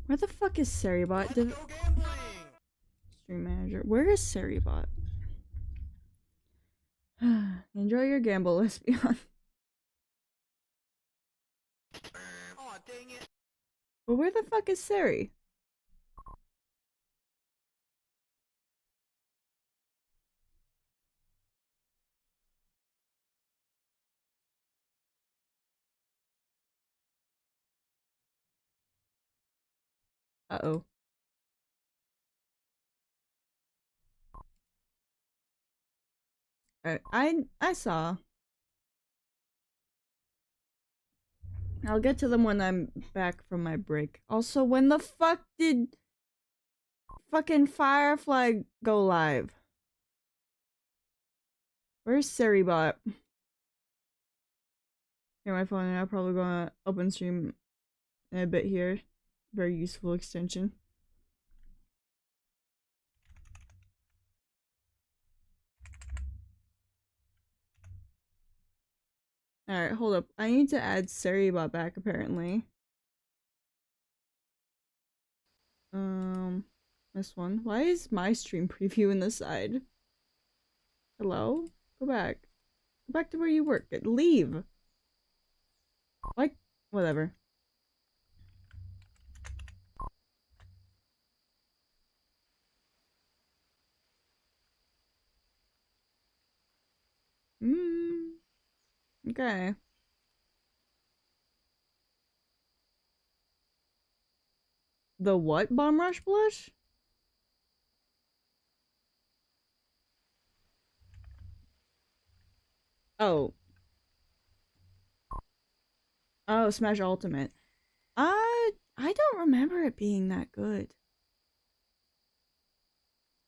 Where the fuck is Seribot? Stream manager. Where is Seribot? Enjoy your gamble, let's be honest. Aw, dang it. But where the fuck is Seri? Uh-oh. I saw. I'll get to them when I'm back from my break. Also, when the fuck did fucking Firefly go live? Where's Seribot? Here, my phone, and I'm probably gonna open stream in a bit here. Very useful extension. Alright, hold up. I need to add Seribot back, apparently. This one. Why is my stream preview in the side? Hello? Go back. Go back to where you work. Leave! Like, whatever. Okay. The what? Bomb Rush Blush? Oh. Oh, Smash Ultimate. I don't remember it being that good.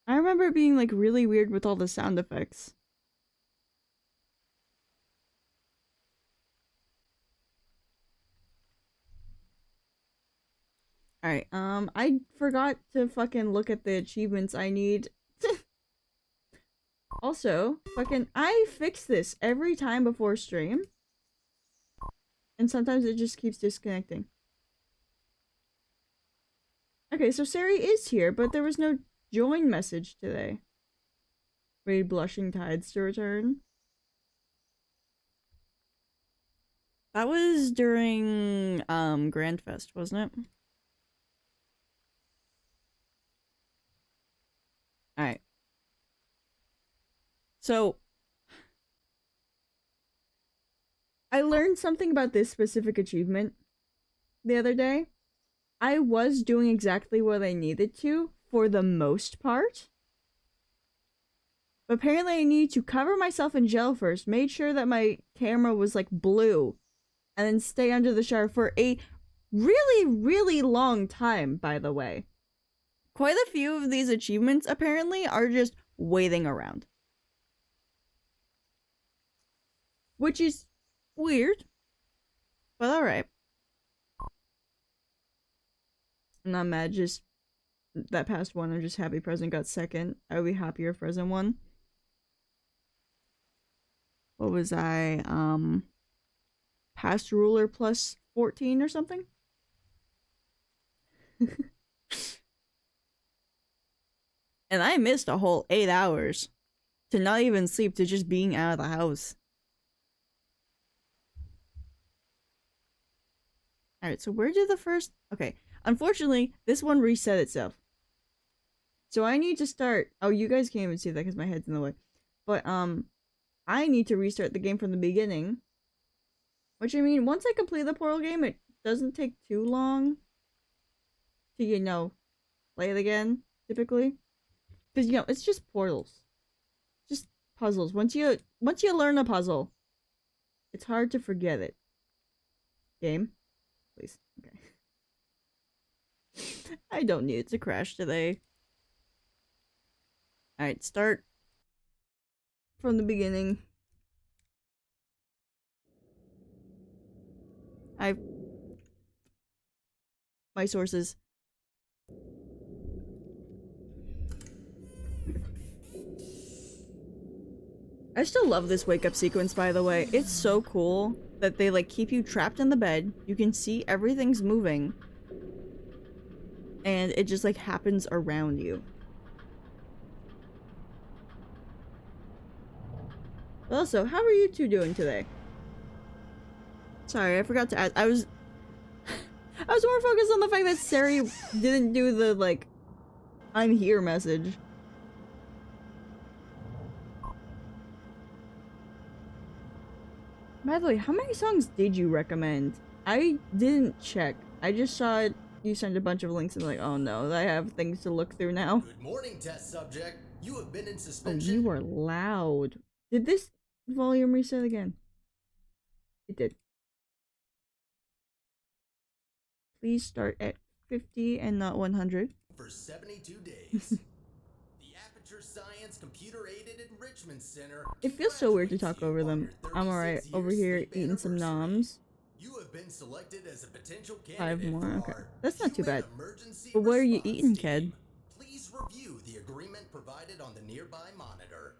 I remember it being like really weird with all the sound effects. Alright, I forgot to fucking look at the achievements I need. Also, fucking, I fix this every time before stream. And sometimes it just keeps disconnecting. Okay, so Sari is here, but there was no join message today. Wait, Blushing Tides to return. That was during, Grand Fest, wasn't it? Alright. So, I learned something about this specific achievement the other day. I was doing exactly what I needed to for the most part. But apparently I needed to cover myself in gel first, made sure that my camera was like blue, and then stay under the shower for a really, really long time, by the way. Quite a few of these achievements apparently are just waiting around. Which is weird, but alright. I'm not mad, just that past one, I'm just happy Present got second. I would be happier if Present won. What was I, past ruler plus 14 or something? And I missed a whole 8 hours to not even sleep, to just being out of the house. Alright, so where did the first... Okay, unfortunately, this one reset itself. So I need to start... Oh, you guys can't even see that because my head's in the way. But, I need to restart the game from the beginning. Which, I mean, once I complete the Portal game, it doesn't take too long to, you know, play it again, typically. Because, you know, it's just portals. Just puzzles. Once you learn a puzzle, it's hard to forget it. Game? Please. Okay. I don't need it to crash today. Alright, start from the beginning. My sources. I still love this wake up sequence, by the way. It's so cool that they like keep you trapped in the bed. You can see everything's moving. and it just like happens around you. Also, how are you two doing today? Sorry, I forgot to ask. I was more focused on the fact that Sari didn't do the like I'm here message. By the way, how many songs did you recommend? I didn't check. I just saw it. You sent a bunch of links and like, oh no, I have things to look through now. Good morning, test subject. You have been in Oh, suspension. you are loud. Did this volume reset again? It did. Please start at 50 and not 100. For 72 days. The Aperture Science Computer-Aided Enrichment Center. It feels so weird to talk over them. I'm alright over here eating some noms. You have been selected as a potential 5 candidate more, for okay. our That's not too bad. Human Emergency But what are you Response eating, Team. kid? Please review the agreement provided on the nearby monitor.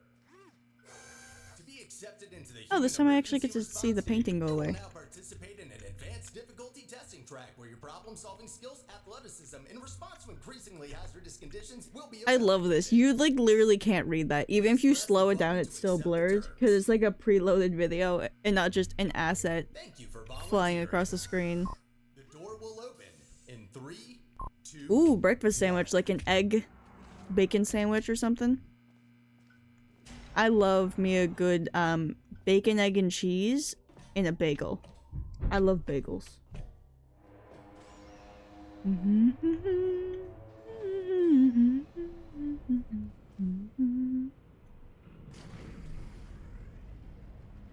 To be accepted into the Oh, this Human time I actually get to Emergency see the Response Team, painting go you will away. now participate in an advanced difficulty testing track where your problem-solving skills, athleticism, in response to increasingly hazardous conditions will be I love this. You like literally can't read that. Even if you slow it down, it's still blurred because it's like a preloaded video and not just an asset Thank you for flying across the screen. The door will open in 3, 2. Ooh, breakfast sandwich, like an egg bacon sandwich or something. I love me a good bacon, egg, and cheese and a bagel. I love bagels. You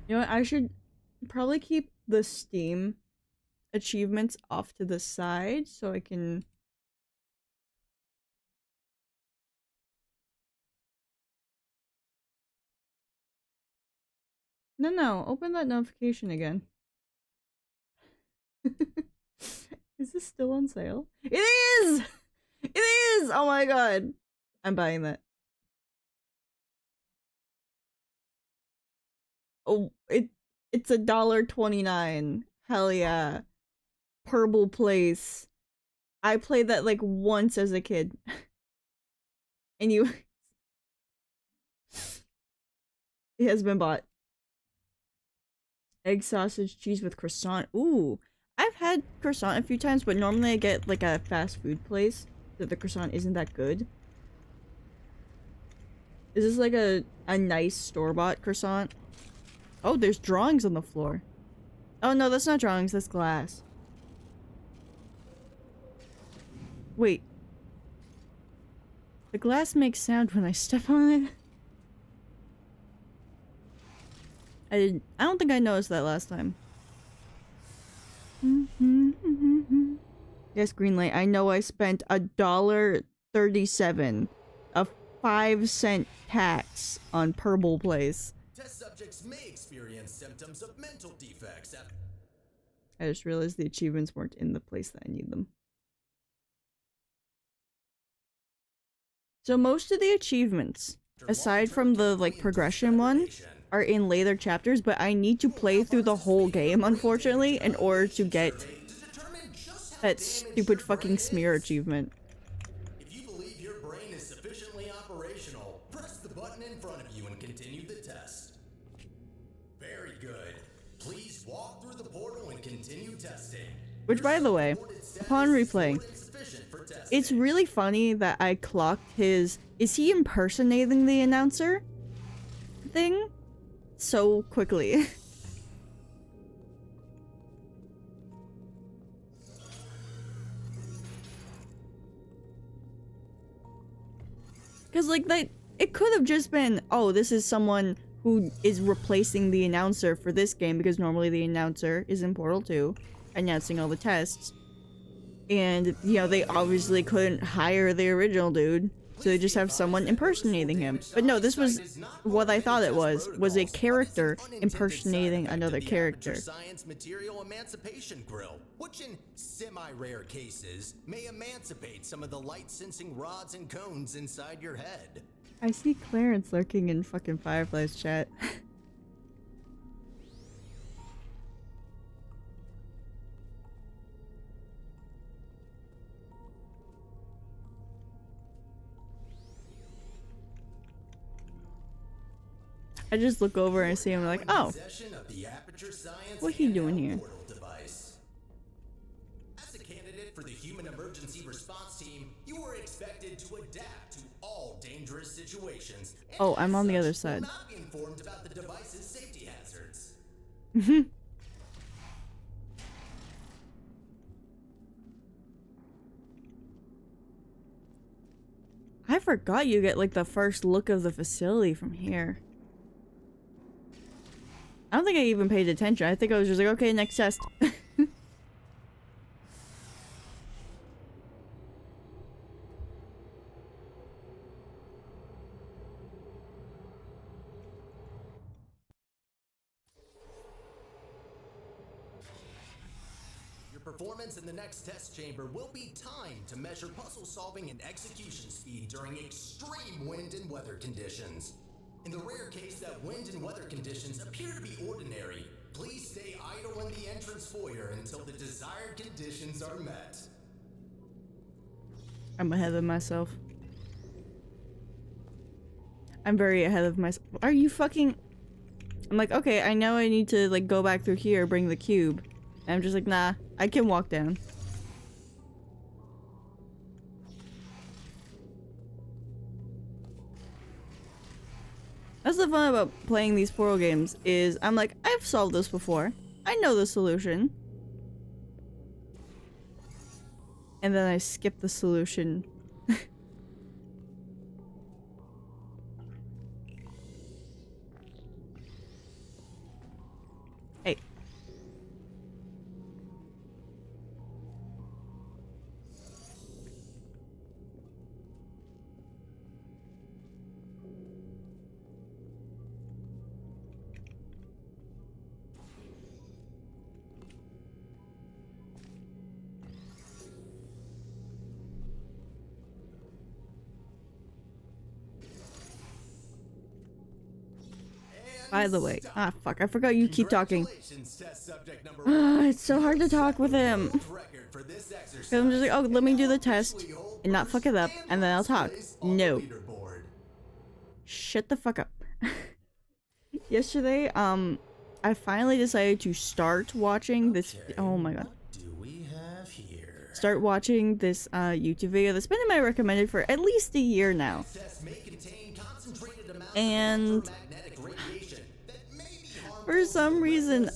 know what? I should probably keep the Steam achievements off to the side so I can... No, open that notification again. Is this still on sale? It is! It is! Oh my god. I'm buying that. Oh, it's $1.29. Hell yeah. Purple Place. I played that like once as a kid. And you... It has been bought. Egg sausage cheese with croissant. Ooh. I've had croissant a few times, but normally I get like a fast food place that the croissant isn't that good. Is this like a nice store-bought croissant? Oh, there's drawings on the floor. Oh no, that's not drawings, that's glass. Wait. The glass makes sound when I step on it? I don't think I noticed that last time. Yes, Greenlight, I know I spent $1.37, a 5-cent tax on Purple Place. Test subjects may experience symptoms of mental defects. I just realized the achievements weren't in the place that I need them. So most of the achievements, aside from the like progression one, are in later chapters, but I need to play through the whole game, unfortunately, in order to get that stupid fucking smear achievement. If you believe your brain is sufficiently operational, press the button in front of you and continue the test. Very good. Please walk through the portal and continue testing. Which, by the way, upon replaying, it's really funny that I clocked his "is he impersonating the announcer?" thing so quickly. Because, like, that, it could have just been, oh, this is someone who is replacing the announcer for this game, because normally the announcer is in Portal 2, announcing all the tests. And, you know, they obviously couldn't hire the original dude, so they just have someone impersonating him. But no, this was what I thought it was a character impersonating another character. Science material emancipation grill, which in semi-rare cases may emancipate some of the light-sensing rods and cones inside your head. I see Clarence lurking in fucking Firefly's chat. I just look over and see him like, oh, what he doing here? As a candidate for the Human Emergency Response Team, you are expected to adapt to all dangerous situations. Oh, I'm on the other side. Will not be informed about the device's safety hazards. I forgot you get like the first look of the facility from here. I don't think I even paid attention. I think I was just like, okay, next test. Your performance in the next test chamber will be timed to measure puzzle solving and execution speed during extreme wind and weather conditions. In the rare case that wind and weather conditions appear to be ordinary, please stay idle in the entrance foyer until the desired conditions are met. I'm ahead of myself. I'm very ahead of myself. Are you fucking... I'm like, okay, I know I need to like go back through here, bring the cube. And I'm just like, nah, I can walk down. That's the fun about playing these Portal games, is I'm like, I've solved this before. I know the solution. And then I skip the solution. Hey. By the way, fuck, I forgot you keep talking. It's so hard to talk with him. Cause I'm just like, oh, let me do the test and not fuck it up, and then I'll talk. No. Shut the fuck up. Yesterday, I finally decided to start watching this. Oh my god. Start watching this YouTube video that's been in my recommended for at least a year now. And for some reason,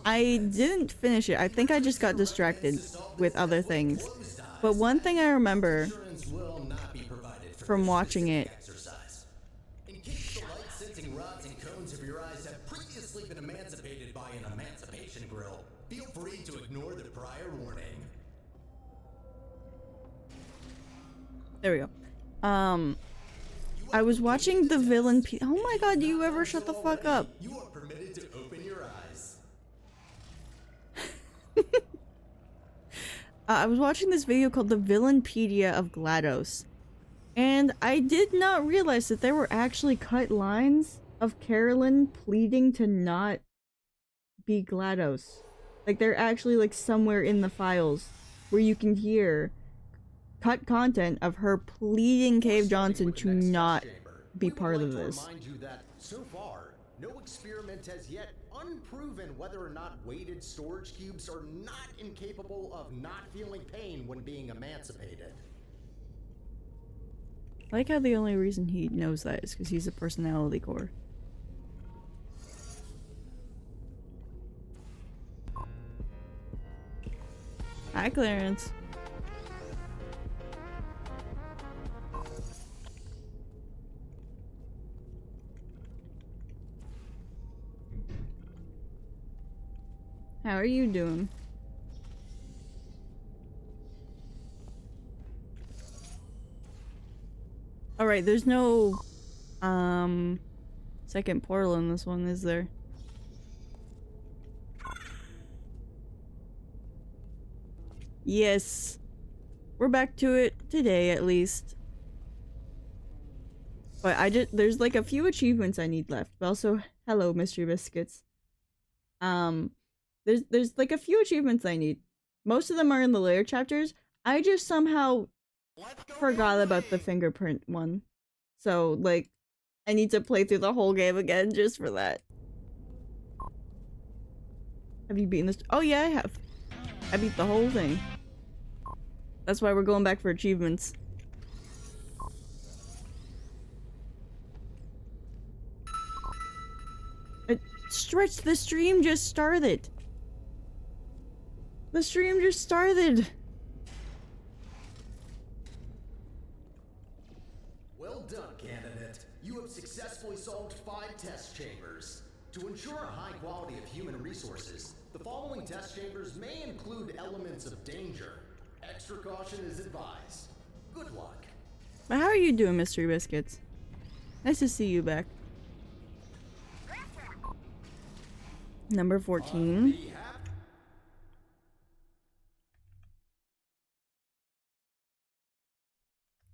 I didn't finish it. I think I just got distracted with other things. But one thing I remember from watching it. In case the light-sensing rods and cones of your eyes have previously been emancipated by an emancipation grill, feel free to ignore the prior warning. There we go. I was watching the villain oh my god, do you ever shut the fuck up? You are permitted to open your eyes. I was watching this video called The Villainpedia of GLaDOS. And I did not realize that there were actually cut lines of Carolyn pleading to not be GLaDOS. Like, they're actually like somewhere in the files where you can hear cut content of her pleading Cave Johnson to not be part of this. Remind you that so far, no experiment has yet unproven whether or not weighted storage cubes are not incapable of not feeling pain when being emancipated. I like how the only reason he knows that is because he's a personality core. Hi, Clarence. How are you doing? Alright, there's no second portal in this one, is there? Yes. We're back to it today, at least. But there's like a few achievements I need left. But also, hello, Mystery Biscuits. There's like a few achievements I need. Most of them are in the later chapters. I just somehow forgot about the fingerprint one. So, like, I need to play through the whole game again just for that. Have you beaten this? Oh yeah, I have. I beat the whole thing. That's why we're going back for achievements. Stretch, the stream just started. The stream just started. Well done, candidate. You have successfully solved 5 test chambers. To ensure a high quality of human resources, the following test chambers may include elements of danger. Extra caution is advised. Good luck. But how are you doing, Mystery Biscuits? Nice to see you back. Number 14.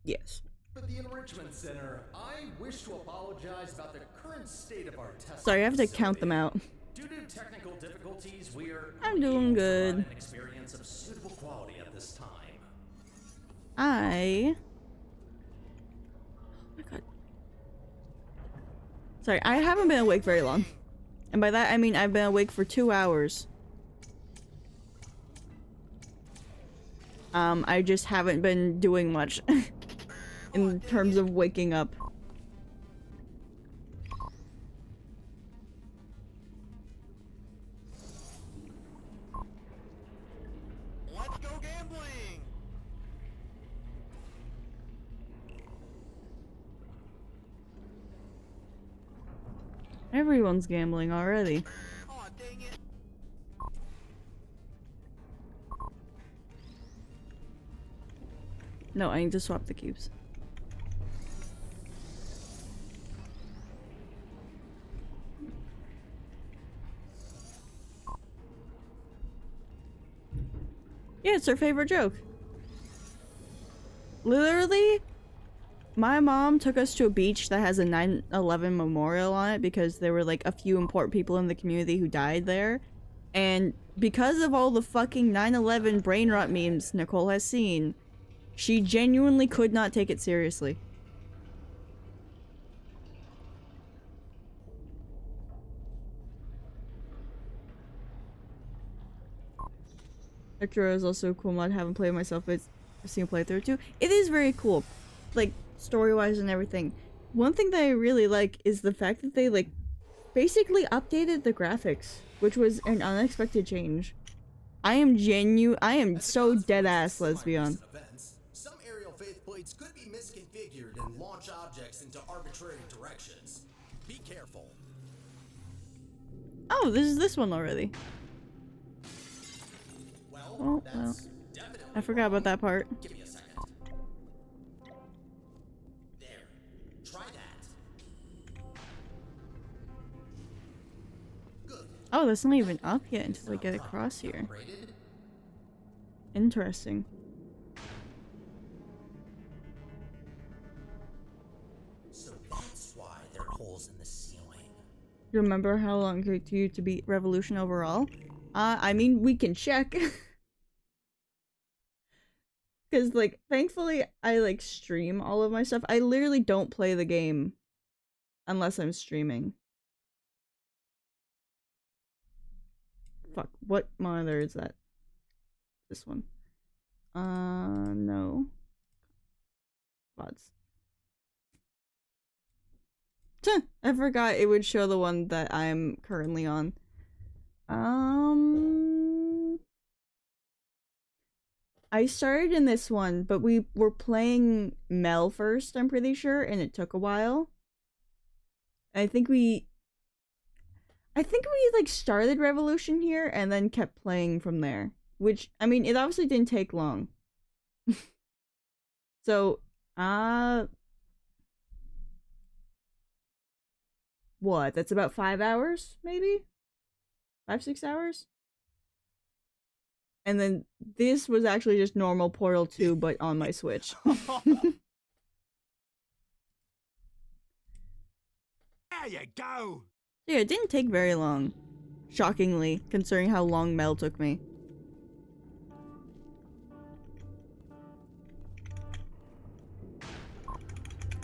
Yes. At the Enrichment Center, I wish to apologize about the current state of our test. Sorry, I have to count them out. Due to technical difficulties, we are I'm doing good. an experience of suitable quality at this time. Oh my god. Sorry, I haven't been awake very long. And by that I mean I've been awake for 2 hours. I just haven't been doing much in terms of waking up. Let's go gambling. Everyone's gambling already. Oh, dang it. No, I need to swap the cubes. Yeah, it's her favorite joke. Literally, my mom took us to a beach that has a 9/11 memorial on it because there were like a few important people in the community who died there. And because of all the fucking 9/11 brain rot memes Nicole has seen, she genuinely could not take it seriously. Rexaura is also a cool mod. I haven't played myself, but I've seen a playthrough too. It is very cool, like story-wise and everything. One thing that I really like is the fact that they like basically updated the graphics, which was an unexpected change. I am so dead-ass lesbian. Some aerial faithplates could be misconfigured and launch objects into arbitrary directions. Be careful. Oh, this is this one already. Well, Well, I forgot about that part. Give me a second. There. Try that. Good. Oh, that's not even up yet until we get across here. Rated? Interesting. So that's why there are holes in the ceiling. You remember how long it took you to beat Revolution overall? I mean, we can check. Because, like, thankfully, I, like, stream all of my stuff. I literally don't play the game unless I'm streaming. Fuck, what monitor is that? This one. No. VODs. I forgot it would show the one that I'm currently on. I started in this one, but we were playing Mel first, I'm pretty sure, and it took a while. I think we like started Revolution here and then kept playing from there. Which, I mean, it obviously didn't take long. So, what? That's about 5 hours, maybe? 5-6 hours? And then this was actually just normal Portal 2, but on my Switch. There you go. Yeah, it didn't take very long. Shockingly, considering how long Mel took me.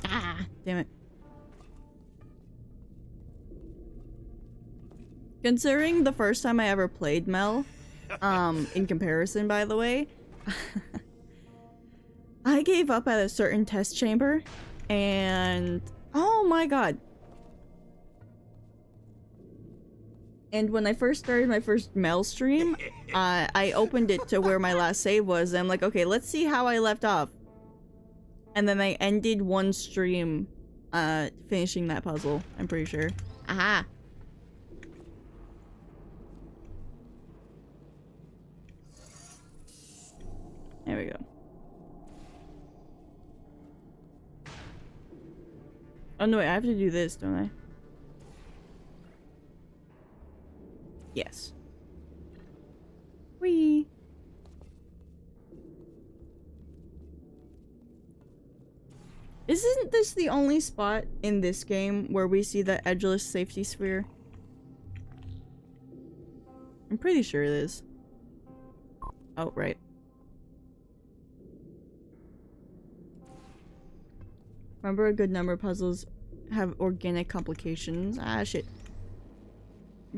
Ah, damn it. Considering the first time I ever played Mel, in comparison, by the way, I gave up at a certain test chamber, and oh my god. And when I first started my first Mel stream, I opened it to where my last save was, and I'm like, okay, let's see how I left off. And then I ended one stream, finishing that puzzle, I'm pretty sure. Aha! There we go. Oh no, wait, I have to do this, don't I? Yes. Whee! Isn't this the only spot in this game where we see the edgeless safety sphere? I'm pretty sure it is. Oh, right. Remember, a good number of puzzles have organic complications. Ah, shit.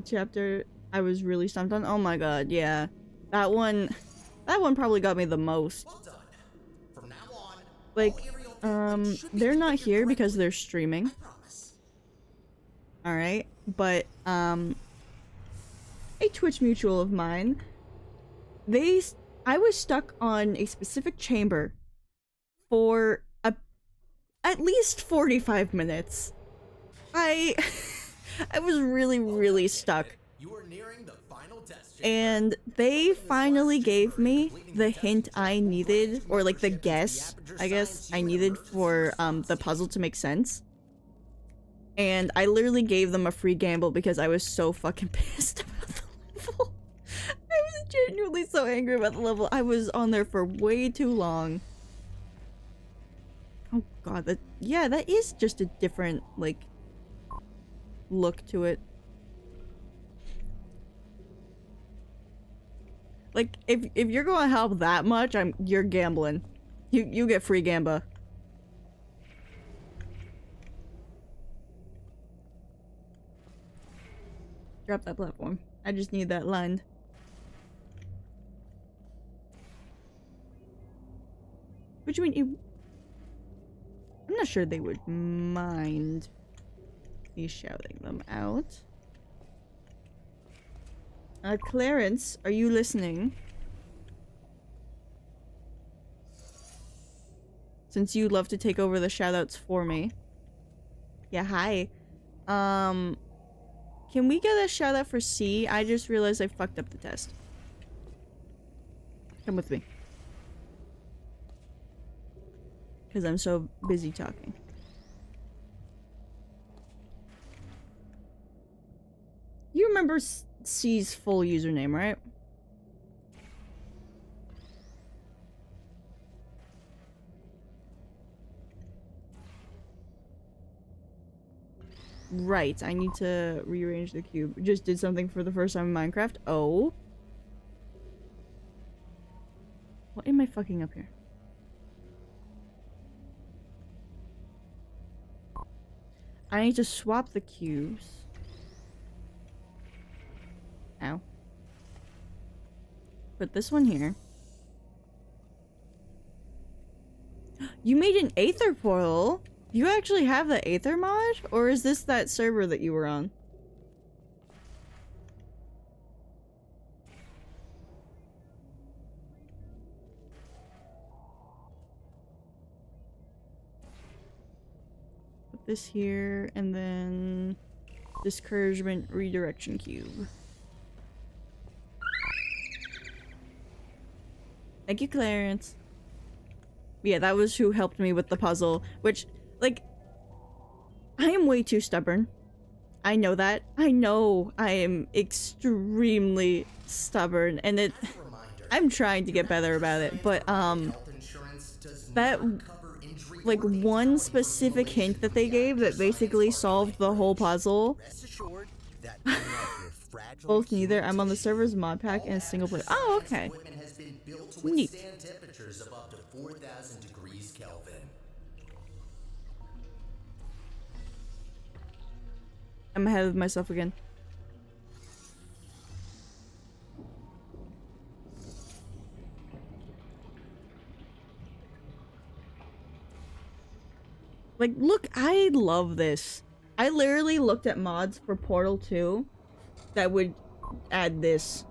Chapter I was really stumped on. Oh my god, yeah. That one probably got me the most. Well done. From now on, Like, all aerial should be they're not configured here because correctly. they're streaming. I promise. Alright, but, a Twitch mutual of mine, I was stuck on a specific chamber for at least 45 minutes. I was really stuck. You are nearing the final test chamber. And they finally gave me the hint I needed, or like the guess, I guess, I needed for the puzzle to make sense. And I literally gave them a free gamble because I was so fucking pissed about the level. I was genuinely so angry about the level. I was on there for way too long. Oh god, that is just a different, like, look to it. Like, if you're gonna help that much, you're gambling. You get free gamba. Drop that platform. I just need that line. What do you mean you... I'm not sure they would mind me shouting them out. Clarence, are you listening? Since you love to take over the shoutouts for me. Yeah, hi. Can we get a shoutout for C? I just realized I fucked up the test. Come with me. Because I'm so busy talking. You remember C's full username, right? Right, I need to rearrange the cube. Just did something for the first time in Minecraft. Oh. What am I fucking up here? I need to swap the cubes. Ow. Put this one here. You made an Aether portal? You actually have the Aether mod? Or is this that server that you were on? Put this here, and then discouragement redirection cube. Thank you, Clarence. Yeah, that was who helped me with the puzzle, which, like, I am way too stubborn. I know that. I know I am extremely stubborn, and As a reminder, I'm trying to get better about it, but, health insurance does that, not cover injury like, or one fatality specific related hint to that they the gave that actor's basically science solved the whole puzzle. Rest assured that unlike your fragile Both neither. human I'm on the tissue, server's mod pack and a single player. Oh, okay. equipment has been built to Neat. withstand temperatures of up to 4,000 degrees Kelvin. I'm ahead of myself again. Like, look, I love this. I literally looked at mods for Portal 2 that would add this.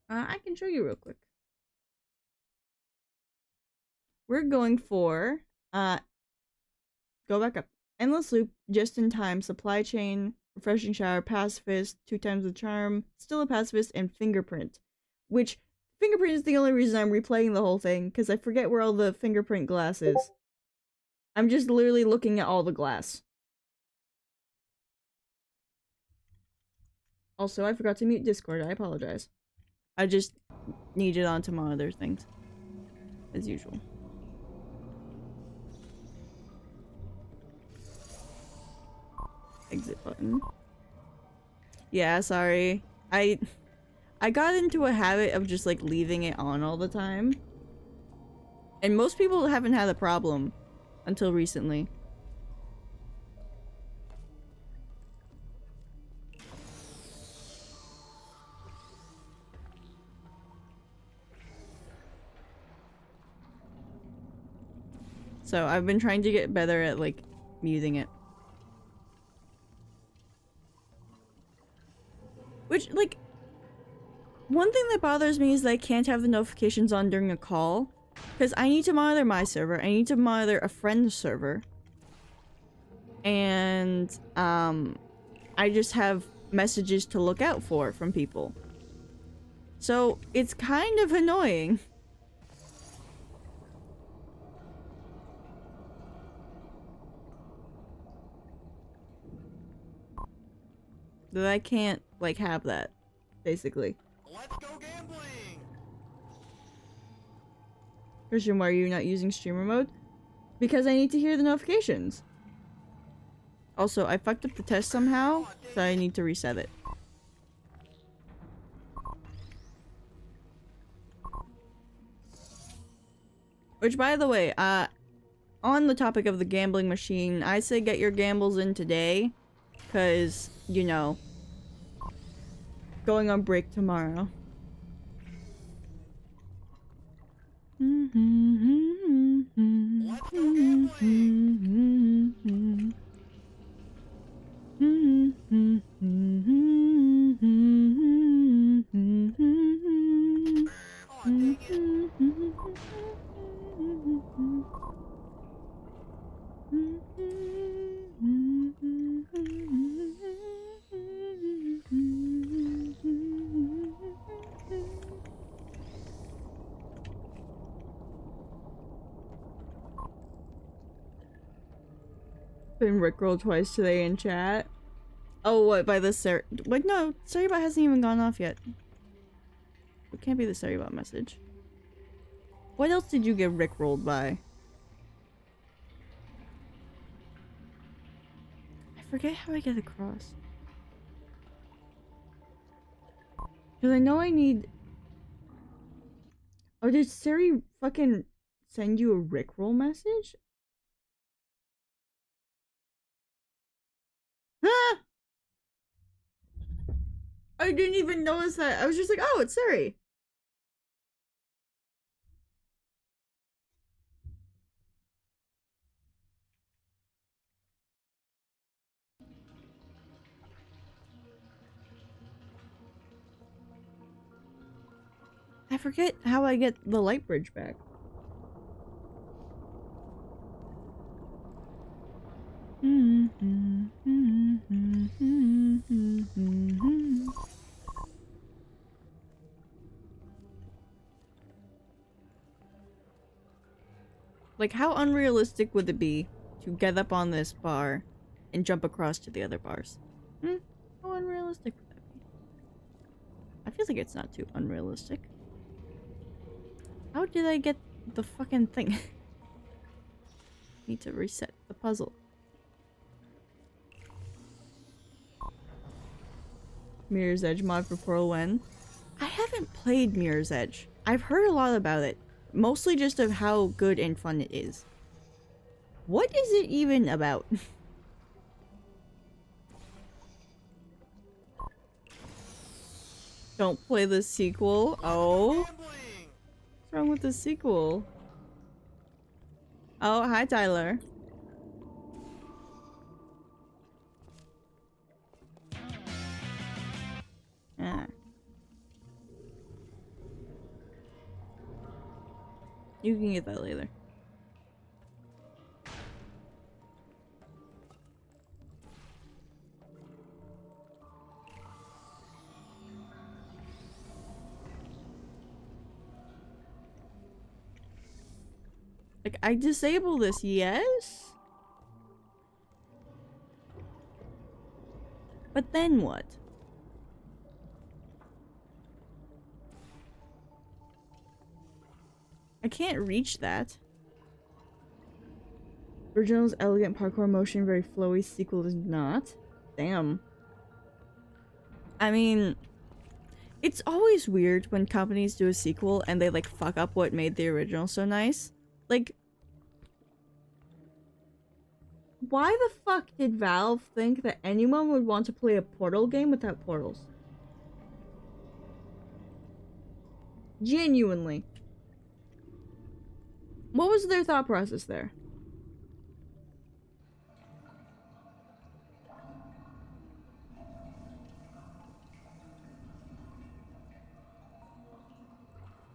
I can show you real quick. We're going for, go back up. Endless loop, just in time, supply chain, refreshing shower, pacifist, 2 times the charm, still a pacifist, and fingerprint. Which, fingerprint is the only reason I'm replaying the whole thing, because I forget where all the fingerprint glass is. I'm just literally looking at all the glass. Also, I forgot to mute Discord, I apologize. I just need it onto my other things. As usual. Exit button. Yeah, sorry. I got into a habit of just like leaving it on all the time. And most people haven't had a problem until recently. So I've been trying to get better at like muting it. Which, like, one thing that bothers me is that I can't have the notifications on during a call. Because I need to monitor my server, I need to monitor a friend's server. And, I just have messages to look out for from people. So, it's kind of annoying. That I can't, like, have that, basically. Let's go gambling. Christian, why are you not using streamer mode? Because I need to hear the notifications. Also, I fucked up the test somehow, so I need to reset it. Which, by the way, on the topic of the gambling machine, I say get your gambles in today. Because, you know, going on break tomorrow. Let's go gambling. Oh, dang it. Been rickrolled twice today in chat. Oh, what, by the wait, no, Saribot hasn't even gone off yet. It can't be the Saribot message. What else did you get rickrolled by? I forget how I get across. Because I know I need... Oh, did Siri fucking send you a rickroll message? Ah! I didn't even notice that. I was just like, oh, it's Siri. I forget how I get the light bridge back. Like, how unrealistic would it be to get up on this bar and jump across to the other bars? How unrealistic would that be? I feel like it's not too unrealistic. How did I get the fucking thing? Need to reset the puzzle. Mirror's Edge mod for Portal when? I haven't played Mirror's Edge. I've heard a lot about it. Mostly just of how good and fun it is. What is it even about? Don't play the sequel. Oh. What's wrong with the sequel? Oh, hi, Tyler. Ah. You can get that later. Like, I disable this, yes? But then what? I can't reach that. Original's elegant parkour motion, very flowy. Sequel is not. Damn. I mean, it's always weird when companies do a sequel and they like fuck up what made the original so nice. Like, why the fuck did Valve think that anyone would want to play a Portal game without portals? Genuinely. What was their thought process there?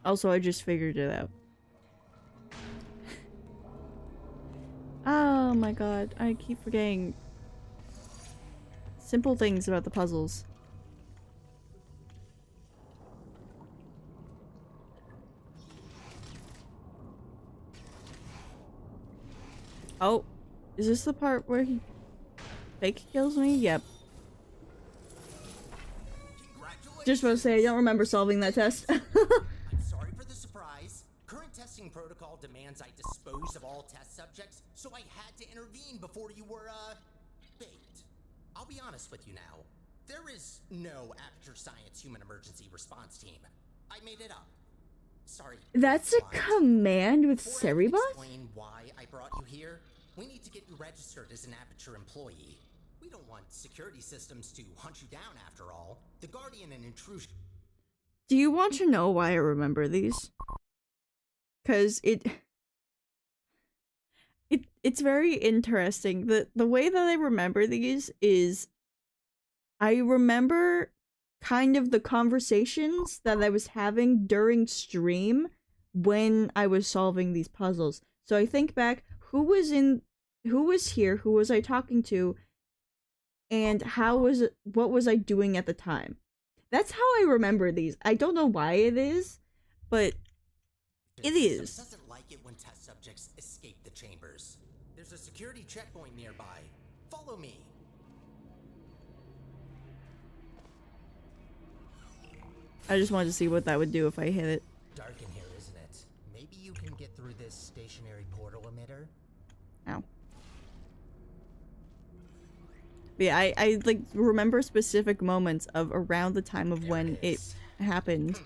Also, I just figured it out. Oh my god, I keep forgetting simple things about the puzzles. Oh, is this the part where he fake kills me? Yep. Just want to say I don't remember solving that test. I'm sorry for the surprise. Current testing protocol demands I dispose of all test subjects, so I had to intervene before you were, baked. I'll be honest with you now. There is no Aperture Science Human Emergency Response Team. I made it up. Sorry. That's a command with Before I can Ceribot? explain why I brought you here, we need to get you registered as an Aperture employee. We don't want security systems to hunt you down after all. The Guardian and Intrusion. Do you want to know why I remember these? Cause it's very interesting. The way that I remember these is I remember kind of the conversations that I was having during stream when I was solving these puzzles. So I think back, who was here, who was I talking to, and what was I doing at the time? That's how I remember these. I don't know why it is, but it is. Doesn't like it when test subjects escape the chambers. There's a security checkpoint nearby. Follow me. I just wanted to see what that would do if I hit it. Dark in here, isn't it? Maybe you can get through this stationary portal emitter. Ow. But yeah, I like remember specific moments of around the time of when it happened,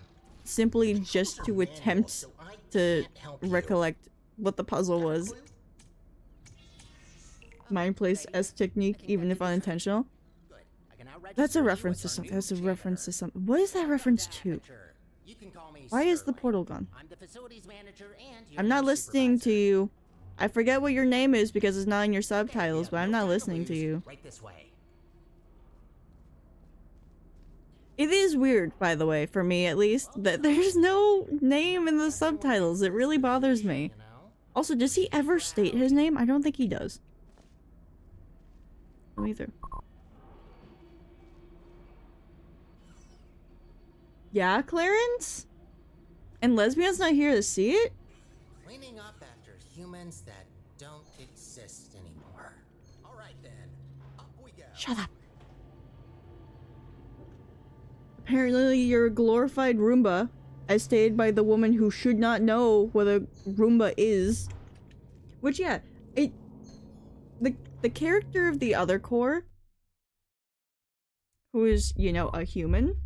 simply just to attempt to recollect what the puzzle was. Mind place S technique, even if unintentional. That's a reference to something. That's a reference to something. What is that reference to? Why is the portal gone? I'm not listening to you. I forget what your name is because it's not in your subtitles, but I'm not listening to you. Right this way. It is weird, by the way, for me at least, that there's no name in the subtitles. It really bothers me. Also, does he ever state his name? I don't think he does. No, either. Yeah, Clarence? And Lesbian's not here to see it? Cleaning up after humans that don't exist anymore. All right then, up we go. Shut up. Apparently you're a glorified Roomba, as stated by the woman who should not know what a Roomba is. Which, yeah, the character of the other core, who is, you know, a human,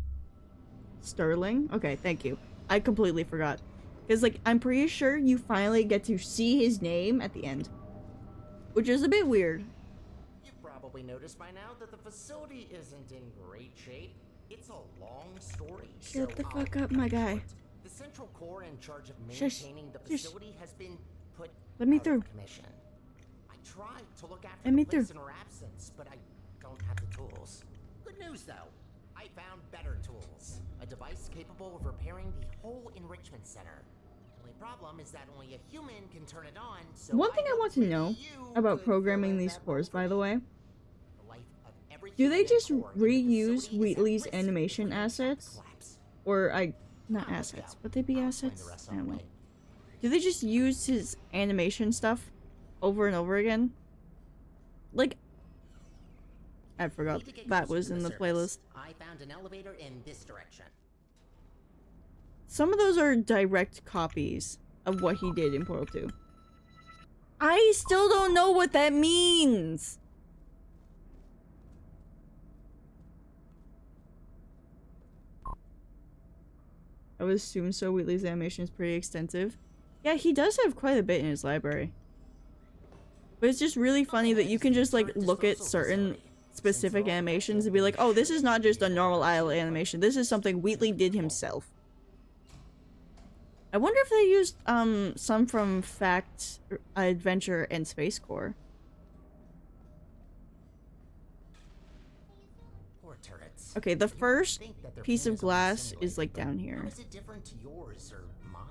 Sterling. Okay, thank you. I completely forgot. Because, like, I'm pretty sure you finally get to see his name at the end. Which is a bit weird. You've probably noticed by now that the facility isn't in great shape. It's a long story. Shut the fuck up, my guy. The central core in charge of Shush. maintaining the Shush. facility has been put Let me out of through. commission. I tried to look after Let me the place through. in her absence, but I don't have the tools. Good news though, I found better tools. A device capable of repairing the whole enrichment center. The only problem is that only a human can turn it on, so One thing I want to maybe know you about could programming fill in these that cores, role by for the me. way, The life of every do they human just core in the reuse facility is at Wheatley's risk animation if an attack assets? collapse. Or not Let's go. assets. Would they be I'll explain the assets? rest I on don't the know. way. Do they just use his animation stuff over and over again? Like, I forgot Need to get that closer was to in the surface. playlist. I found an elevator in this direction. Some of those are direct copies of what he did in Portal 2. I still don't know what that means! I would assume so. Wheatley's animation is pretty extensive. Yeah, he does have quite a bit in his library. But it's just really funny that you can just like look at certain specific animations and be like, oh, this is not just a normal idle animation. This is something Wheatley did himself. I wonder if they used some from Fact, Adventure, and Space Core. Poor turrets. Okay, the first Think that their piece pin of is only glass simulated, is like but down here. How is it different to yours or mine?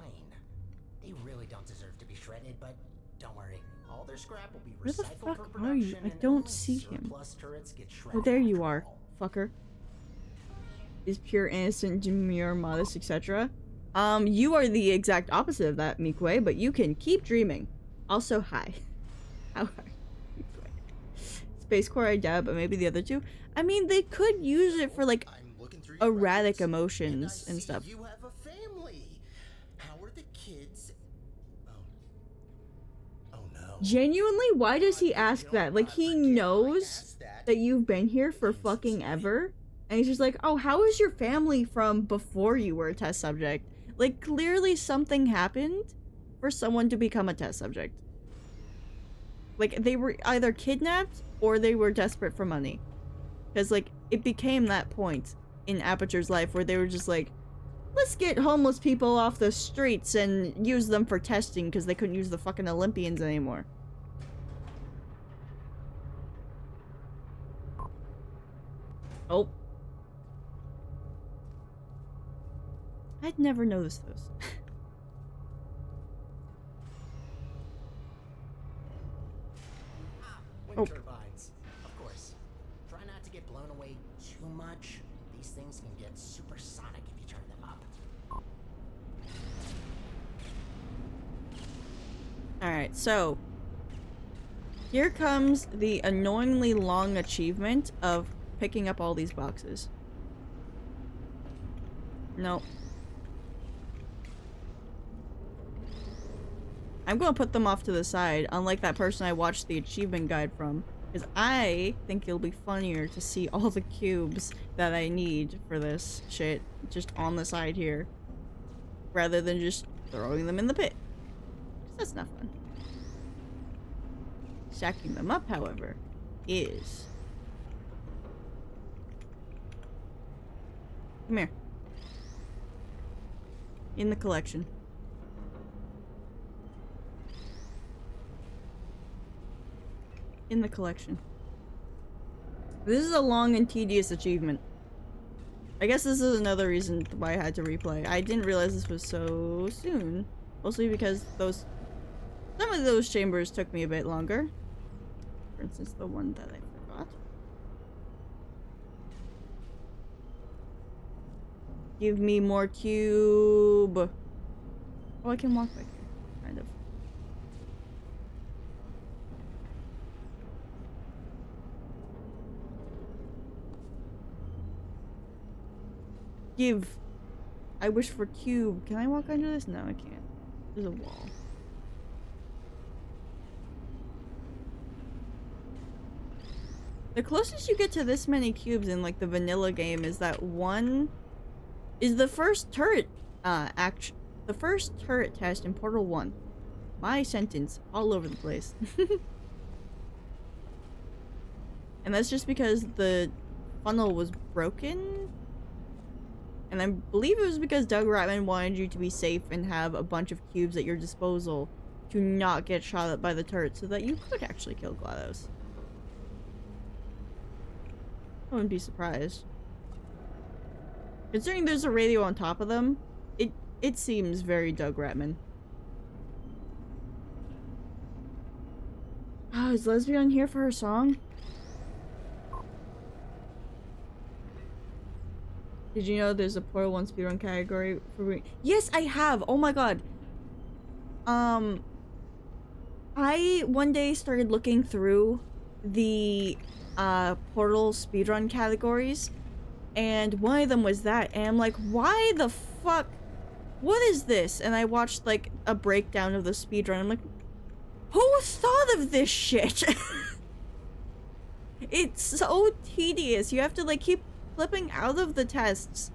They really don't deserve to be shredded, but don't worry. All their scrap will be Where the recycled fuck for are you? production, I and don't only see him. surplus turrets get shredded Oh, there you after are, all. fucker. Is pure, innocent, demure, modest, etc. You are the exact opposite of that, Mikue, but you can keep dreaming. Also, hi. How are you, Mikue? Space Core, I doubt, but maybe the other two. I mean, they could use it for, like, I'm looking through your erratic records, and I emotions and see stuff. You have a family. How are the kids? Oh no. Genuinely, why does he ask that? Like, he knows that you've been here for fucking ever. And he's just like, oh, how is your family from before you were a test subject? Like, clearly something happened for someone to become a test subject. Like, they were either kidnapped or they were desperate for money. Because, like, it became that point in Aperture's life where they were just like, let's get homeless people off the streets and use them for testing because they couldn't use the fucking Olympians anymore. Oh. I'd never noticed those. Wind Oh. turbines. Of course. Try not to get blown away too much. These things can get supersonic if you turn them up. Alright, so here comes the annoyingly long achievement of picking up all these boxes. Nope. I'm gonna put them off to the side, unlike that person I watched the achievement guide from. Because I think it'll be funnier to see all the cubes that I need for this shit just on the side here. Rather than just throwing them in the pit. 'Cause that's not fun. Stacking them up, however, is... Come here. In the collection. In the collection. This is a long and tedious achievement. I guess this is another reason why I had to replay. I didn't realize this was so soon. Mostly because some of those chambers took me a bit longer. For instance, the one that I forgot. Give me more cube. Oh, I can walk back here. Kind of. Give. I wish for cube. Can I walk under this? No, I can't. There's a wall. The closest you get to this many cubes in like the vanilla game is that one is the first turret the first turret test in Portal 1. My sentence all over the place. And that's just because the funnel was broken. And I believe it was because Doug Ratman wanted you to be safe and have a bunch of cubes at your disposal to not get shot at by the turret so that you could actually kill GLaDOS. I wouldn't be surprised. Considering there's a radio on top of them, it seems very Doug Ratman. Oh, is Lesbian here for her song? Did you know there's a Portal 1 speedrun category for Yes, I have! Oh my god. I one day started looking through the Portal speedrun categories, and one of them was that, and I'm like, why the fuck? What is this? And I watched like a breakdown of the speedrun. I'm like, who thought of this shit? It's so tedious. You have to like keep flipping out of the tests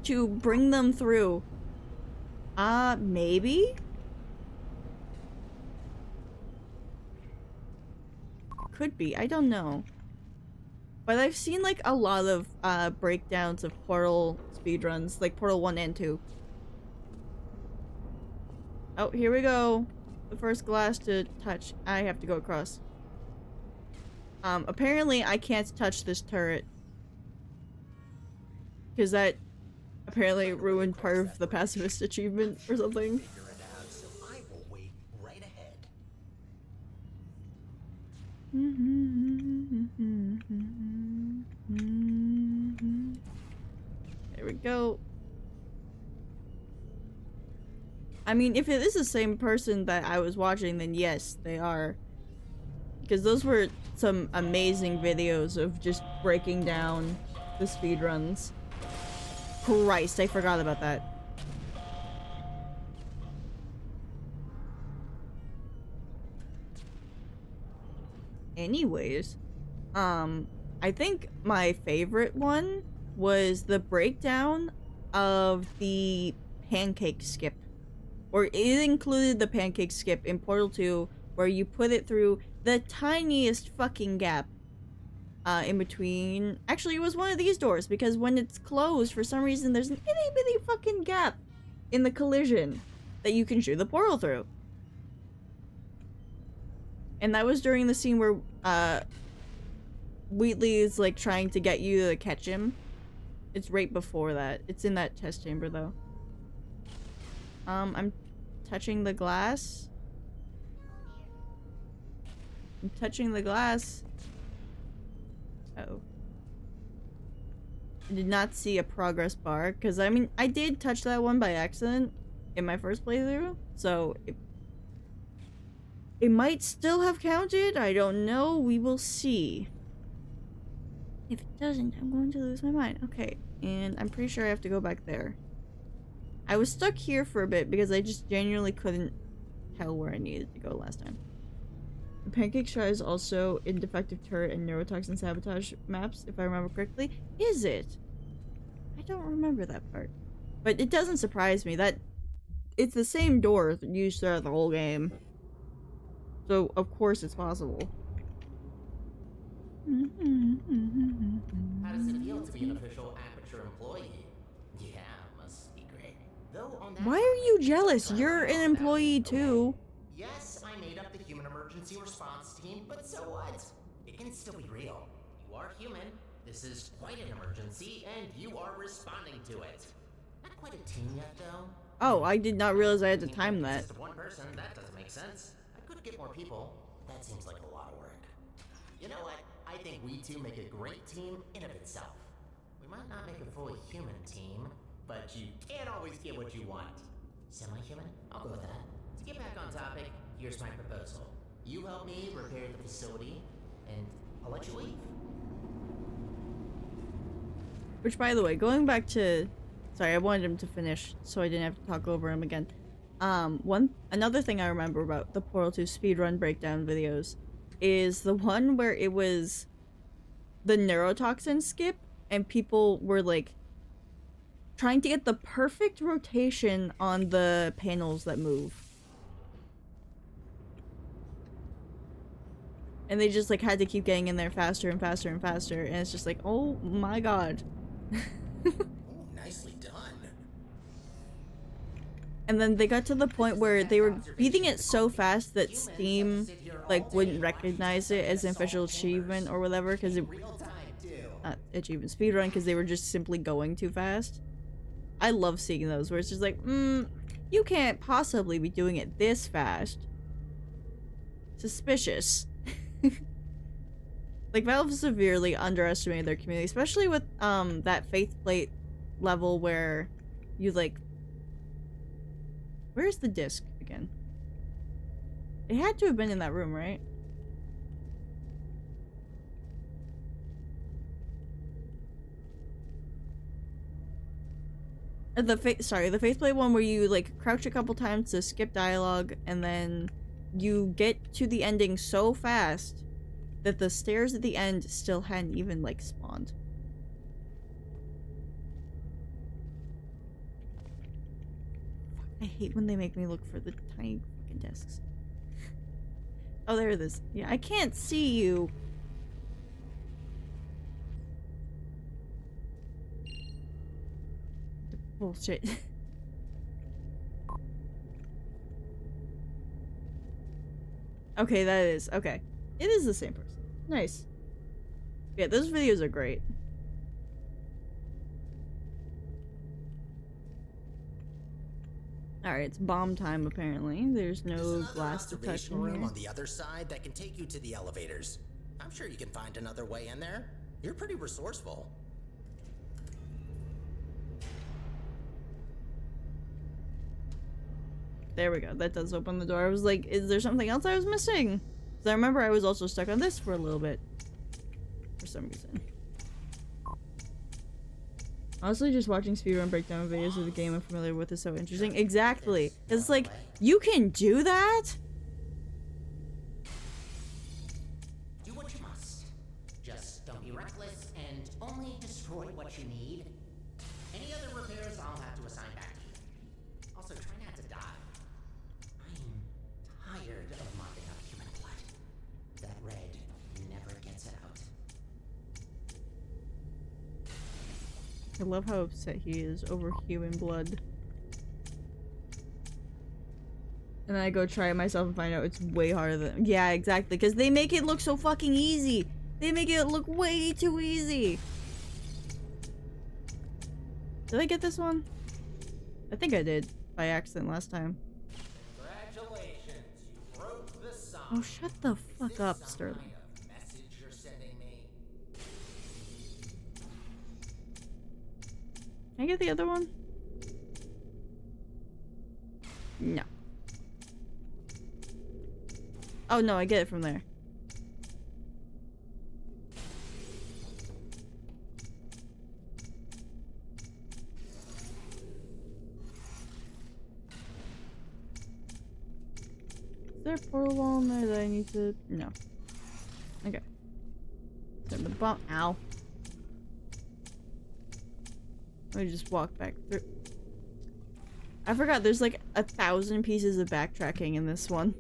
to bring them through. Maybe? Could be. I don't know. But I've seen like a lot of breakdowns of Portal speedruns, like Portal 1 and 2. Oh, here we go. The first glass to touch. I have to go across. Apparently I can't touch this turret. Because that apparently ruined part of the pacifist achievement or something. Figure it out, so I will wait right ahead. There we go. I mean, if it is the same person that I was watching, then yes, they are. Because those were some amazing videos of just breaking down the speedruns. Christ, I forgot about that. Anyways, I think my favorite one was the breakdown of the pancake skip. Or it included the pancake skip in Portal 2, where you put it through the tiniest fucking gap in between. Actually, it was one of these doors, because when it's closed, for some reason, there's an itty bitty fucking gap in the collision that you can shoot the portal through. And that was during the scene where Wheatley is like trying to get you to catch him. It's right before that. It's in that test chamber though. I'm touching the glass. I'm touching the glass. Uh-oh. I did not see a progress bar, because I mean, I did touch that one by accident in my first playthrough, so it might still have counted. I don't know. We will see. If it doesn't, I'm going to lose my mind. Okay, and I'm pretty sure I have to go back there. I was stuck here for a bit because I just genuinely couldn't tell where I needed to go last time. The pancake shot is also in defective turret and neurotoxin sabotage maps, if I remember correctly. Is it? I don't remember that part. But it doesn't surprise me that it's the same door used throughout the whole game. So, of course it's possible. How does it feel to be an official Aperture employee? Yeah, must be great. Though on that Why are you jealous? You're an employee too. Yes, I made up the human emergency response team, but so what? It can still be real. You are human. This is quite an emergency, and you are responding to it. Not quite a team yet, though. Oh, I did not realize I had to time that. Just one person, that doesn't make sense. I could get more people. That seems like a lot of work. You know what? I think we two make a great team in of itself. We might not make a fully human team, but you can't always get what you want. Semi-human? I'll go with that. To get back on topic, here's my proposal. You help me repair the facility, and I'll let you leave. Which, by the way, going back to... Sorry, I wanted him to finish so I didn't have to talk over him again. Another thing I remember about the Portal 2 speedrun breakdown videos is the one where it was the neurotoxin skip and people were like trying to get the perfect rotation on the panels that move. And they just like had to keep getting in there faster and faster and faster, and it's just like, oh my god. Ooh, nicely done. And then they got to the point where they were beating it so fast that Steam, like, wouldn't recognize it as an official achievement or whatever, because it... Real time, too. Not achievement, speedrun, because they were just simply going too fast. I love seeing those, where it's just like, you can't possibly be doing it this fast. Suspicious. Like, Valve severely underestimated their community, especially with, that faith plate level where you, like... Where's the disc again? It had to have been in that room, right? The faith plate one where you like crouch a couple times to skip dialogue and then you get to the ending so fast that the stairs at the end still hadn't even like spawned. I hate when they make me look for the tiny fucking discs. Oh, there it is. Yeah, I can't see you. Bullshit. Okay, that is. Okay. It is the same person. Nice. Yeah, those videos are great. Alright, it's bomb time apparently. There's no glass to touch in room here. on the other side that can take you to the elevators. I'm sure you can find another way in there. You're pretty resourceful. There we go. That does open the door. I was like, is there something else I was missing? Because I remember I was also stuck on this for a little bit. For some reason. Honestly, just watching speedrun breakdown videos of the game I'm familiar with is so interesting. Exactly. It's like, you can do that? Do what you must. Just don't be reckless and only destroy what you need. Any other repairs I'll have to assign back to you. Also, try not to die. I'm tired of mopping up human blood. That red never gets it out. I love how upset he is over human blood. And then I go try it myself and find out it's way harder than- Yeah, exactly, because they make it look so fucking easy! They make it look way too easy! Did I get this one? I think I did, by accident last time. Congratulations, you broke the sign. Oh, shut the fuck up, Sterling. Message you're sending me. Can I get the other one? No. Oh no, I get it from there. Is there a portal wall in there that I need to... No. Okay. Send the bomb. Ow. Let me just walk back through. I forgot there's like 1,000 pieces of backtracking in this one.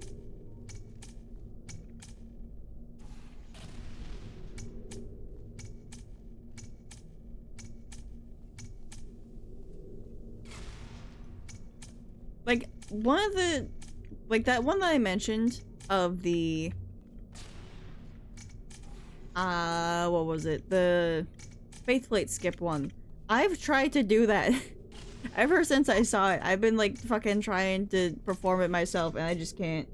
Like, one of the... Like, that one that I mentioned of the... what was it? The Faith Plate skip one. I've tried to do that. Ever since I saw it, I've been like fucking trying to perform it myself and I just can't.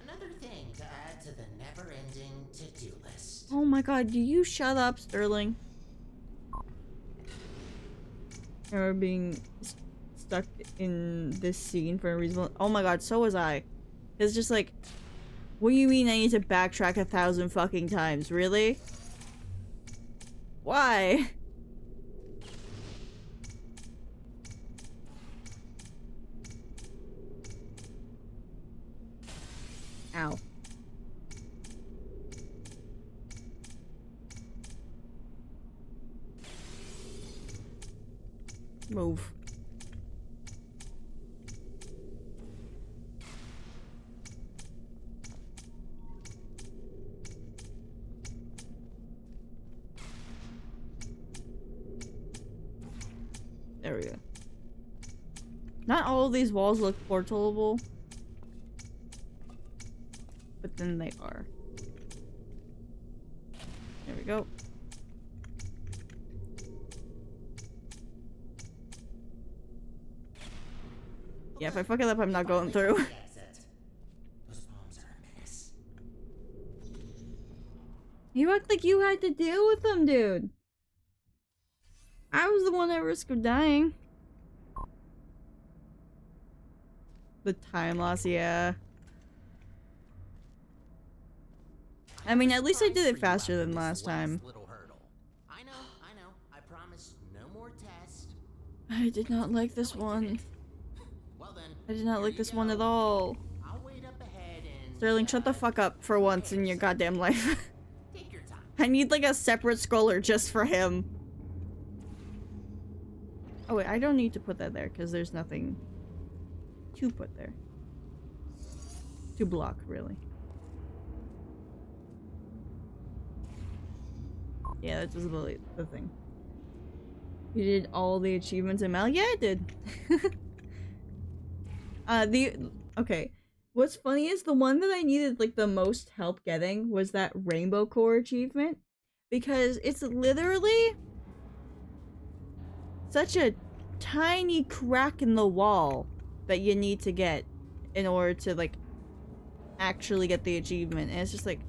Another thing to add to the never-ending to-do list. Oh my god, do you shut up, Sterling? Or being stuck in this scene for a reason. Oh my god, so was I. It's just like, what do you mean I need to backtrack 1,000 fucking times? Really? Why? Ow. Move. There we go. Not all of these walls look portalable. But then they are. There we go. Yeah, if I fuck it up, I'm not going through. Those bombs are a menace. You act like you had to deal with them, dude. I was the one at risk of dying. The time loss, yeah. I mean, at least I did it faster than last time. Little hurdle. I know. I promise no more tests. I did not like this one. Well then. I did not here like you this go. one at all. I'll wait up ahead and Sterling, shut the fuck up for once in your goddamn life. take your time. I need like a separate scroller just for him. Oh wait, I don't need to put that there because there's nothing to put there. To block, really. Yeah, that's really the thing. You did all the achievements in Mal? Yeah, I did. Okay. What's funny is the one that I needed like the most help getting was that Rainbow Core achievement. Because it's literally such a tiny crack in the wall that you need to get in order to like actually get the achievement. And it's just like,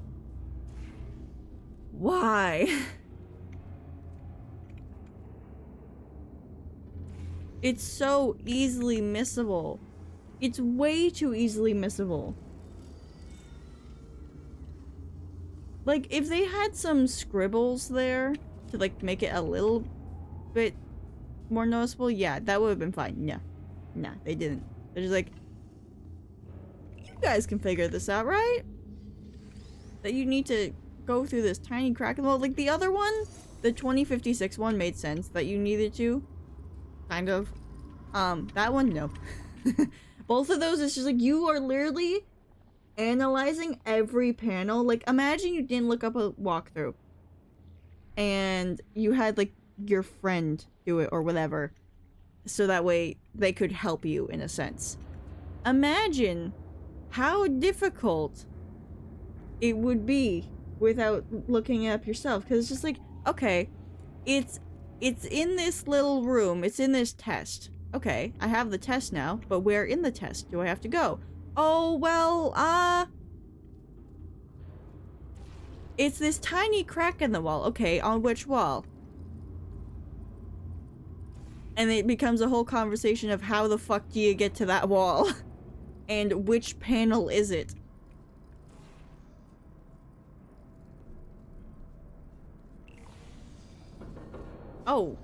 why? It's so easily missable. It's way too easily missable. Like, if they had some scribbles there to, like, make it a little bit more noticeable, yeah, that would have been fine. Yeah. Nah, they didn't. They're just like, you guys can figure this out, right? That you need to go through this tiny crack in the wall. Like, the other one, the 2056 one made sense that you needed to. Kind of. That one, no. Both of those, it's just like, you are literally analyzing every panel. Like, imagine you didn't look up a walkthrough. And you had, like, your friend do it or whatever. So that way, they could help you, in a sense. Imagine how difficult it would be without looking it up yourself. Because it's just like, okay, it's in this little room. It's in this test. Okay, I have the test now, but where in the test do I have to go? Oh, well, it's this tiny crack in the wall. Okay, on which wall? And it becomes a whole conversation of how the fuck do you get to that wall? And which panel is it? Oh.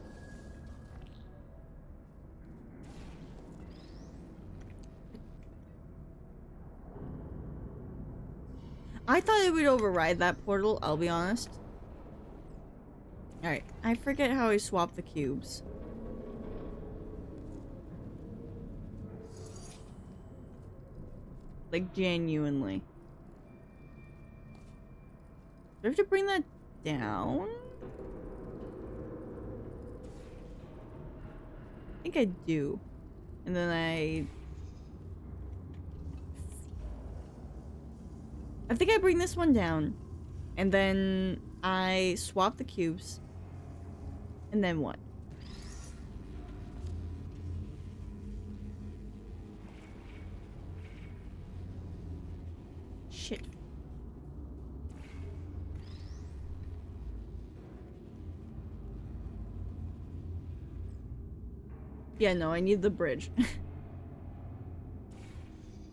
I thought it would override that portal, I'll be honest. Alright, I forget how I swapped the cubes. Like, genuinely. Do I have to bring that down? I think I do. And then I think I bring this one down. And then I swap the cubes. And then what? Shit. Yeah, no, I need the bridge.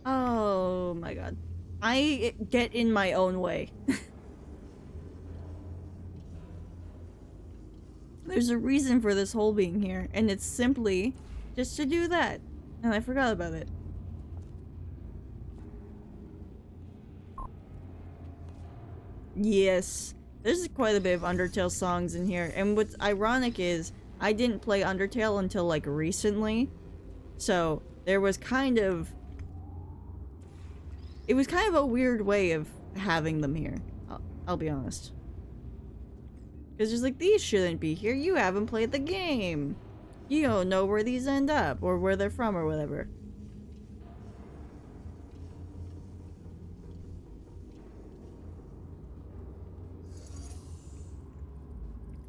Oh my god. I get in my own way. There's a reason for this hole being here, and it's simply just to do that. And I forgot about it. Yes. There's quite a bit of Undertale songs in here, and what's ironic is I didn't play Undertale until like recently. So there was kind of... It was kind of a weird way of having them here. I'll be honest. Because just like, these shouldn't be here. You haven't played the game. You don't know where these end up or where they're from or whatever.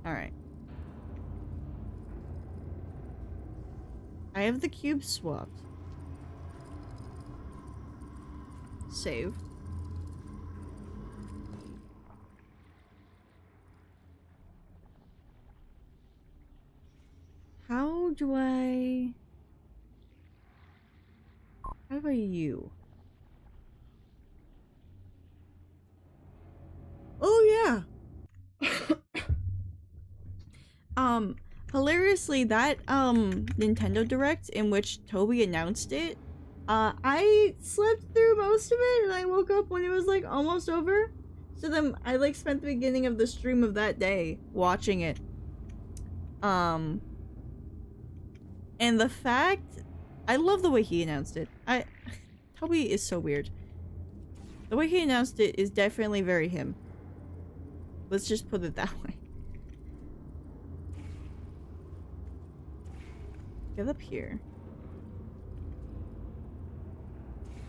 Alright. I have the cube swapped. Save. How do I... How do I you? Oh yeah! Hilariously, that, Nintendo Direct in which Toby announced it, I slept through most of it and I woke up when it was, like, almost over. So then I, like, spent the beginning of the stream of that day watching it. And the fact... I love the way he announced it. Toby is so weird. The way he announced it is definitely very him. Let's just put it that way. Get up here.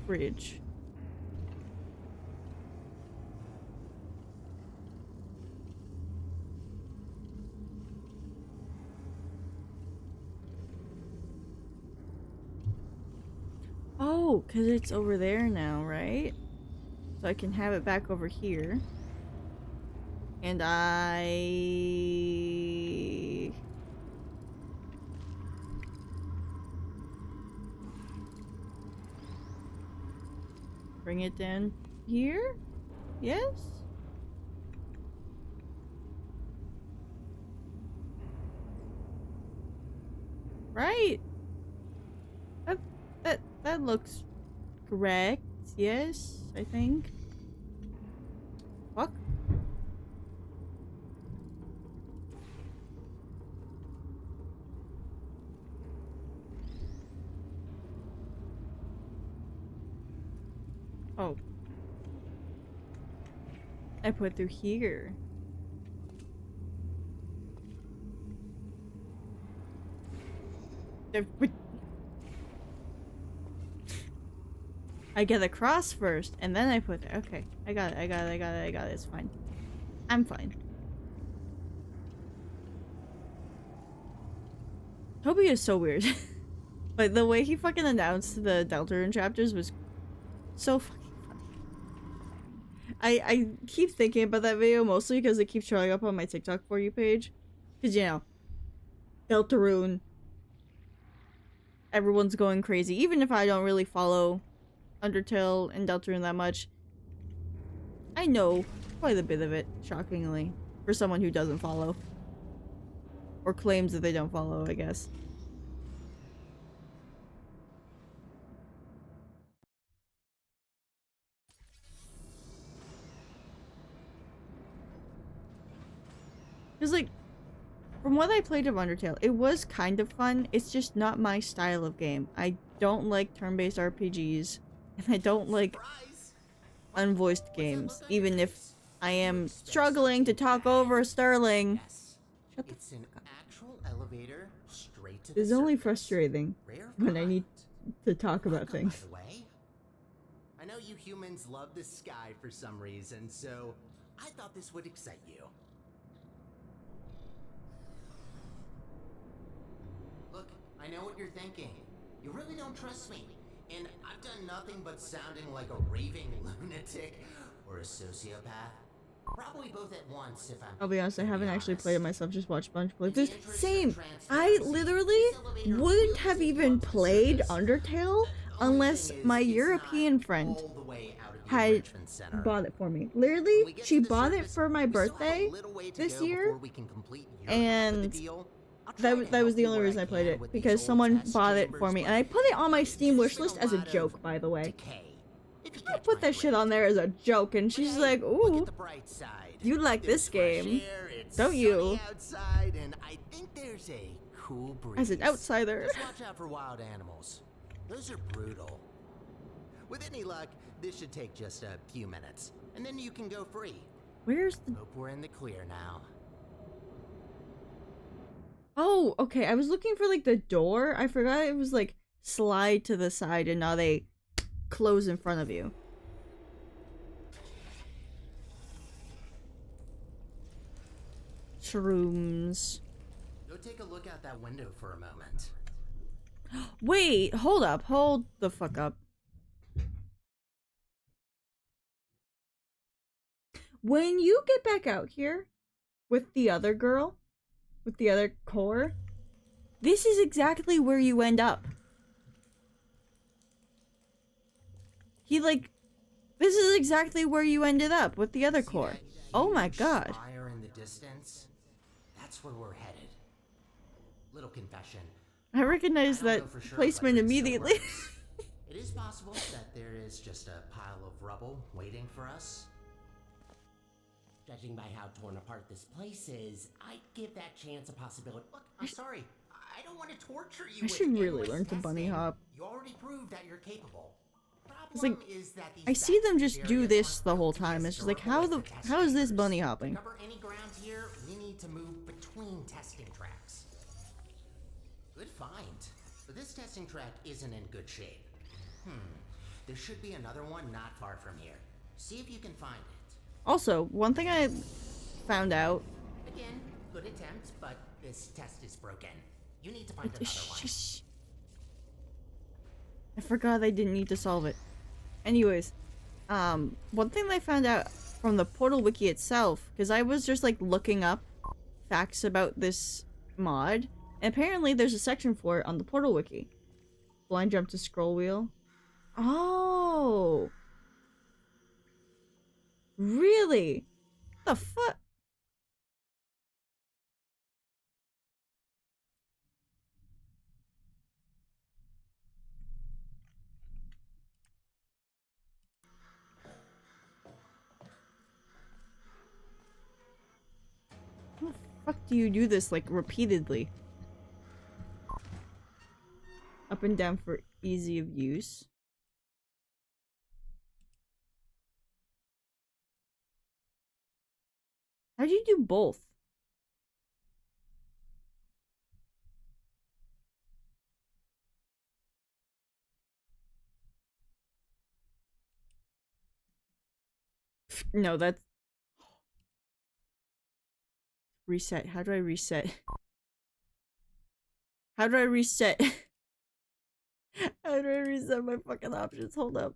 Bridge. Oh, because it's over there now, right? So I can have it back over here. And I... Bring it down here? Yes? Right. That looks correct. Yes, I think. Fuck. Oh. I put through here. I get across first, and then I put... Okay, I got it, I got it, it's fine. I'm fine. Toby is so weird. But the way he fucking announced the Deltarune chapters was so fucking funny. I keep thinking about that video mostly because it keeps showing up on my TikTok For You page. Because, you know, Deltarune. Everyone's going crazy. Even if I don't really follow Undertale and Deltarune that much, I know quite a bit of it, shockingly. For someone who doesn't follow. Or claims that they don't follow, I guess. Because, like, from what I played of Undertale, it was kind of fun. It's just not my style of game. I don't like turn-based RPGs. And I don't like unvoiced games. Even if I am struggling to talk over Sterling. Shut the fuck up. It's only frustrating when I need to talk about things. I know you humans love the sky for some reason, so I thought this would excite you. Look, I know what you're thinking. You really don't trust me. And I've done nothing but sounding like a raving lunatic or a sociopath. Probably both at once, if I'll be honest, I haven't actually played it myself, just watched a bunch of playthroughs. Same! I literally wouldn't have even played Undertale unless my European friend had bought it for me. Literally, she bought it for my birthday this year, and that was the only reason I played it, because someone bought it for me, and I put it on my Steam wishlist as a joke, by the way. I put that shit on there as a joke, and she's like, ooh, you like this game, don't you? As an outsider. Just watch out for wild animals. Those are brutal. With any luck, this should take just a few minutes, and then you can go free. Where's the... Hope we're in the clear now. Oh, okay. I was looking for like the door. I forgot it was like slide to the side and now they close in front of you. Shrooms. Go take a look out that window for a moment. Wait, hold up. Hold the fuck up. When you get back out here with the other girl, with the other core, this is exactly where you end up. This is exactly where you ended up with the other core. Oh my god. Fire in the distance. That's where we're headed. Little confession. I recognize I don't that know for sure, placement but it still immediately. works. It is possible that there is just a pile of rubble waiting for us. Judging by how torn apart this place is, I'd give that chance a possibility. Look, I'm sorry. I don't want to torture you. I with should really endless learn to bunny testing. hop. You already proved that you're capable. It's like, Problem is that these I see them vast just do areas this aren't the whole built to be time. as It's just like, durable as the how is this test bunny chambers. hopping? To cover any ground here, we need to move between testing tracks. Good find. But this testing track isn't in good shape. There should be another one not far from here. See if you can find it. Also, one thing I found out. Again, good attempt, but this test is broken. You need to find another one. Shh. I forgot I didn't need to solve it. Anyways, one thing I found out from the Portal Wiki itself, because I was just like looking up facts about this mod, and apparently there's a section for it on the Portal Wiki. Blind jump to scroll wheel. Oh! Really? The fuck? How the fuck do you do this, like, repeatedly? Up and down for easy of use. How do you do both? No, that's... Reset. How do I reset? How do I reset? How do I reset my fucking options? Hold up.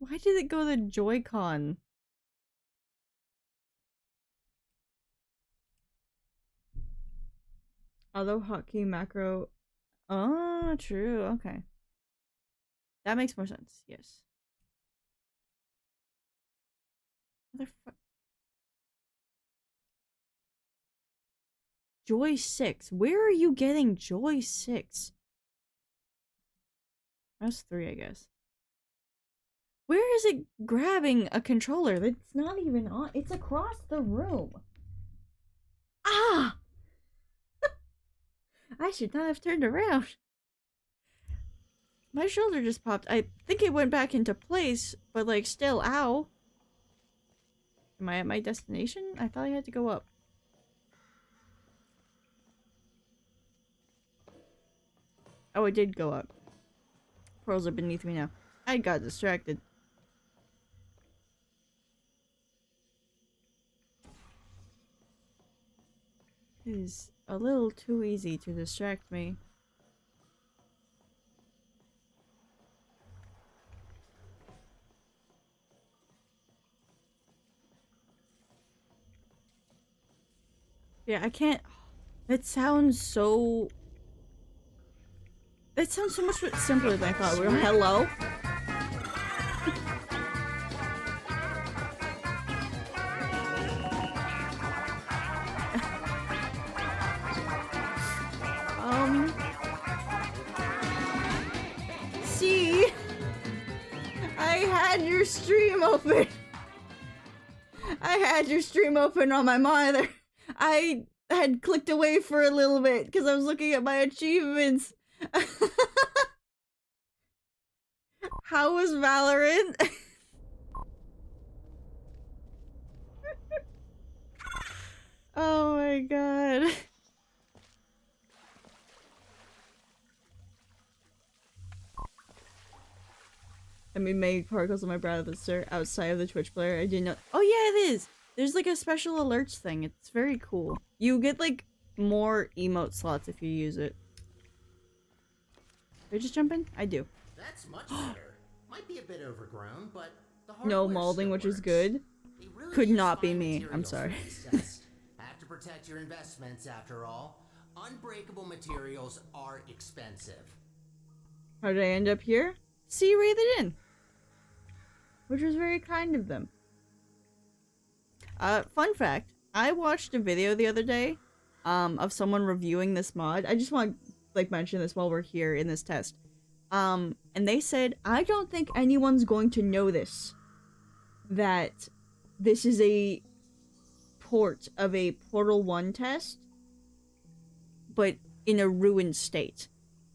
Why did it go to Joy-Con? Although hotkey macro... Oh, true. Okay. That makes more sense. Yes. Motherfucker. Joy 6. Where are you getting Joy 6? That's 3, I guess. Where is it grabbing a controller? That's not even on. It's across the room. Ah! I should not have turned around. My shoulder just popped. I think it went back into place, but like still, ow. Am I at my destination? I thought I had to go up. Oh, I did go up. Pearls are beneath me now. I got distracted. It is a little too easy to distract me. Yeah, I can't... That sounds so... That sounds so much simpler than I thought. Hello? See? I had your stream open. I had your stream open on my monitor. I had clicked away for a little bit because I was looking at my achievements. How was Valorant? Oh my god. I mean, make particles on my browser outside of the Twitch player. I didn't know. Oh yeah, it is. There's like a special alerts thing. It's very cool. You get like more emote slots if you use it. Did I just jump in? I do. That's much better. Might be a bit overgrown, but the No hardware molding, still which is works. good. They really Could use not be fine me. I'm materials sorry. for these tests. Have to protect your investments after all. Unbreakable materials are expensive. How did I end up here? C rated in. Which was very kind of them. Fun fact. I watched a video the other day, of someone reviewing this mod. I just want to, like, mention this while we're here in this test. And they said, I don't think anyone's going to notice that this is a port of a Portal 1 test, but in a ruined state.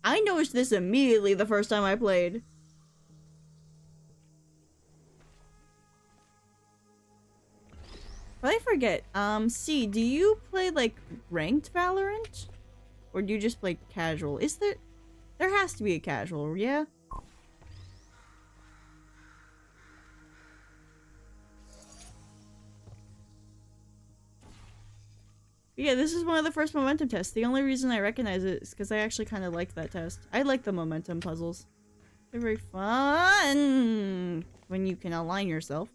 I noticed this immediately the first time I played. But I forget, C, do you play, like, ranked Valorant? Or do you just play casual? Is there... There has to be a casual, yeah? Yeah, this is one of the first momentum tests. The only reason I recognize it is because I actually kind of liked that test. I like the momentum puzzles. They're very fun when you can align yourself.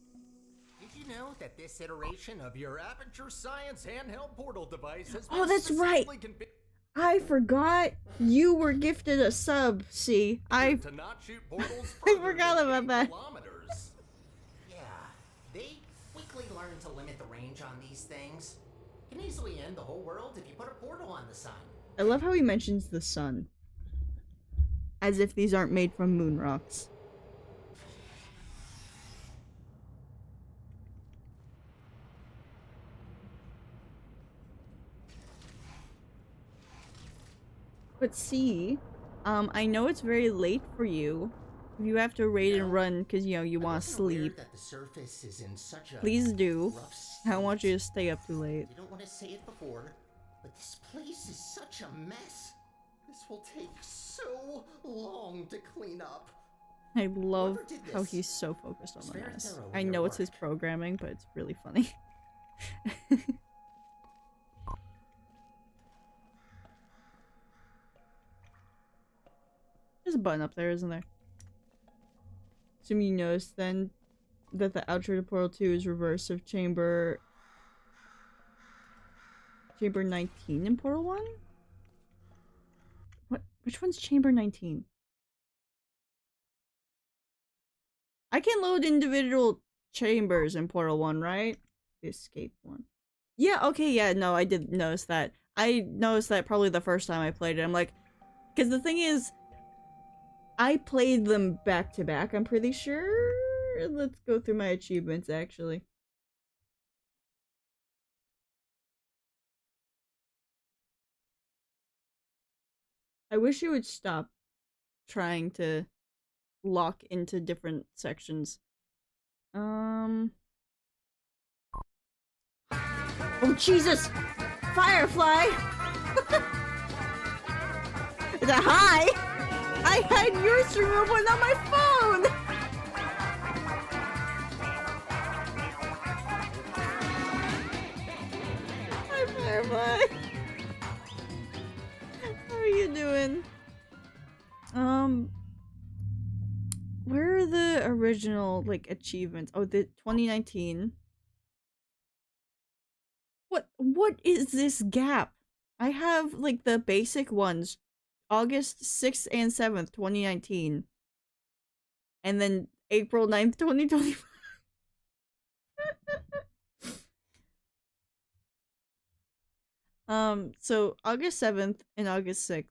Did you know that this iteration of your Aperture Science handheld portal device has Oh, been that's right. specifically I forgot you were gifted a sub, C. configured to not shoot portals I further forgot than about 8 that. kilometers. Yeah, they quickly learn to limit the range on these things. Can easily end the whole world if you put a portal on the sun. I love how he mentions the sun. As if these aren't made from moon rocks. But see, I know it's very late for you. If you have to raid and run because, you know, you want to sleep, That the surface is in such a please do. rough I don't want you to state. stay up too late. I don't want to say it before, but this place is such a mess. This will take so long to clean up. I love Whoever did how this he's so focused on was the very mess. thorough in I their know it's his work. programming, but it's really funny. There's a button up there, isn't there? Assume you noticed then that the outro to Portal 2 is reverse of Chamber 19 in Portal 1? What? Which one's Chamber 19? I can load individual chambers in Portal 1, right? The escape one. Yeah, okay, yeah, no, I did notice that. I noticed that probably the first time I played it. I'm like, because the thing is, I played them back to back, I'm pretty sure. Let's go through my achievements, actually. I wish you would stop trying to lock into different sections. Oh, Jesus! Firefly! Is that hi? I had your stream open on my phone! Hi, Firefly! How are you doing? Where are the original, like, achievements? Oh, the 2019. What is this gap? I have, like, the basic ones. August 6th and 7th, 2019. And then April 9th, 2025. So August 7th and August 6th.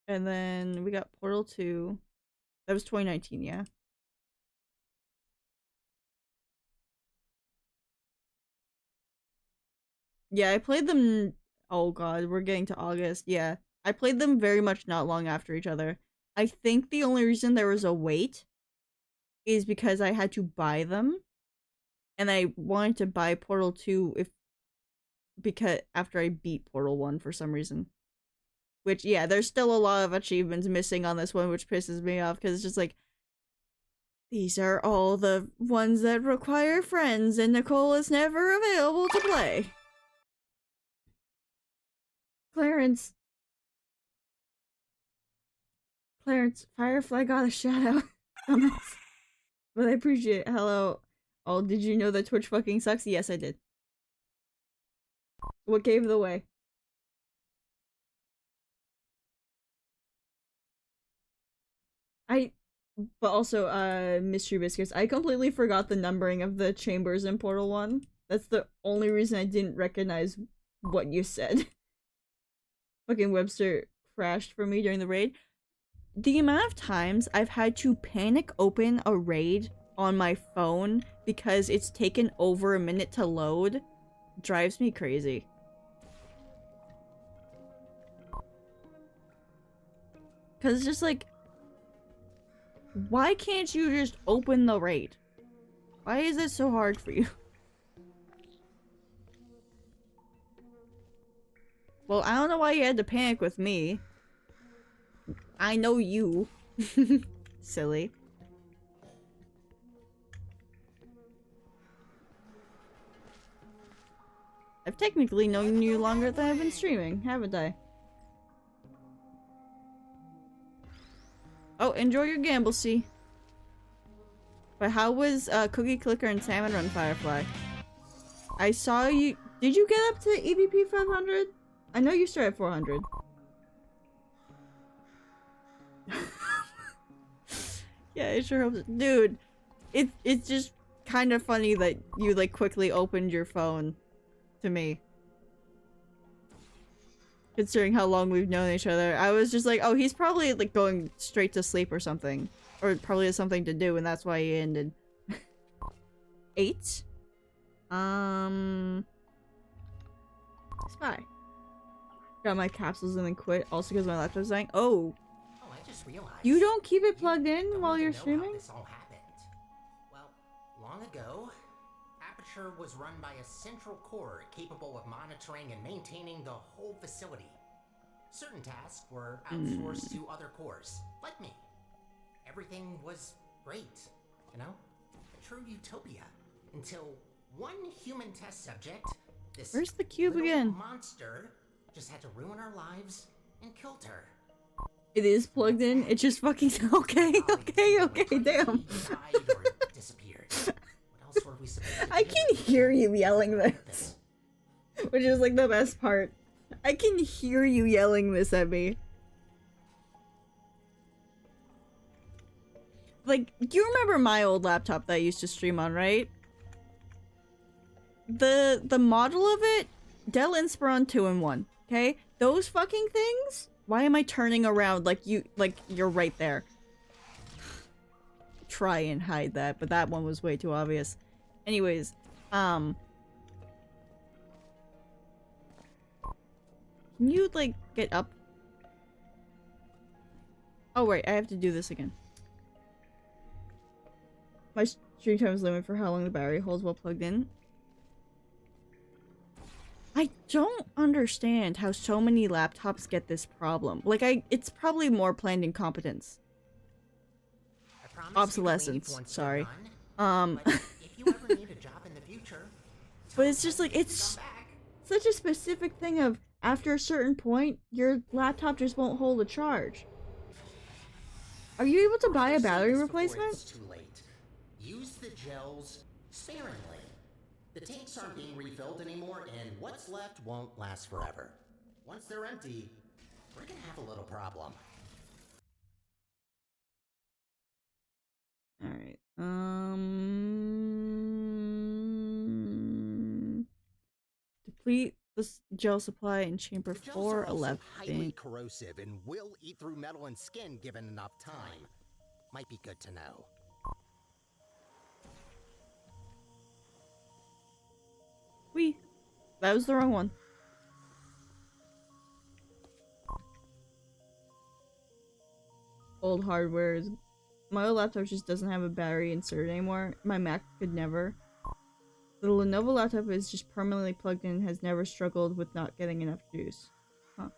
And then we got Portal 2. That was 2019, yeah. Yeah, I played them. Oh god, we're getting to August. Yeah. I played them very much not long after each other. I think the only reason there was a wait is because I had to buy them. And I wanted to buy Portal 2 if because after I beat Portal 1 for some reason. Which, yeah, there's still a lot of achievements missing on this one, which pisses me off, because it's just like, these are all the ones that require friends, and Nicole is never available to play. Clarence, Firefly got a shout out. Dumbass. But I appreciate it. Hello. Oh, did you know that Twitch fucking sucks? Yes, I did. What gave it away? But also, Mystery Biscuits, I completely forgot the numbering of the chambers in Portal 1. That's the only reason I didn't recognize what you said. Fucking Webster crashed for me during the raid. The amount of times I've had to panic open a raid on my phone because it's taken over a minute to load drives me crazy. Cause it's just like, why can't you just open the raid? Why is it so hard for you? Well, I don't know why you had to panic with me. I know you. Silly. I've technically known you longer than I've been streaming, haven't I? Oh, enjoy your gamble, see. But how was Cookie Clicker and Salmon Run Firefly? I saw you. Did you get up to EVP 500? I know you started at 400. Yeah, I sure hope so. Dude, it's just kind of funny that you like quickly opened your phone to me. Considering how long we've known each other. I was just like, oh, he's probably like going straight to sleep or something. Or probably has something to do and that's why he ended. 8? Spy. Got my capsules and then quit. Also because my laptop's dying. Oh. Oh, I just realized. You don't keep it plugged in while you're Know how streaming? this all happened. Well, long ago, Aperture was run by a central core capable of monitoring and maintaining the whole facility. Certain tasks were outsourced to other cores, like me. Everything was great, you know? A true utopia. Until one human test subject, this Where's the cube little again? monster, just had to ruin our lives and killed her. It is plugged in. It's just fucking okay, damn. Disappeared. What else were we supposed to I do? can hear you yelling this, which is like the best part. I can hear you yelling this at me. Like, you remember my old laptop that I used to stream on, right? The model of it, Dell Inspiron 2-in-1, okay? Those fucking things? Why am I turning around like you're right there? Try and hide that, but that one was way too obvious. Anyways, can you, like, get up? Oh, wait, I have to do this again. My stream time is limited for how long the battery holds while plugged in. I don't understand how so many laptops get this problem. Like, it's probably more planned incompetence. Obsolescence, sorry. But if you ever need a job in the future, But it's just like, it's such a specific thing of, after a certain point, your laptop just won't hold a charge. Are you able to buy a battery replacement? it's too late. Use the gels sparingly. The tanks aren't being refilled anymore, and what's left won't last forever. Once they're empty, we're gonna have a little problem. Alright, deplete the gel supply in chamber The gels are also highly 411. corrosive and will eat through metal and skin given enough time. Might be good to know. Whee! That was the wrong one. Old hardware is... My old laptop just doesn't have a battery inserted anymore. My Mac could never. The Lenovo laptop is just permanently plugged in and has never struggled with not getting enough juice. Huh.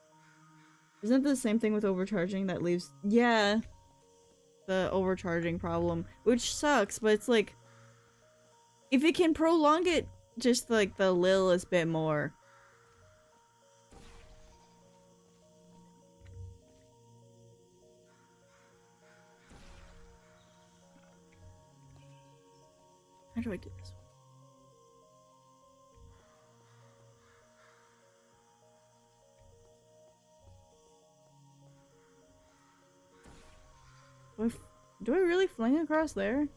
Isn't it the same thing with overcharging that leaves... Yeah. The overcharging problem. Which sucks, but it's like... If it can prolong it just like the littlest bit more... How do I do this one? Do I really fling across there?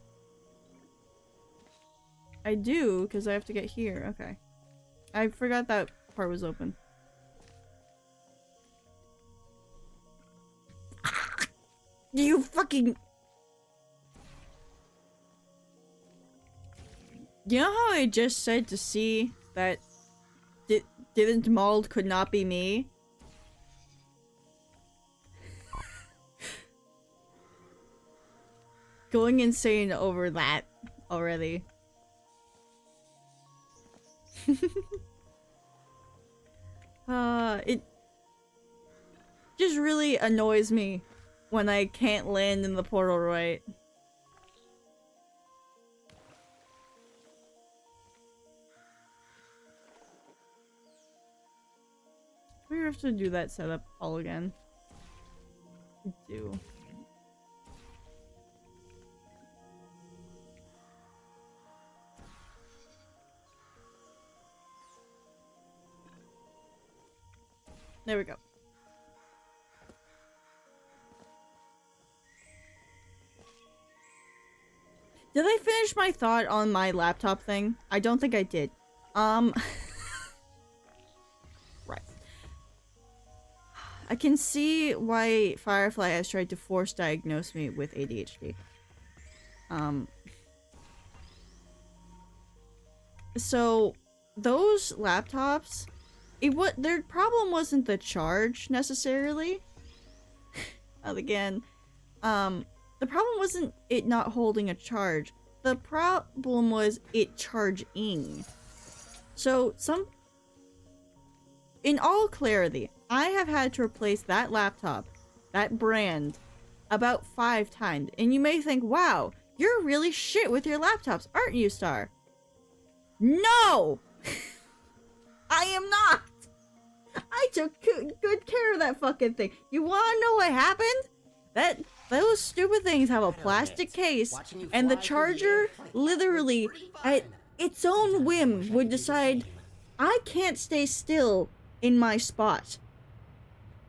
I do, because I have to get here. Okay. I forgot that part was open. You fucking... You know how I just said to see that didn't Mauled could not be me? Going insane over that already. It just really annoys me when I can't land in the portal right. We have to do that setup all again. We do. There we go. Did I finish my thought on my laptop thing? I don't think I did. Right. I can see why Firefly has tried to force diagnose me with ADHD. So those laptops, their problem wasn't the charge necessarily. Again, the problem wasn't it not holding a charge. The problem was it charging. So in all clarity, I have had to replace that laptop, that brand, about 5 times. And you may think, wow, you're really shit with your laptops, aren't you, Star? No! I am not! I took good care of that fucking thing. You wanna know what happened? Those stupid things have a plastic case, and the charger literally, at its own whim, would decide, I can't stay still in my spot,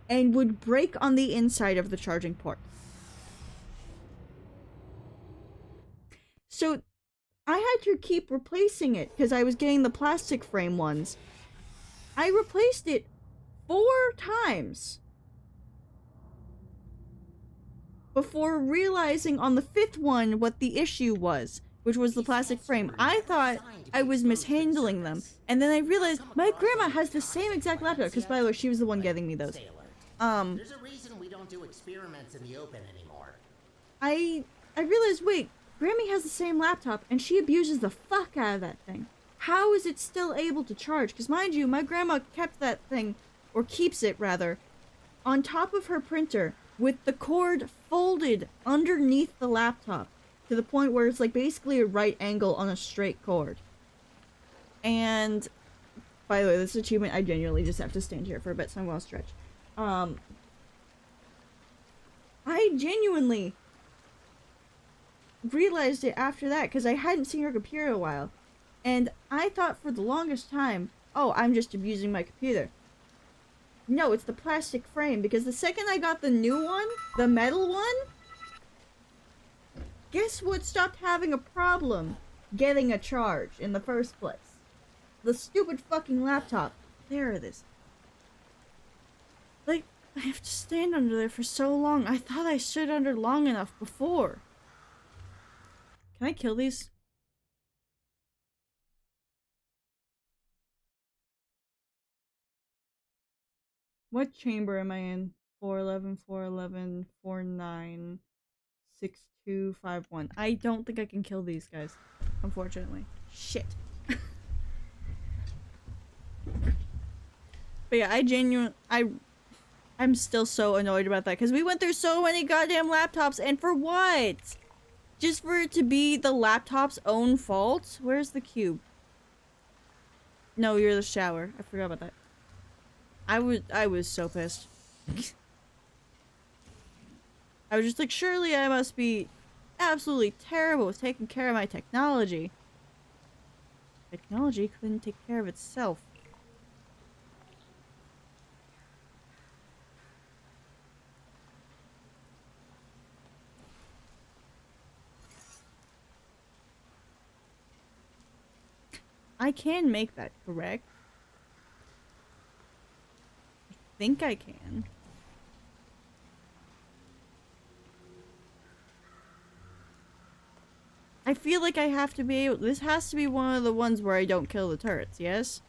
and would break on the inside of the charging port. So I had to keep replacing it because I was getting the plastic frame ones. I replaced it 4 times before realizing on the 5th one what the issue was, which was the plastic frame. I thought I was mishandling them, and then I realized my grandma has the same exact laptop, because by the way, she was the one getting me those. There's a reason we don't do experiments in the open anymore. I realized, wait, Grammy has the same laptop, and she abuses the fuck out of that thing. How is it still able to charge? Because mind you, my grandma kept that thing, or keeps it rather, on top of her printer, with the cord folded underneath the laptop, to the point where it's like basically a right angle on a straight cord. And, by the way, this achievement, I genuinely just have to stand here for a bit, so I'm gonna stretch. I genuinely realized it after that, because I hadn't seen her computer in a while. And I thought for the longest time, oh, I'm just abusing my computer. No, it's the plastic frame, because the second I got the new one, the metal one, guess what stopped having a problem getting a charge in the first place? The stupid fucking laptop. There it is. Like, I have to stand under there for so long. I thought I stood under long enough before. Can I kill these? What chamber am I in? 411, 411, 49, 6251. I don't think I can kill these guys, unfortunately. Shit. But yeah, I'm still so annoyed about that because we went through so many goddamn laptops, and for what? Just for it to be the laptop's own fault? Where's the cube? No, you're the shower. I forgot about that. I was so pissed. I was just like, surely I must be absolutely terrible with taking care of my technology. Technology couldn't take care of itself. I can make that, correct? I think I can. I feel like I have to be able- this has to be one of the ones where I don't kill the turrets, yes?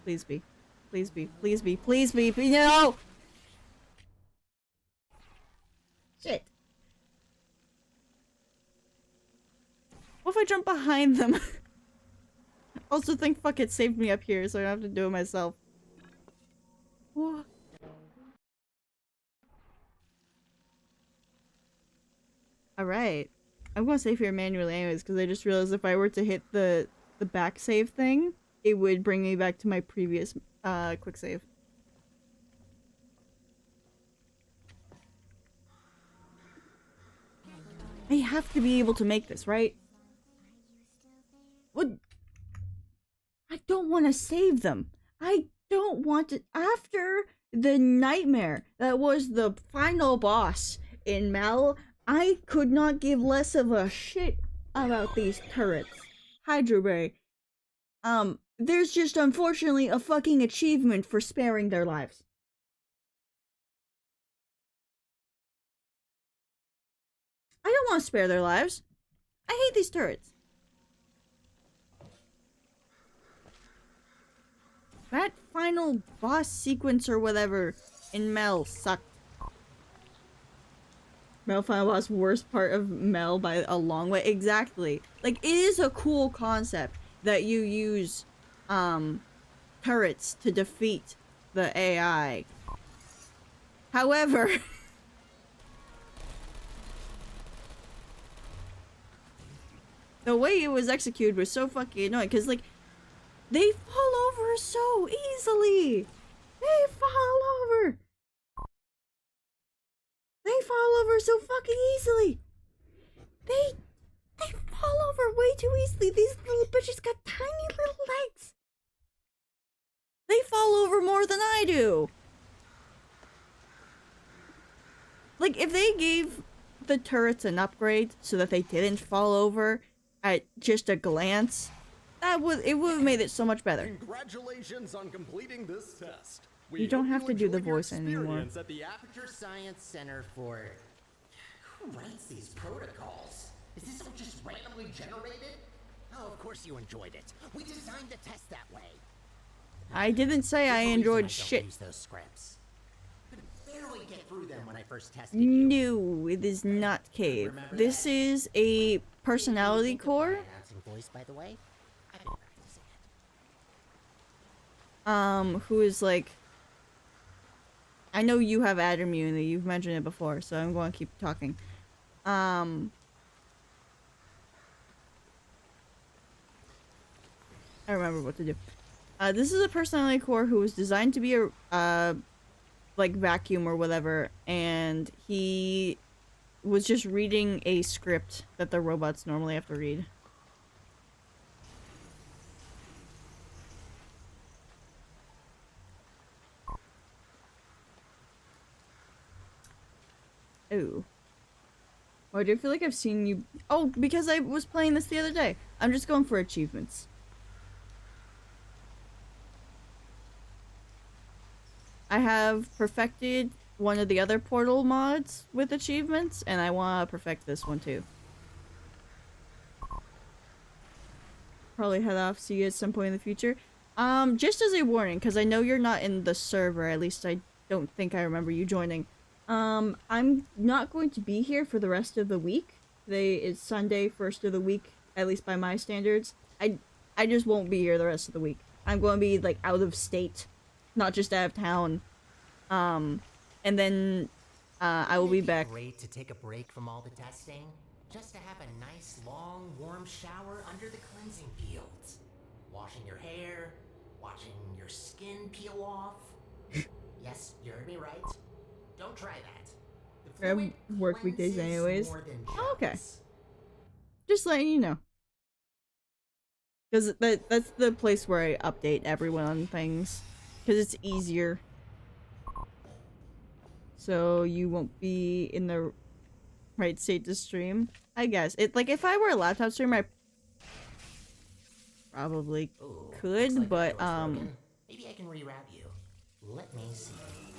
Please be. Please be. Please be. Please be. No! Shit. What if I jump behind them? Also think fuck it saved me up here so I don't have to do it myself. What? Alright. I'm gonna save here manually anyways because I just realized if I were to hit the back save thing, it would bring me back to my previous quick save. I have to be able to make this, right? What? I don't want to save them. I don't want to. After the nightmare that was the final boss in Mel, I could not give less of a shit about these turrets. Hydroberry. There's just unfortunately a fucking achievement for sparing their lives. I don't want to spare their lives. I hate these turrets. That final boss sequence or whatever in Mel sucked. Mel final boss, worst part of Mel by a long way. Exactly. Like, it is a cool concept that you use, turrets to defeat the AI. However... the way it was executed was so fucking annoying, because, like, they fall over so easily! They fall over! They fall over so fucking easily! They fall over way too easily! These little bitches got tiny little legs! They fall over more than I do! Like, if they gave the turrets an upgrade so that they didn't fall over at just a glance, it would have made it so much better. Congratulations on completing this test. You don't have to do the enjoyed your voice anymore. experience at the Aperture Science Center for... Who writes these protocols? Is this all just randomly generated? Oh, of course you enjoyed it. We designed the test that way. I didn't say I enjoyed I shit. don't use those scripts. Could barely get through them when I first tested you. No, it is not Cave. This is a personality core. Announcing voice, by the way. I've been practicing it. Who is like... I know you have ad immunity, you've mentioned it before, so I'm going to keep talking. I remember what to do. This is a personality core who was designed to be a, like, vacuum or whatever, and he was just reading a script that the robots normally have to read. Ooh. Why do I feel like I've seen you? Oh, because I was playing this the other day. I'm just going for achievements. I have perfected one of the other Portal mods with achievements, and I want to perfect this one too. Probably head off, see you at some point in the future. Just as a warning, because I know you're not in the server, at least I don't think I remember you joining. I'm not going to be here for the rest of the week. Today is Sunday, first of the week, at least by my standards. I just won't be here the rest of the week. I'm going to be like out of state, not just out of town. And then I will be back. Great to take a break from all the testing, just to have a nice long warm shower under the cleansing fields, washing your hair, watching your skin peel off. Yes, you heard me right. Don't try that. The I fluid work weekdays cleanses anyways. more than Oh, okay. just. Just letting you know. Because that's the place where I update everyone on things. Because it's easier. So you won't be in the right state to stream. I guess. Like, if I were a laptop streamer, I probably Ooh, could, looks like but, the arrow's broken. Maybe I can rewrap you. Let me see.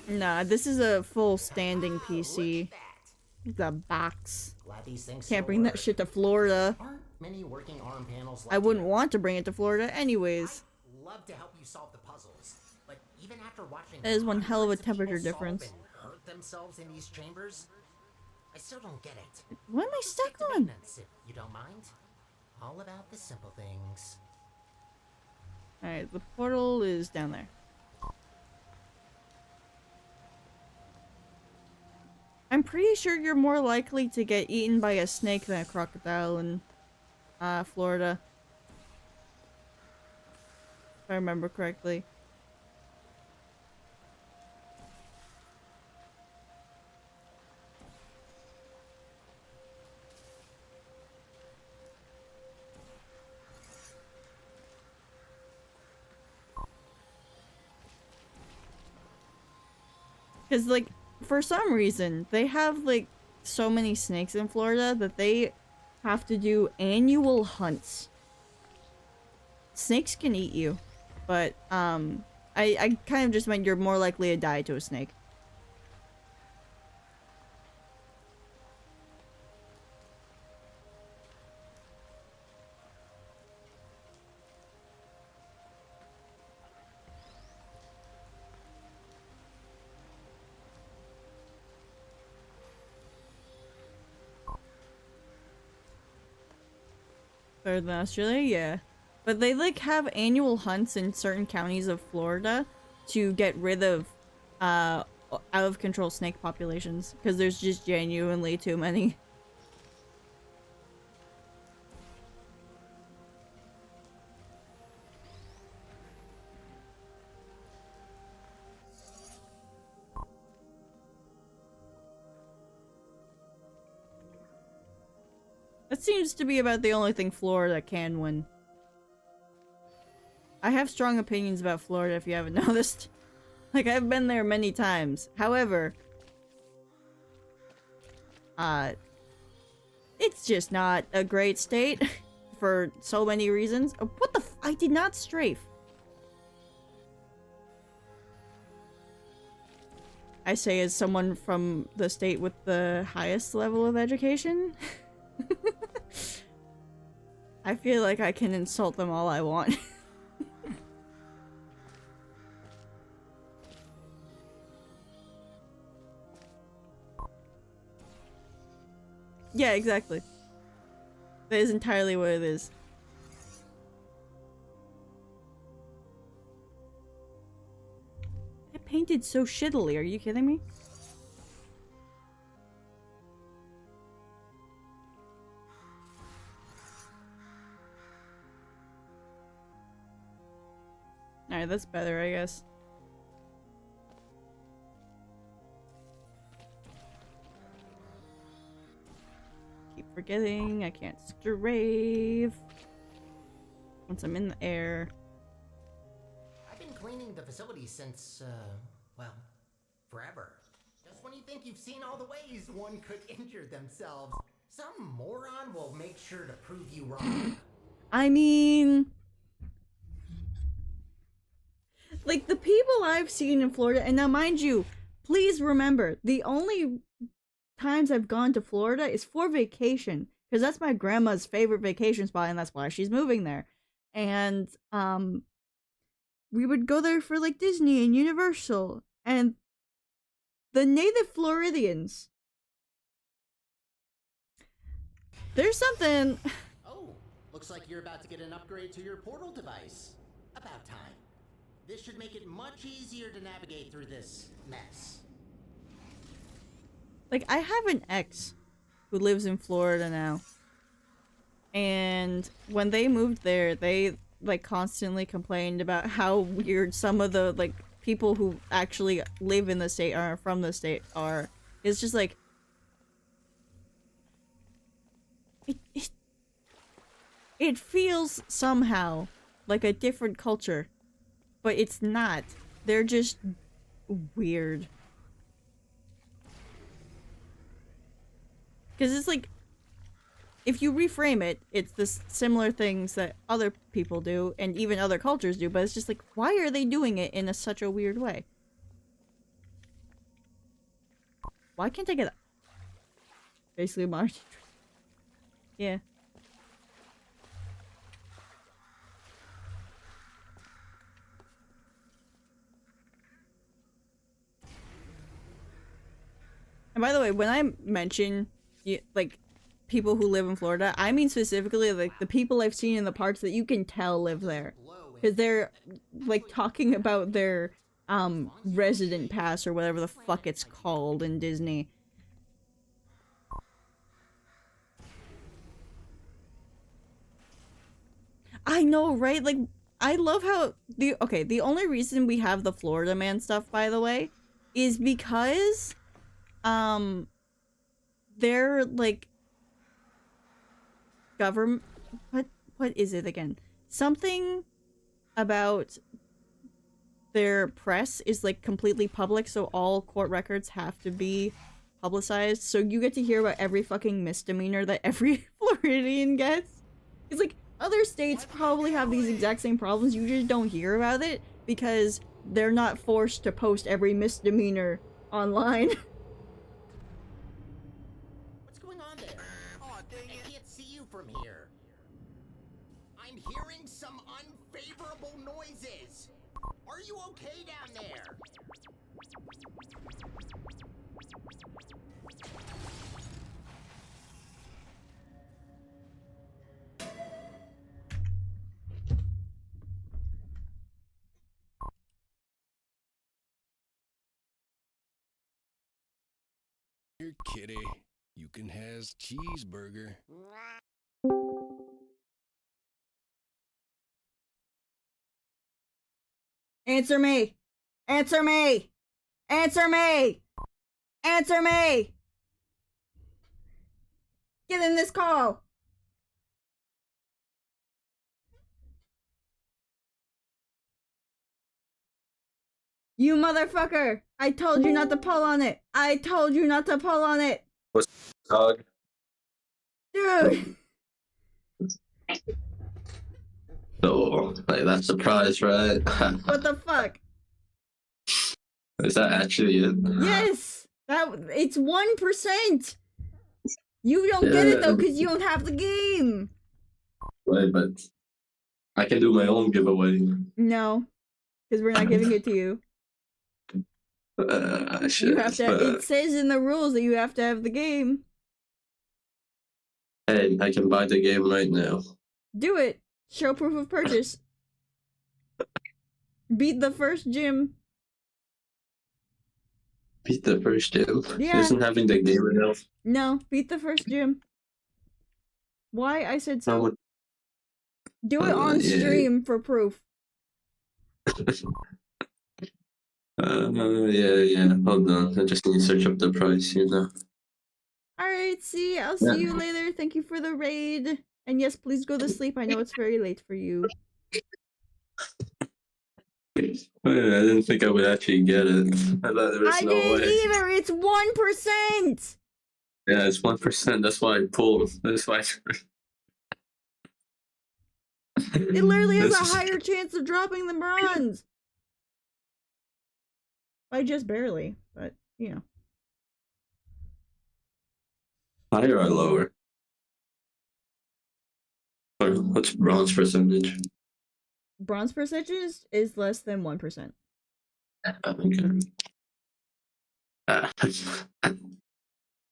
nah, this is a full standing Look PC. at that. The box. Glad these things Can't still bring that work. shit to Florida. Aren't many working arm panels left I wouldn't here? want to bring it to Florida anyways. I'd love to help you solve the puzzles, but even after watching That is one hell of a hundreds people temperature solve difference. and hurt themselves in these chambers, I still don't get it. What am I Just stick stuck to on? maintenance, if you don't mind. All about the simple things. Alright, the portal is down there. I'm pretty sure you're more likely to get eaten by a snake than a crocodile in Florida. If I remember correctly. Because, like, for some reason, they have, like, so many snakes in Florida that they have to do annual hunts. Snakes can eat you, but, I kind of just meant you're more likely to die to a snake. Better than Australia, yeah. But they like have annual hunts in certain counties of Florida to get rid of out of control snake populations because there's just genuinely too many. That seems to be about the only thing Florida can win. I have strong opinions about Florida if you haven't noticed. Like, I've been there many times. However, it's just not a great state for so many reasons. What the I did not strafe. I say as someone from the state with the highest level of education. I feel like I can insult them all I want. Yeah, exactly. That is entirely what it is. I painted so shittily, are you kidding me? Alright, that's better, I guess. Keep forgetting I can't strafe once I'm in the air. I've been cleaning the facility since, well, forever. Just when you think you've seen all the ways one could injure themselves, some moron will make sure to prove you wrong. I mean, like, the people I've seen in Florida, and now mind you, please remember, the only times I've gone to Florida is for vacation, because that's my grandma's favorite vacation spot, and that's why she's moving there. And, we would go there for, like, Disney and Universal, and the native Floridians, there's something... Oh, looks like you're about to get an upgrade to your portal device. About time. This should make it much easier to navigate through this mess. Like, I have an ex who lives in Florida now. And when they moved there, they, like, constantly complained about how weird some of the, like, people who actually live in the state or are from the state are. It's just like... It feels somehow like a different culture. But it's not. They're just weird. Because it's like, if you reframe it, it's the similar things that other people do, and even other cultures do, but it's just like, why are they doing it in such a weird way? Why can't I get that? Basically, Marty. Yeah. And by the way, when I mention, like, people who live in Florida, I mean specifically, like, the people I've seen in the parks that you can tell live there. Because they're, like, talking about their, resident pass or whatever the fuck it's called in Disney. I know, right? Like, I love how the only reason we have the Florida Man stuff, by the way, is because, they're, like, government, what is it again? Something about their press is, like, completely public, so all court records have to be publicized, so you get to hear about every fucking misdemeanor that every Floridian gets. It's like, other states probably have these exact same problems, you just don't hear about it, because they're not forced to post every misdemeanor online. What's going on there? Aw, dang it. I can't see you from here. I'm hearing some unfavorable noises. Are you okay down there? Here, kitty. You can has cheeseburger. Answer me! Answer me! Answer me! Answer me! Get in this call! You motherfucker! I told you not to pull on it! I told you not to pull on it! What's dog? Dude! Oh, like that's the prize, right? What the fuck? Is that actually it? Yes! It's 1%! You don't get it though, because you don't have the game! Right, but I can do my own giveaway. No. Because we're not giving it to you. Shit, You have to. It says in the rules that you have to have the game. Hey, I can buy the game right now. Do it. Show proof of purchase. Beat the first gym. Beat the first gym. Yeah. Isn't having the game enough? No, beat the first gym. Why? I said so. Do it on stream for proof. Yeah. Hold on. I just need to search up the price, you know. Alright, I'll see you later. Thank you for the raid. And yes, please go to sleep. I know it's very late for you. I didn't think I would actually get it. I thought there was no way. I didn't either. It's 1%. Yeah, it's 1%. That's why I pulled. That's why. It literally has a higher chance of dropping than bronze. By just barely, but you know. Higher or lower? Or what's bronze percentage? Bronze percentage is less than 1%. Okay.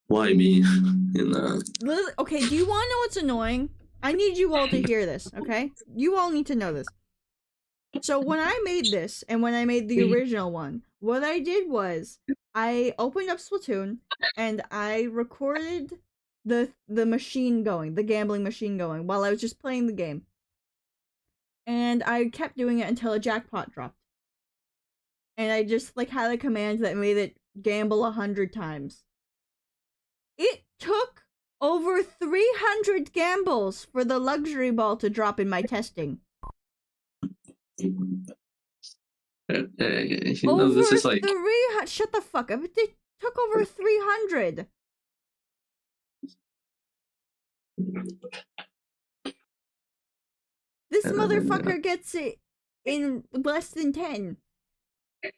Why me? You know. Okay, do you want to know what's annoying? I need you all to hear this, okay? You all need to know this. So when I made this, and when I made the original one, what I did was I opened up Splatoon and I recorded the machine going, the gambling machine going, while I was just playing the game. And I kept doing it until a jackpot dropped. And I just like had a command that made it gamble 100 times. It took over 300 gambles for the luxury ball to drop in my testing. This is like 300. Shut the fuck up. It took over 300. This motherfucker gets it in less than 10. Hey,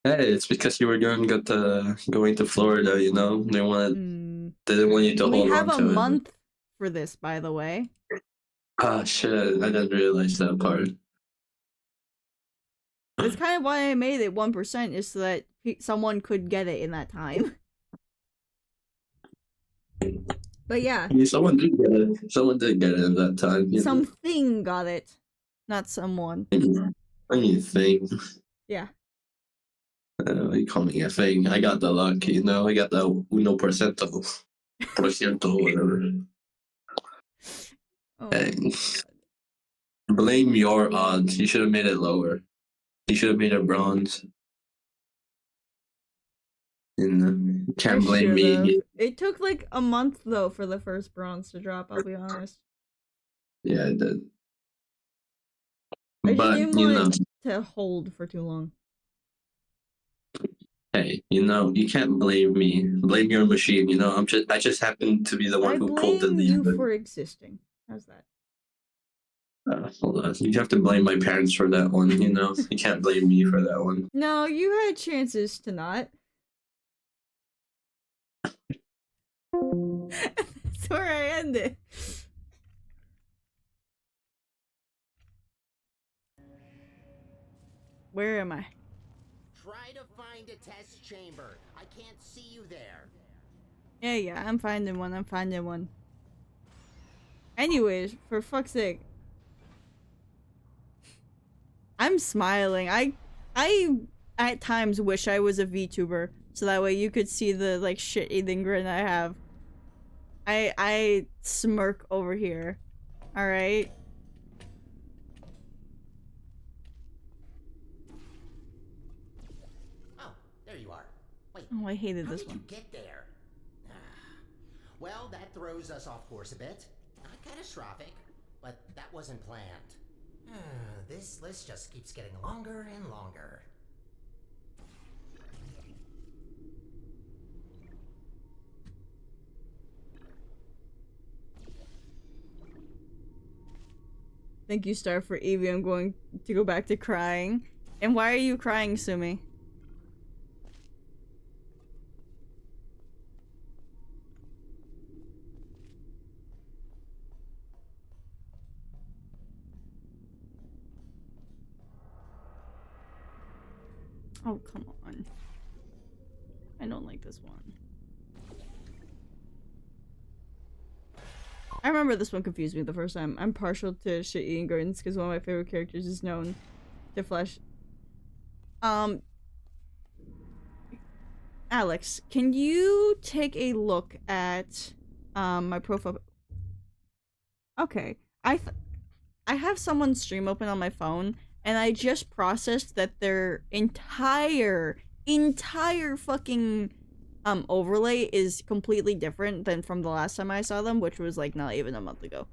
it's because you were going to Florida. They didn't want you to We hold have on a to it. month for this, by the way. Ah, shit! I didn't realize that part. That's kind of why I made it 1%, is so that someone could get it in that time. But yeah. I mean, someone did get it. Someone did get it in that time. Something got it. Not someone. I mean, thing. Yeah. You call me a thing. I got the luck, I got the 1%, whatever. Oh, Dang. Blame your odds. You should have made it lower. You should have made it bronze. And can't blame me. It took like a month though for the first bronze to drop, I'll be honest. Yeah, it did. I just But didn't want it to hold for too long. Hey, you can't blame me. Blame your machine. I just happen to be the one who pulled the I blame lead. you for existing. How's that? Hold on. You have to blame my parents for that one. You can't blame me for that one. No, you had chances to not. That's where I ended. Where am I? Try to find a test chamber. I can't see you there. Yeah, I'm finding one. Anyways, for fuck's sake. I'm smiling. I at times wish I was a VTuber, so that way you could see the like shit-eating grin I have. I smirk over here. Alright? Oh, there you are. Wait. Oh, I hated how this did one. You get there? Well, that throws us off course a bit. Not catastrophic, but that wasn't planned. This list just keeps getting longer and longer. Thank you, Star, for Evie. I'm going to go back to crying. And why are you crying, Sumi? Oh, come on. I don't like this one. I remember this one confused me the first time. I'm partial to shit-eating grins because one of my favorite characters is known to flesh. Alex, can you take a look at my profile? Okay. I have someone's stream open on my phone, and I just processed that their entire fucking overlay is completely different than from the last time I saw them, which was like not even a month ago.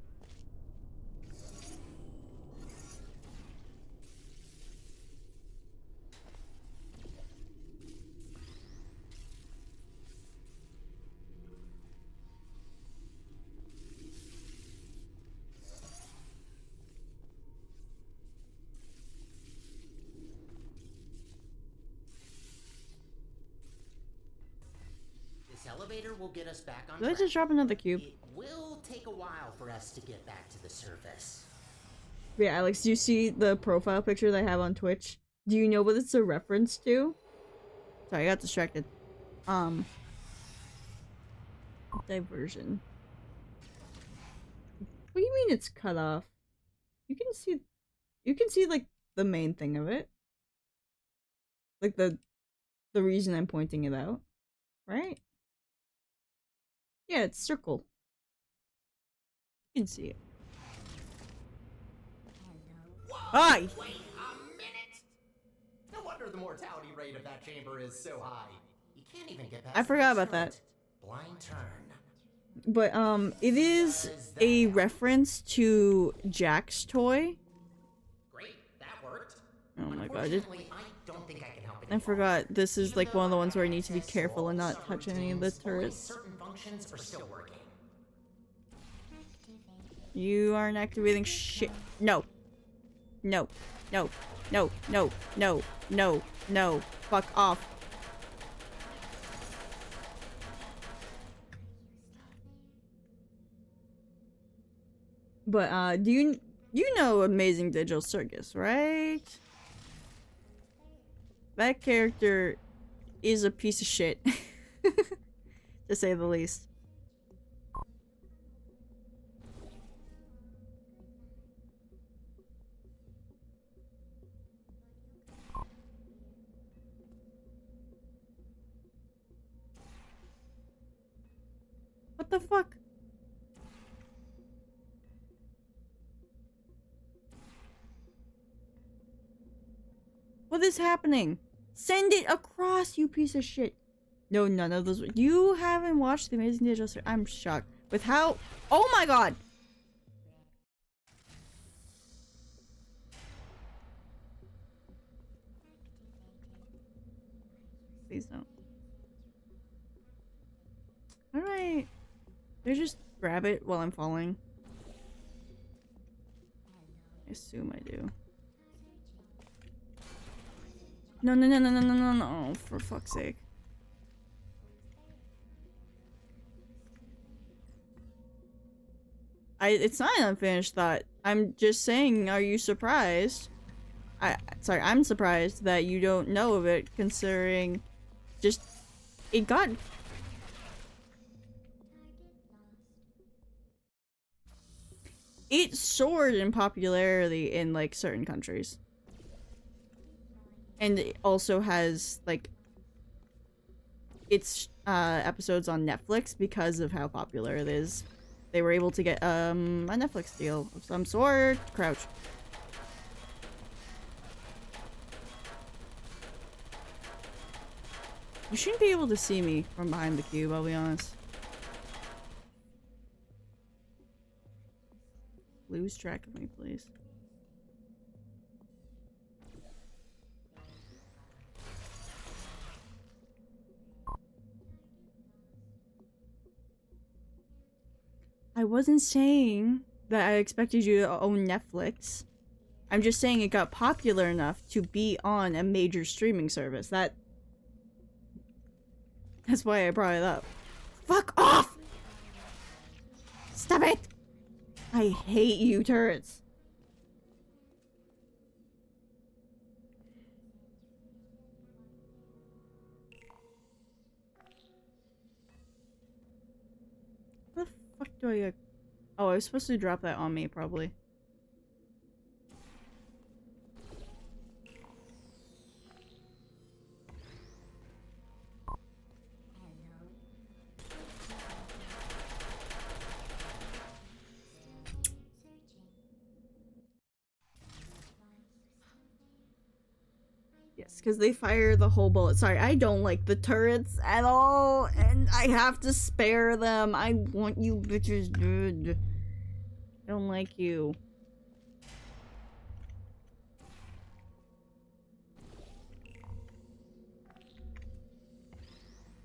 Elevator will get us back on Did I track. just drop another cube? It will take a while for us to get back to the surface. Yeah, Alex, do you see the profile picture that I have on Twitch? Do you know what it's a reference to? Sorry, I got distracted. Diversion. What do you mean it's cut off? You can see like the main thing of it. Like the reason I'm pointing it out, right? Yeah, it's circle. You can see it. Hi! Wait a minute! No wonder the mortality rate of that chamber is so high. You can't even get past I the forgot about instrument. that. Blind turn. But it is a reference to Jack's toy. Great, that worked. Oh my god, Unfortunately, I don't think I can help I anymore. forgot. This is Even like one of the though ones where I need to be access careful and all not touch any of the subroutines, only turrets. certain functions are still working. You aren't activating shit. No. No. No. No. No. No. No. No. Fuck off. But do you know Amazing Digital Circus, right? That character is a piece of shit. To say the least. What the fuck? What is happening? Send it across, you piece of shit. No, none of those. You haven't watched The Amazing Digital Circus. I'm shocked with how. Oh my god! Please don't. Alright. They just grab it while I'm falling. I assume I do. No, no, no, no, no, no, no, no. Oh, for fuck's sake. It's not an unfinished thought. I'm just saying, are you surprised? I'm surprised that you don't know of it, considering just it got. It soared in popularity in like certain countries. And it also has like its episodes on Netflix because of how popular it is. They were able to get a Netflix deal of some sort. Crouch. You shouldn't be able to see me from behind the cube, I'll be honest. Lose track of me, please. I wasn't saying that I expected you to own Netflix. I'm just saying it got popular enough to be on a major streaming service. That's why I brought it up. Fuck off! Stop it! I hate you, turrets. Where the fuck do I go? Oh, I was supposed to drop that on me, probably. Yes, because they fire the whole bullet. Sorry, I don't like the turrets at all, and I have to spare them. I want you bitches dead. I don't like you.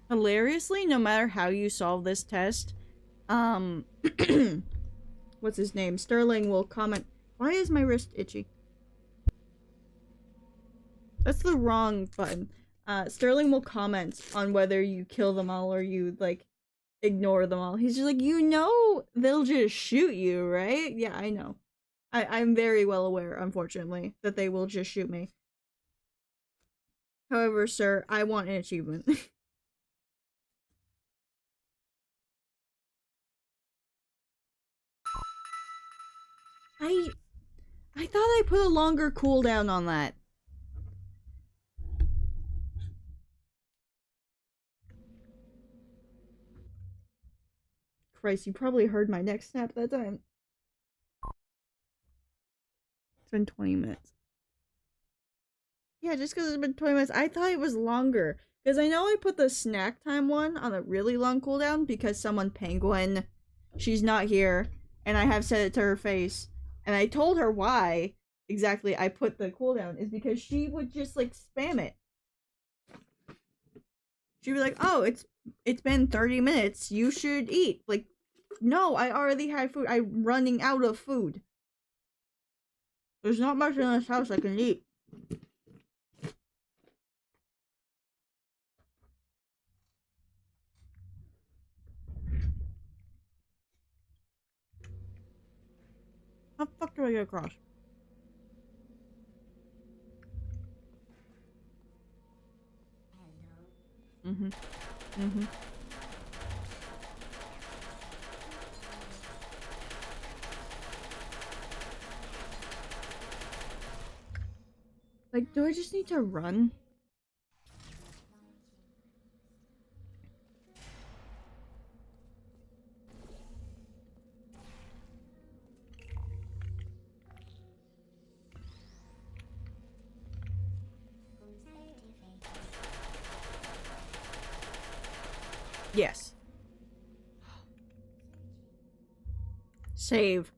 Hilariously, no matter how you solve this test, what's his name? Sterling will comment, why is my wrist itchy? That's the wrong button. Sterling will comment on whether you kill them all or you, like, ignore them all. He's just like, you know they'll just shoot you, right? Yeah, I know. I'm very well aware, unfortunately, that they will just shoot me. However, sir, I want an achievement. I thought I put a longer cooldown on that. Christ, you probably heard my neck snap that time. It's been 20 minutes. Yeah, just because it's been 20 minutes. I thought it was longer. Because I know I put the snack time one on a really long cooldown because someone penguin. She's not here. And I have said it to her face. And I told her why exactly I put the cooldown is because she would just like spam it. She'd be like, oh, it's been 30 minutes. You should eat. Like, no, I already had food. I'm running out of food. There's not much in this house I can eat. How the fuck do I get across? Mm-hmm. Mm-hmm. Like, do I just need to run? Yes. Save.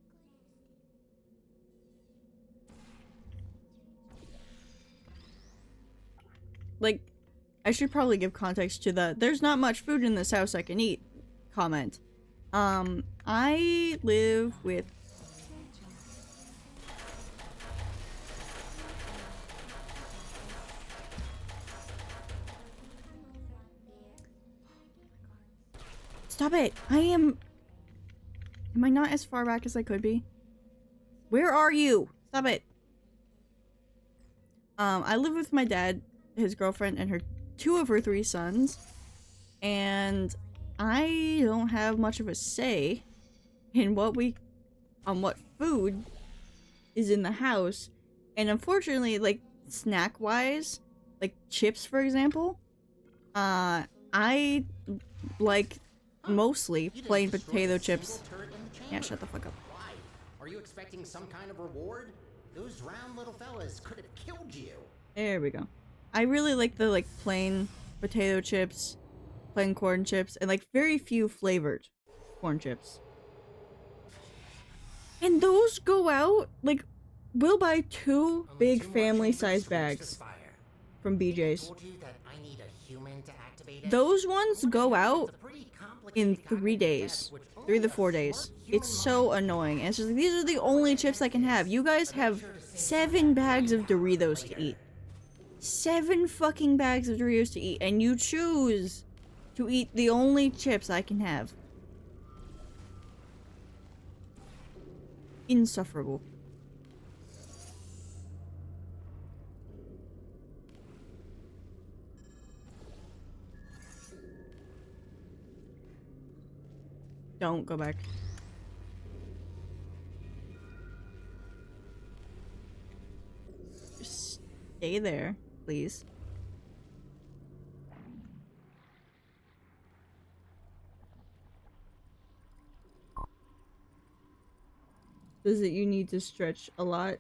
Like, I should probably give context to the "there's not much food in this house I can eat" comment. I live with Stop it! Am I not as far back as I could be? Where are you? Stop it! I live with my dad, his girlfriend, and two of her 3 sons. And I don't have much of a say in what food is in the house. And unfortunately, like, snack-wise, like chips, for example, I like mostly plain potato chips. Yeah, shut the fuck up. Why? Are you expecting some kind of reward? Those round little fellas could have killed you. There we go. I really like the like plain potato chips, plain corn chips, and like very few flavored corn chips. And those go out, like, we'll buy 2 big family-sized bags from BJ's. Those ones go out in 3 days. 3 to 4 days. It's so annoying. And it's just like, these are the only chips I can have. You guys have 7 bags of Doritos to eat. 7 fucking bags of Doritos to eat. And you choose to eat the only chips I can have. Insufferable. Don't go back. Just stay there, please. Does it you need to stretch a lot?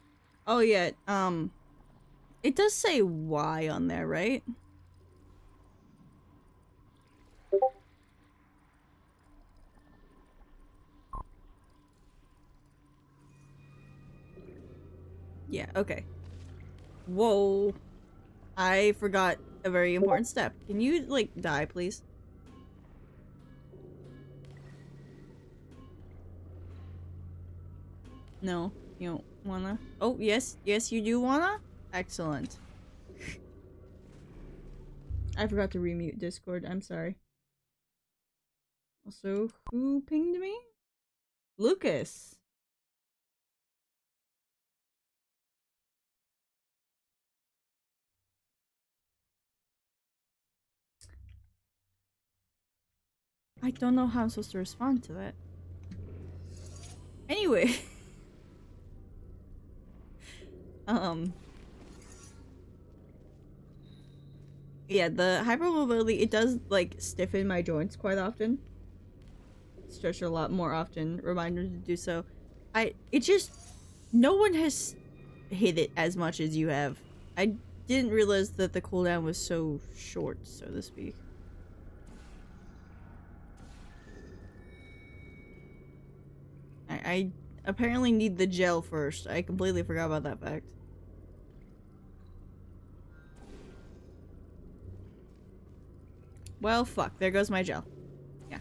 Oh yeah, it does say Y on there, right? Yeah, okay. Whoa. I forgot a very important step. Can you, like, die, please? No, you don't wanna? Oh, yes, yes, you do wanna? Excellent. I forgot to remute Discord, I'm sorry. Also, who pinged me? Lucas. I don't know how I'm supposed to respond to that. Anyway. Yeah, the hypermobility, it does, like, stiffen my joints quite often. Stretch a lot more often, reminders to do so. It just, no one has hit it as much as you have. I didn't realize that the cooldown was so short, so to speak. I apparently need the gel first. I completely forgot about that fact. Well, fuck. There goes my gel. Yeah.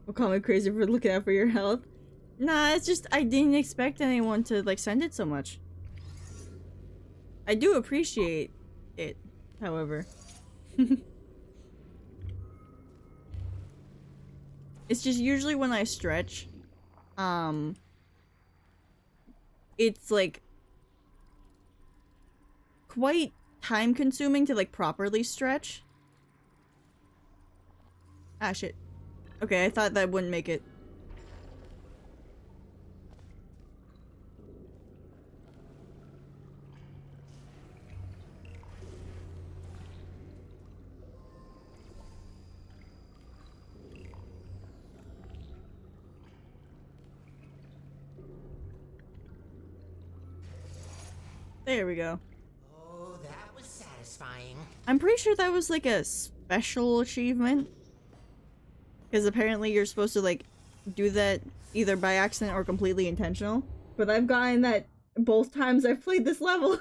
I'll call me crazy for looking out for your health. Nah, it's just I didn't expect anyone to, like, send it so much. I do appreciate it, however. It's just usually when I stretch, it's, like, quite time consuming to, like, properly stretch. Ah, shit. Okay, I thought that wouldn't make it. There we go. Oh, that was satisfying. I'm pretty sure that was, like, a special achievement. Because apparently you're supposed to, like, do that either by accident or completely intentional. But I've gotten that both times I've played this level.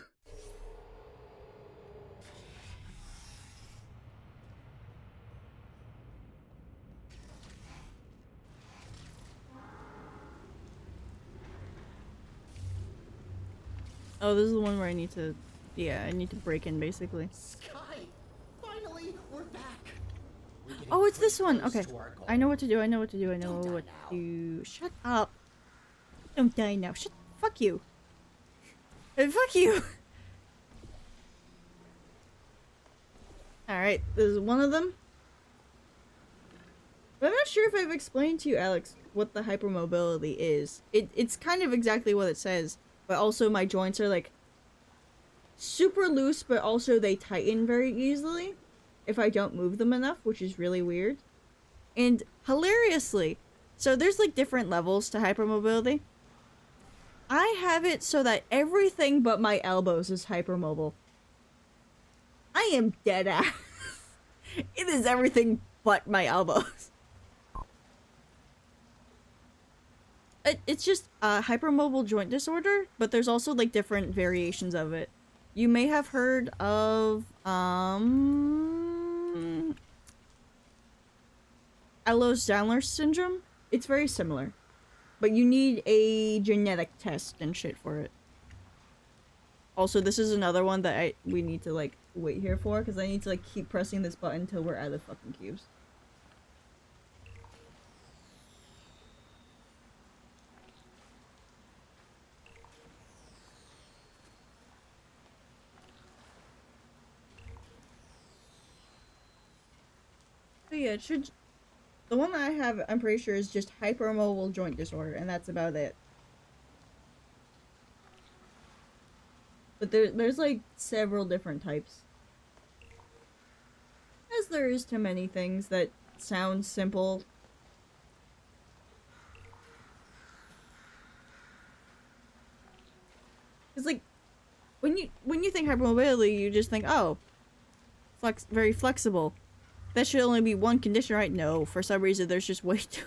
Oh, this is the one where I need to... Yeah, I need to break in, basically. Sky, finally, we're back. We're getting Oh, it's this pretty one! close Okay. to our goal. I know what to do, I know what to do, I know Don't die what now. to... Shut up! Don't die now. Shut... Fuck you! Fuck you! Alright, this is one of them. But I'm not sure if I've explained to you, Alex, what the hypermobility is. It's kind of exactly what it says, but also my joints are, like, super loose, but also they tighten very easily if I don't move them enough, which is really weird. And hilariously, so there's, like, different levels to hypermobility. I have it so that everything but my elbows is hypermobile. I am dead ass. It is everything but my elbows. It's just a hypermobile joint disorder, but there's also, like, different variations of it. You may have heard of, Ehlers-Danlos syndrome. It's very similar. But you need a genetic test and shit for it. Also, this is another one that we need to, like, wait here for, because I need to, like, keep pressing this button until we're out of fucking cubes. So yeah, it should... The one that I have, I'm pretty sure, is just hypermobile joint disorder, and that's about it. But there's, like, several different types. As there is to many things that sound simple. It's like, when you think hypermobility, you just think, oh, very flexible. That should only be one condition, right? No, for some reason there's just way too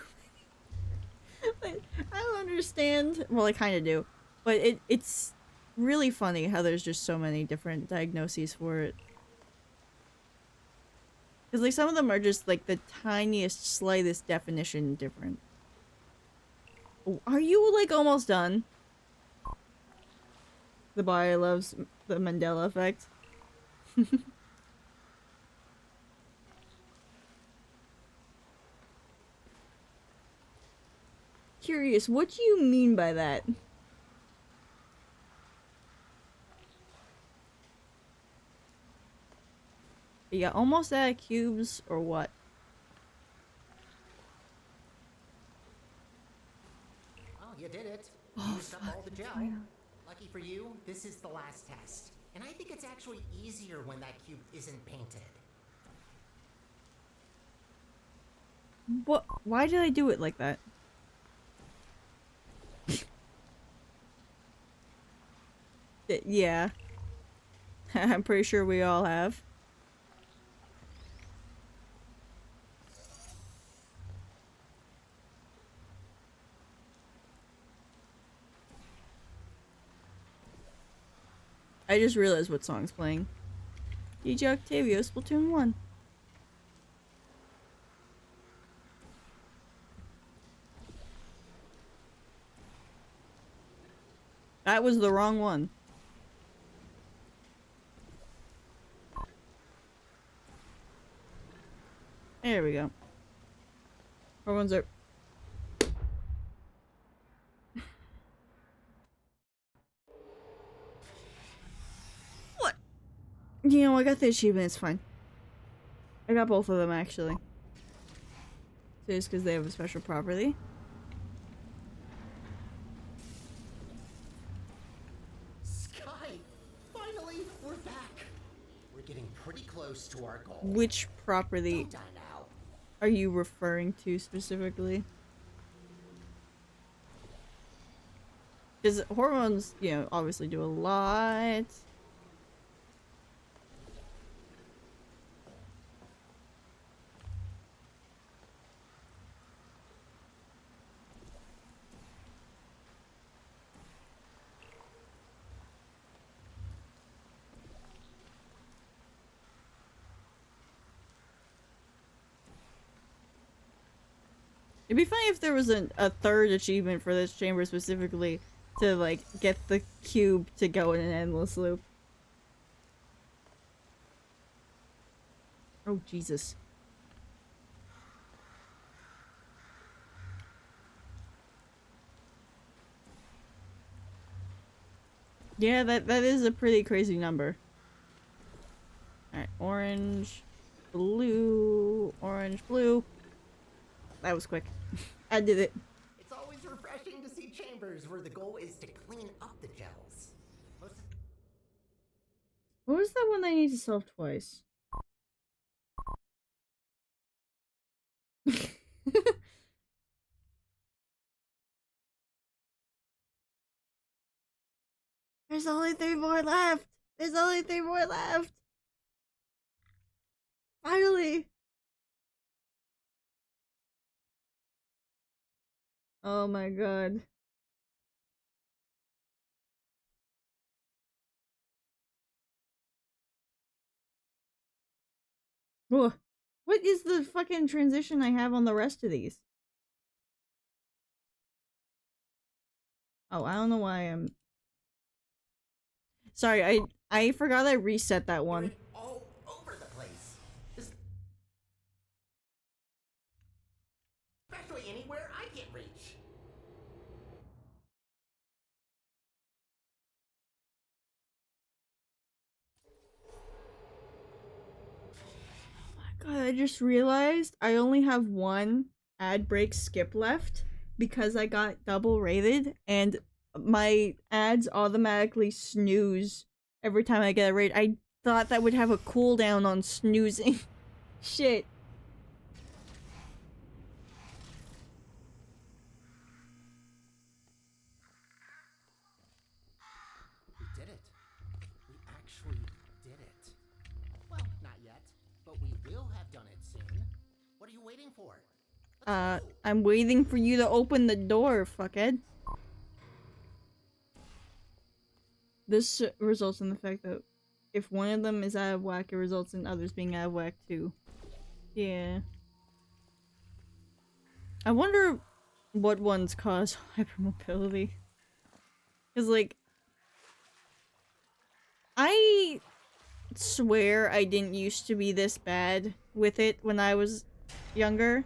many. I don't understand. Well, I kind of do. But it's really funny how there's just so many different diagnoses for it. Because, like, some of them are just, like, the tiniest, slightest definition different. Are you, like, almost done? The body loves the Mandela effect. Curious, what do you mean by that? You got almost out of cubes, or what? You did it. Oh, Used up all the gel. Lucky for you, this is the last test. And I think it's actually easier when that cube isn't painted. What? Why did I do it like that? Yeah. I'm pretty sure we all have. I just realized what song's playing. DJ Octavio, Splatoon 1. That was the wrong one. There we go. Hormones are... What? You know, I got the achievement, it's fine. I got both of them, actually. So just because they have a special property. Sky! Finally, we're back! We're getting pretty close to our goal. Which property Don't die now. are you referring to specifically? Because hormones, you know, obviously do a lot. It'd be funny if there was a third achievement for this chamber specifically to, like, get the cube to go in an endless loop. Oh, Jesus. Yeah, that is a pretty crazy number. Alright, orange, blue, orange, blue. That was quick. I did it. It's always refreshing to see chambers where the goal is to clean up the gels. What was that one I need to solve twice? There's only 3 more left! There's only 3 more left! Finally! Oh my god. Whoa. What is the fucking transition I have on the rest of these? Oh, I don't know why I'm... Sorry, I forgot I reset that one. All over the place. Especially anywhere I can reach. God, I just realized I only have one ad break skip left because I got double rated and my ads automatically snooze every time I get a raid. I thought that would have a cooldown on snoozing. Shit. We did it. We actually did it. Well, not yet, but we will have done it soon. What are you waiting for? Let's go. I'm waiting for you to open the door, fuckhead. This results in the fact that if one of them is out of whack, it results in others being out of whack too. Yeah. I wonder what ones cause hypermobility. Because, like, I swear I didn't used to be this bad with it when I was younger.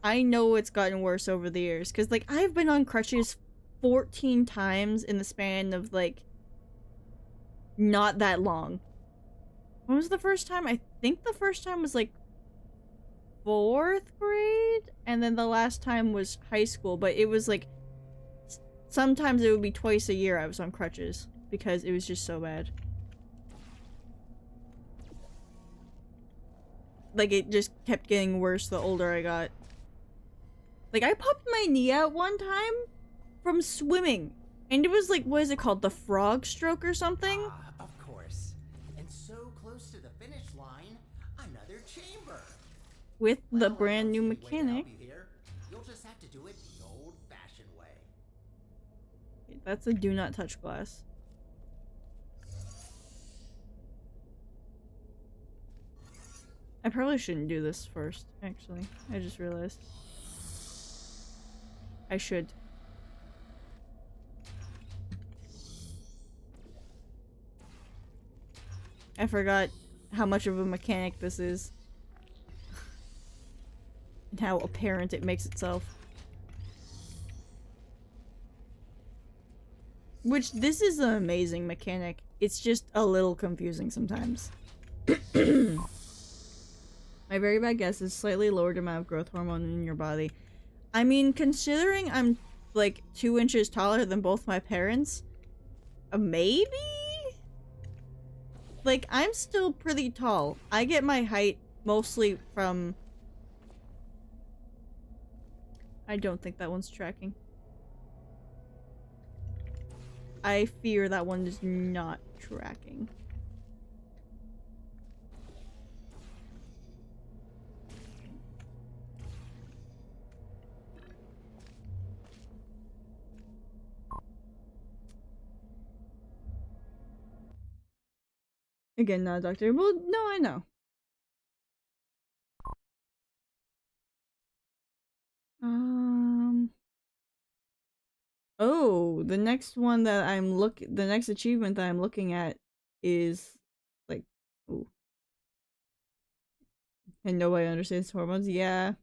I know it's gotten worse over the years. Because, like, I've been on crutches 14 times in the span of, like, not that long. When was the first time? I think the first time was, like, 4th grade? And then the last time was high school. But it was, like, sometimes it would be twice a year I was on crutches because it was just so bad. Like, it just kept getting worse the older I got. Like, I popped my knee out one time from swimming. And it was like, what is it called? The frog stroke or something? Ah, of course. And so close to the finish line, another chamber. With the Well, I brand new don't see a way to help mechanic. you here. You'll just have to do it the old-fashioned way. That's a do not touch glass. I probably shouldn't do this first, actually. I just realized. I should. I forgot how much of a mechanic this is. And how apparent it makes itself. Which, this is an amazing mechanic. It's just a little confusing sometimes. My very bad guess is slightly lowered amount of growth hormone in your body. I mean, considering I'm like 2 inches taller than both my parents, maybe? Like, I'm still pretty tall. I get my height mostly from... I don't think that one's tracking. I fear that one is not tracking. Again, not a doctor. Well, no, I know. Oh, the next one that the next achievement that I'm looking at is like, ooh. And nobody understands hormones. Yeah.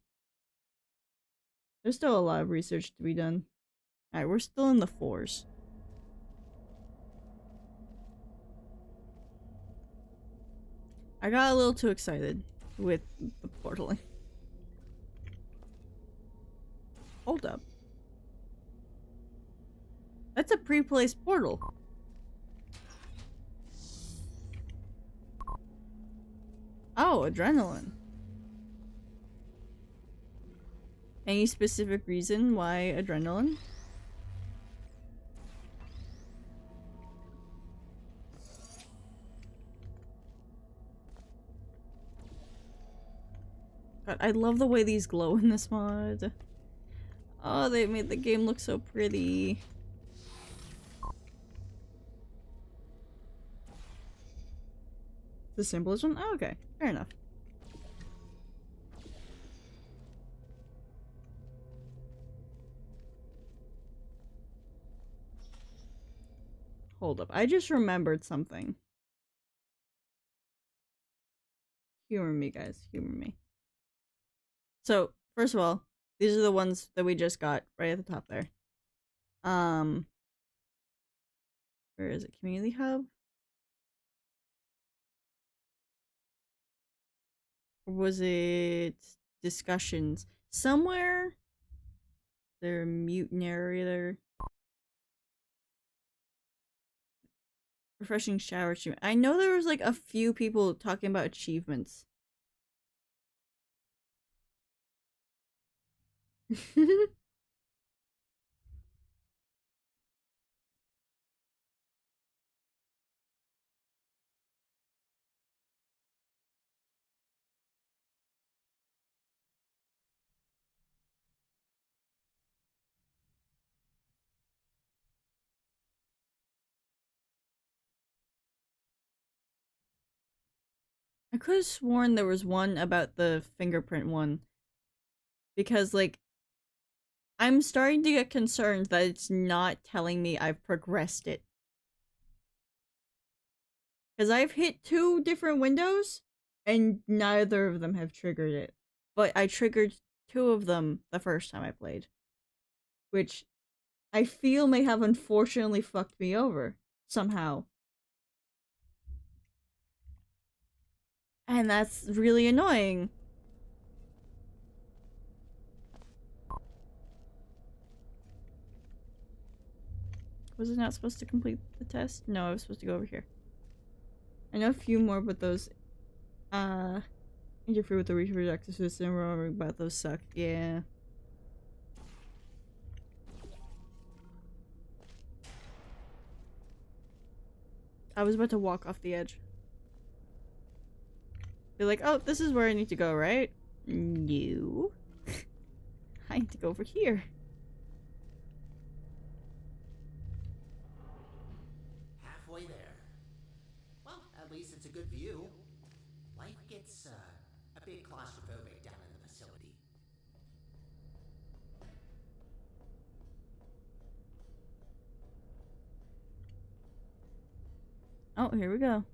There's still a lot of research to be done. Alright, we're still in the 4s. I got a little too excited with the portaling. Hold up. That's a pre-placed portal. Oh, adrenaline. Any specific reason why adrenaline? God, I love the way these glow in this mod. Oh, they made the game look so pretty. The simplest one? Oh, okay. Fair enough. Hold up. I just remembered something. Humor me, guys. Humor me. So, first of all, these are the ones that we just got right at the top there. Where is it? Community Hub? Or was it discussions? Somewhere? They're mute narrator. Refreshing shower achievement. I know there was like a few people talking about achievements. I could have sworn there was one about the fingerprint one. Because, like, I'm starting to get concerned that it's not telling me I've progressed it. Because I've hit 2 different windows, and neither of them have triggered it. But I triggered 2 of them the first time I played. Which I feel may have unfortunately fucked me over. Somehow. And that's really annoying. Was it not supposed to complete the test? No, I was supposed to go over here. I know a few more, but those interfere with the reproductive system. Remembering about those suck. Yeah. I was about to walk off the edge. Be like, oh, this is where I need to go, right? No. I need to go over here. Halfway there. Well, at least it's a good view. Life gets a bit claustrophobic down in the facility. Oh, here we go.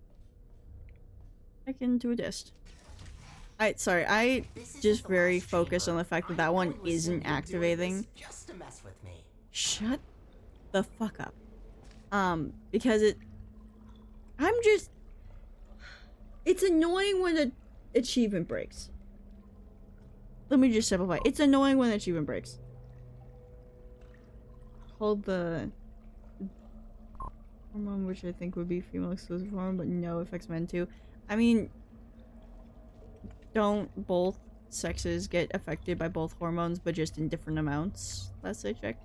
Back into a dist. I just very focused on the fact that that one isn't activating. Just to mess with me. Shut the fuck up. Because it's annoying when the achievement breaks. Let me just simplify. It's annoying when the achievement breaks. Hold the hormone, which I think would be female exclusive hormone, but no, affects men too. I mean, don't both sexes get affected by both hormones, but just in different amounts? Last I checked.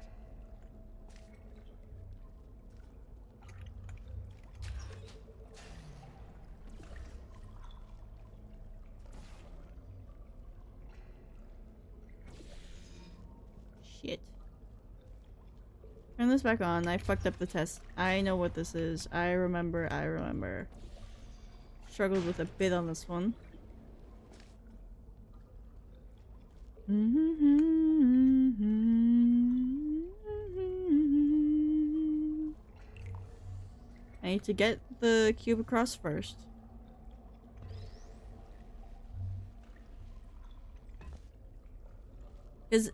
Shit. Turn this back on. I fucked up the test. I know what this is. I remember. Struggled with a bit on this one. I need to get the cube across first. Because,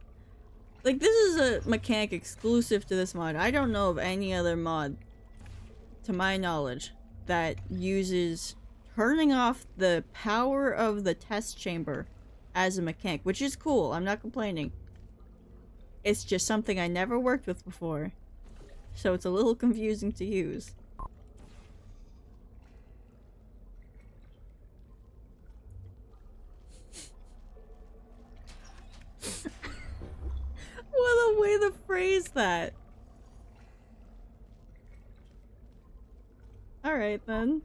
like, this is a mechanic exclusive to this mod. I don't know of any other mod, to my knowledge, that uses turning off the power of the test chamber as a mechanic, which is cool. I'm not complaining. It's just something I never worked with before, so it's a little confusing to use. What a way to phrase that. Alright then.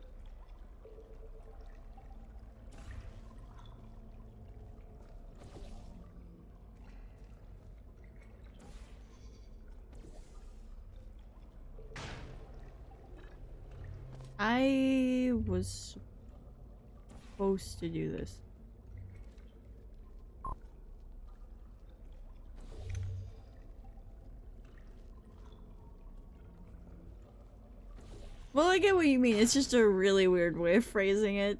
I was supposed to do this. Well, I get what you mean. It's just a really weird way of phrasing it.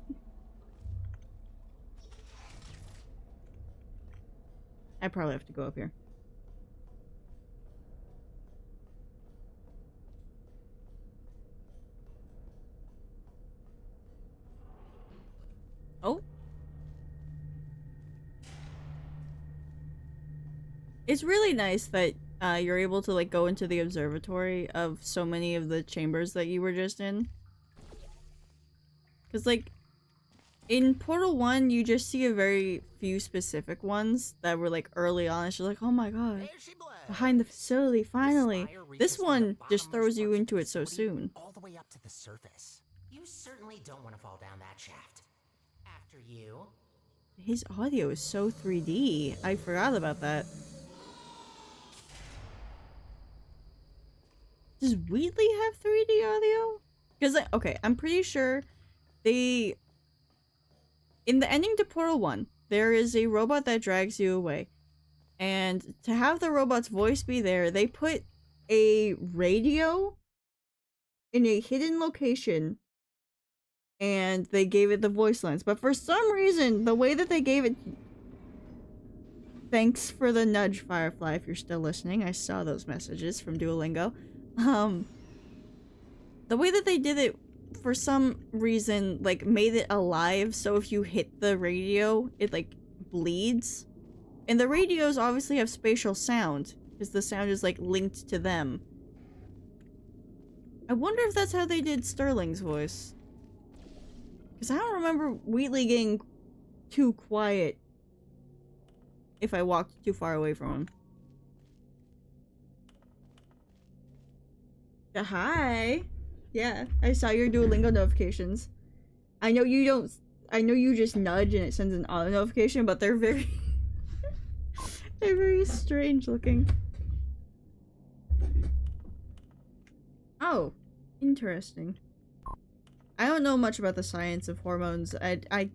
I probably have to go up here. Oh. It's really nice that you're able to like go into the observatory of so many of the chambers that you were just in. Because like in Portal 1 you just see a very few specific ones that were like early on. It's just like, oh my god, behind the facility, finally. This one just throws you into it so soon. All the way up to the surface. You certainly don't want to fall down that shaft. After you. His audio is so 3D. I forgot about that. Does Wheatley have 3D audio? Because, okay, I'm pretty sure they... In the ending to Portal 1, there is a robot that drags you away. And to have the robot's voice be there, they put a radio in a hidden location and they gave it the voice lines. But for some reason, the way that they gave it... Thanks for the nudge, Firefly, if you're still listening. I saw those messages from Duolingo. The way that they did it, for some reason, like, made it alive, so if you hit the radio, it, like, bleeds. And the radios obviously have spatial sound, because the sound is, like, linked to them. I wonder if that's how they did Sterling's voice. Because I don't remember Wheatley getting too quiet if I walked too far away from him. Hi. Yeah, I saw your Duolingo notifications. I know you don't. I know you just nudge and it sends an auto notification, but they're very. They're very strange looking. Oh, interesting. I don't know much about the science of hormones. I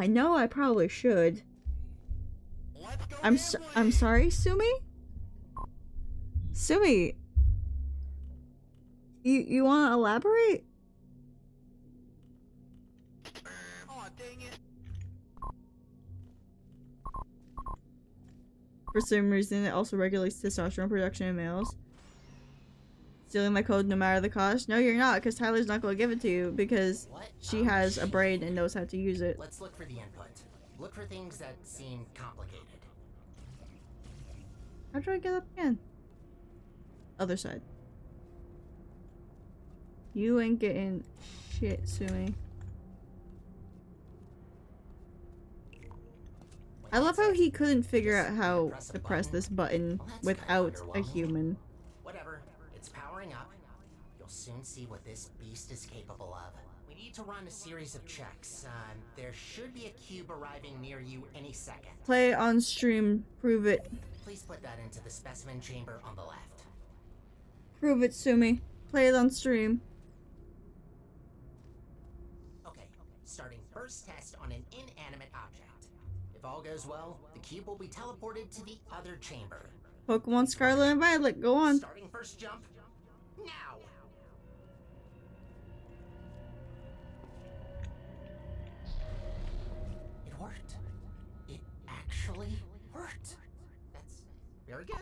know I probably should. I'm sorry, Sumi? Sumi, you want to elaborate? Oh, dang it. For some reason, it also regulates testosterone production in males. Stealing my code no matter the cost? No, you're not, because Tyler's not going to give it to you, because she has a brain and knows how to use it. Let's look for the input. Look for things that seem complicated. How do I get up again? Other side. You ain't getting shit, Sumi. I love how he couldn't figure out how to press this button without a human. Whatever. It's powering up. You'll soon see what this beast is capable of. We need to run a series of checks. There should be a cube arriving near you any second. Play on stream. Prove it. Please put that into the specimen chamber on the left. Prove it, Sumi. Play it on stream. Okay, starting first test on an inanimate object. If all goes well, the cube will be teleported to the other chamber. Pokemon Scarlet and Violet, go on. Starting first jump, now! It worked. It actually worked. That's very good.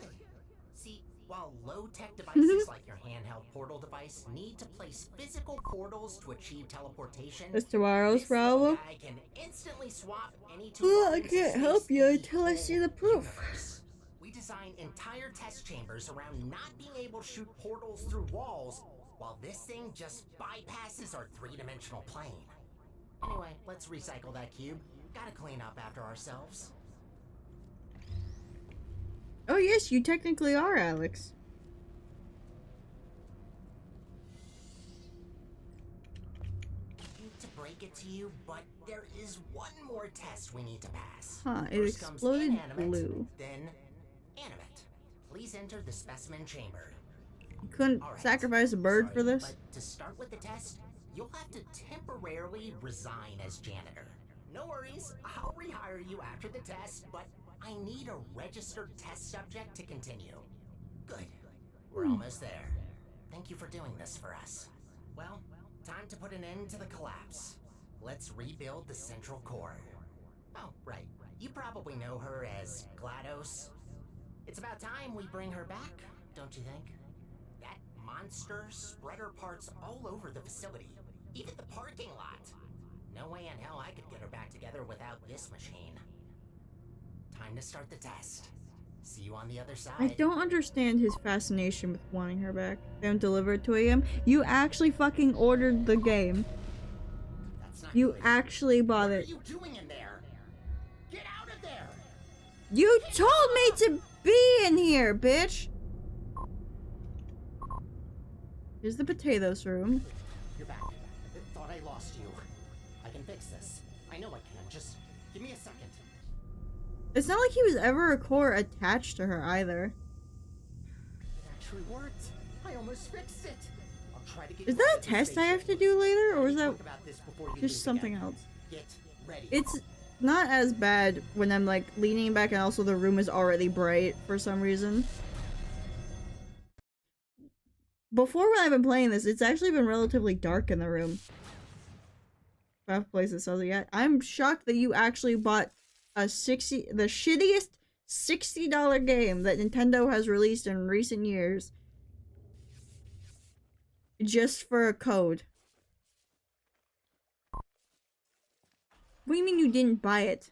See, while low-tech devices like your handheld portal device need to place physical portals to achieve teleportation, It's tomorrow's this little problem. guy can instantly swap any two Well, I objects can't in help space you the until I see the whole proof. universe. We design entire test chambers around not being able to shoot portals through walls, while this thing just bypasses our three-dimensional plane. Anyway, let's recycle that cube. Gotta clean up after ourselves. Oh yes, you technically are, Alex. I hate to break it to you, but there is one more test we need to pass. Huh, it First comes exploded inanimate, blue. then animate. Please enter the specimen chamber. You couldn't All right. sacrifice a bird Sorry, for this? But to start with the test, you'll have to temporarily resign as janitor. No worries, I'll rehire you after the test, but I need a registered test subject to continue. Good. We're almost there. Thank you for doing this for us. Well, time to put an end to the collapse. Let's rebuild the central core. Oh, right. You probably know her as GLaDOS. It's about time we bring her back, don't you think? That monster spread her parts all over the facility, even the parking lot. No way in hell I could get her back together without this machine. Time to start the test. See you on the other side. I don't understand his fascination with wanting her back. They don't deliver it to him. You actually fucking ordered the game. That's not You good. actually bought What are it. you doing in there? Get out of there! You told me to be in here, bitch! Here's the potatoes room. You're back. I thought I lost you. I can fix this. I know I can. Just give me a second. It's not like he was ever a core attached to her either. It actually worked. I almost fixed it. I'll try to get Is you that out a of the test I have to station. do later, or is that Think about this before you just leave something again. else? Get ready. It's not as bad when I'm like leaning back and also the room is already bright for some reason. Before when I've been playing this, it's actually been relatively dark in the room. If I have places so yet. I'm shocked that you actually bought the shittiest $60 game that Nintendo has released in recent years. Just for a code. What do you mean you didn't buy it?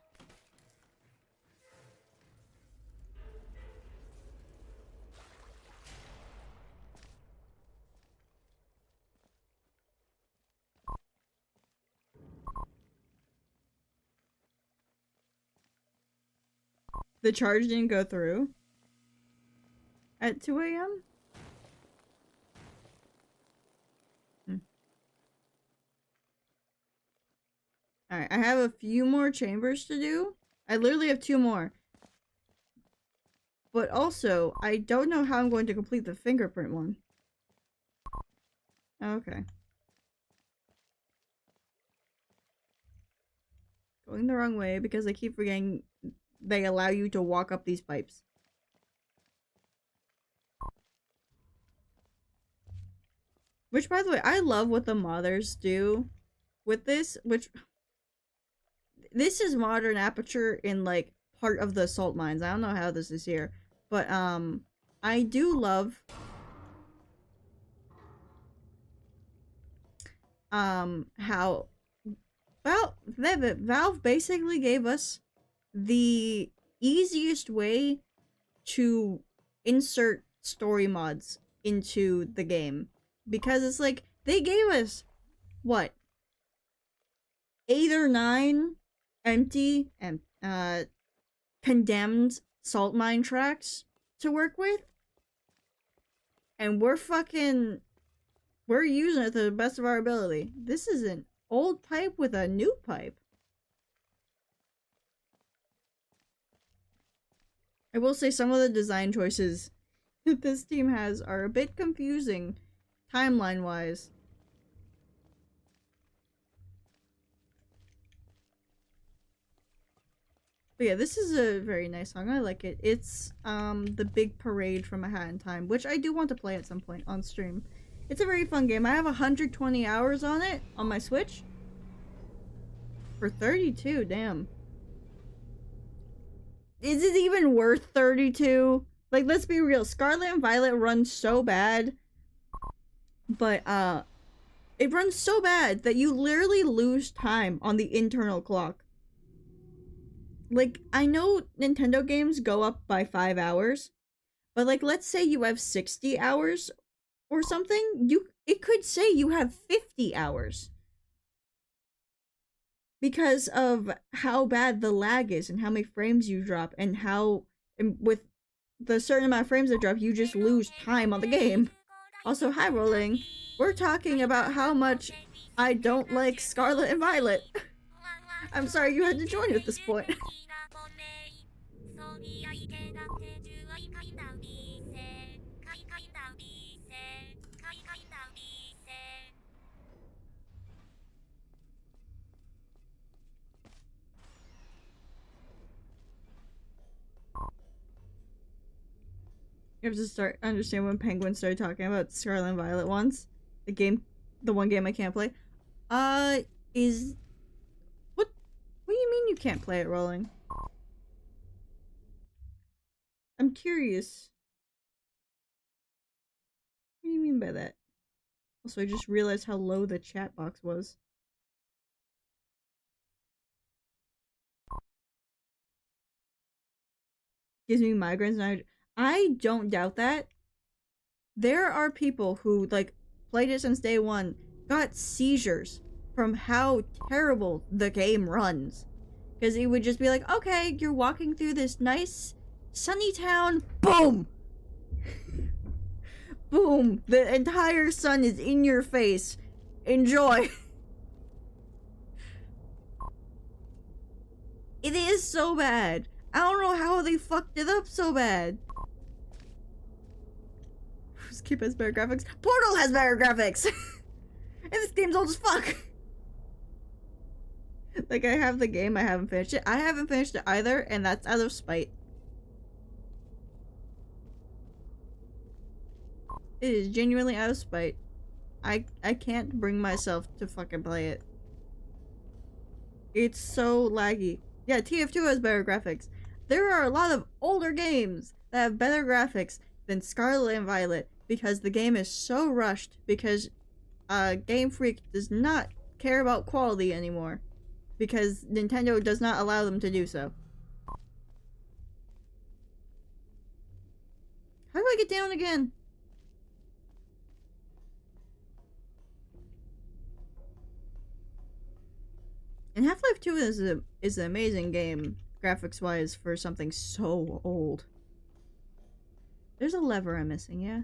The charge didn't go through at 2 a.m.? Alright, I have a few more chambers to do. I literally have 2 more. But also, I don't know how I'm going to complete the fingerprint one. Okay. Going the wrong way because I keep forgetting they allow you to walk up these pipes. Which, by the way, I love what the modders do with this, which... This is modern aperture in, like, part of the salt mines. I don't know how this is here. But, I do love... how... Well, Valve basically gave us the easiest way to insert story mods into the game. Because it's like, they gave us, what? 8 or 9 empty and, condemned salt mine tracks to work with. And we're using it to the best of our ability. This is an old pipe with a new pipe. I will say some of the design choices that this team has are a bit confusing, timeline-wise. But yeah, this is a very nice song. I like it. It's, The Big Parade from A Hat in Time, which I do want to play at some point on stream. It's a very fun game. I have 120 hours on it on my Switch. For 32, damn. Is it even worth 32? Like, let's be real. Scarlet and Violet runs so bad. But, it runs so bad that you literally lose time on the internal clock. Like, I know Nintendo games go up by 5 hours. But, like, let's say you have 60 hours or something. It could say you have 50 hours. Because of how bad the lag is and how many frames you drop and how, and with the certain amount of frames that drop, you just lose time on the game. Also, hi Rolling. We're talking about how much I don't like Scarlet and Violet. I'm sorry you had to join at this point. You have to start understand when Penguin started talking about Scarlet and Violet once. The one game I can't play. What do you mean you can't play it, Rolling? I'm curious. What do you mean by that? Also, I just realized how low the chat box was. Gives me migraines and I don't doubt that. There are people who, like, played it since day one, got seizures from how terrible the game runs. Because it would just be like, okay, you're walking through this nice, sunny town, boom! Boom! The entire sun is in your face. Enjoy! It is so bad. I don't know how they fucked it up so bad. Skip has better graphics. Portal has better graphics! And this game's old as fuck! Like, I have the game, I haven't finished it. I haven't finished it either, and that's out of spite. It is genuinely out of spite. I can't bring myself to fucking play it. It's so laggy. Yeah, TF2 has better graphics. There are a lot of older games that have better graphics than Scarlet and Violet because the game is so rushed because Game Freak does not care about quality anymore because Nintendo does not allow them to do so. How do I get down again? And Half-Life 2 is an amazing game. graphics-wise, for something so old. There's a lever I'm missing, yeah?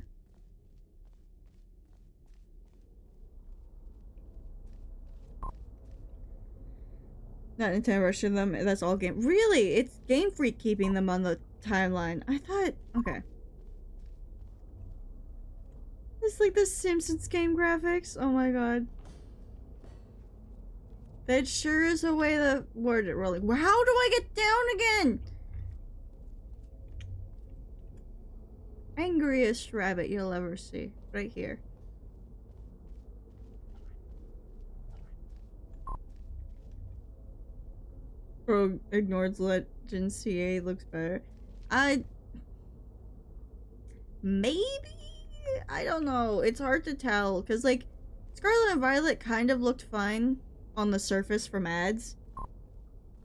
Not Nintendo rushing them, that's all game. Really? It's Game Freak keeping them on the timeline. I thought, okay. It's like the Simpsons game graphics. Oh my god. That sure is a way to word it rolling. How do I get down again? Angriest rabbit you'll ever see. Right here. Bro, ignored Legend CA looks better. Maybe? I don't know. It's hard to tell. Because, like, Scarlet and Violet kind of looked fine on the surface from ads.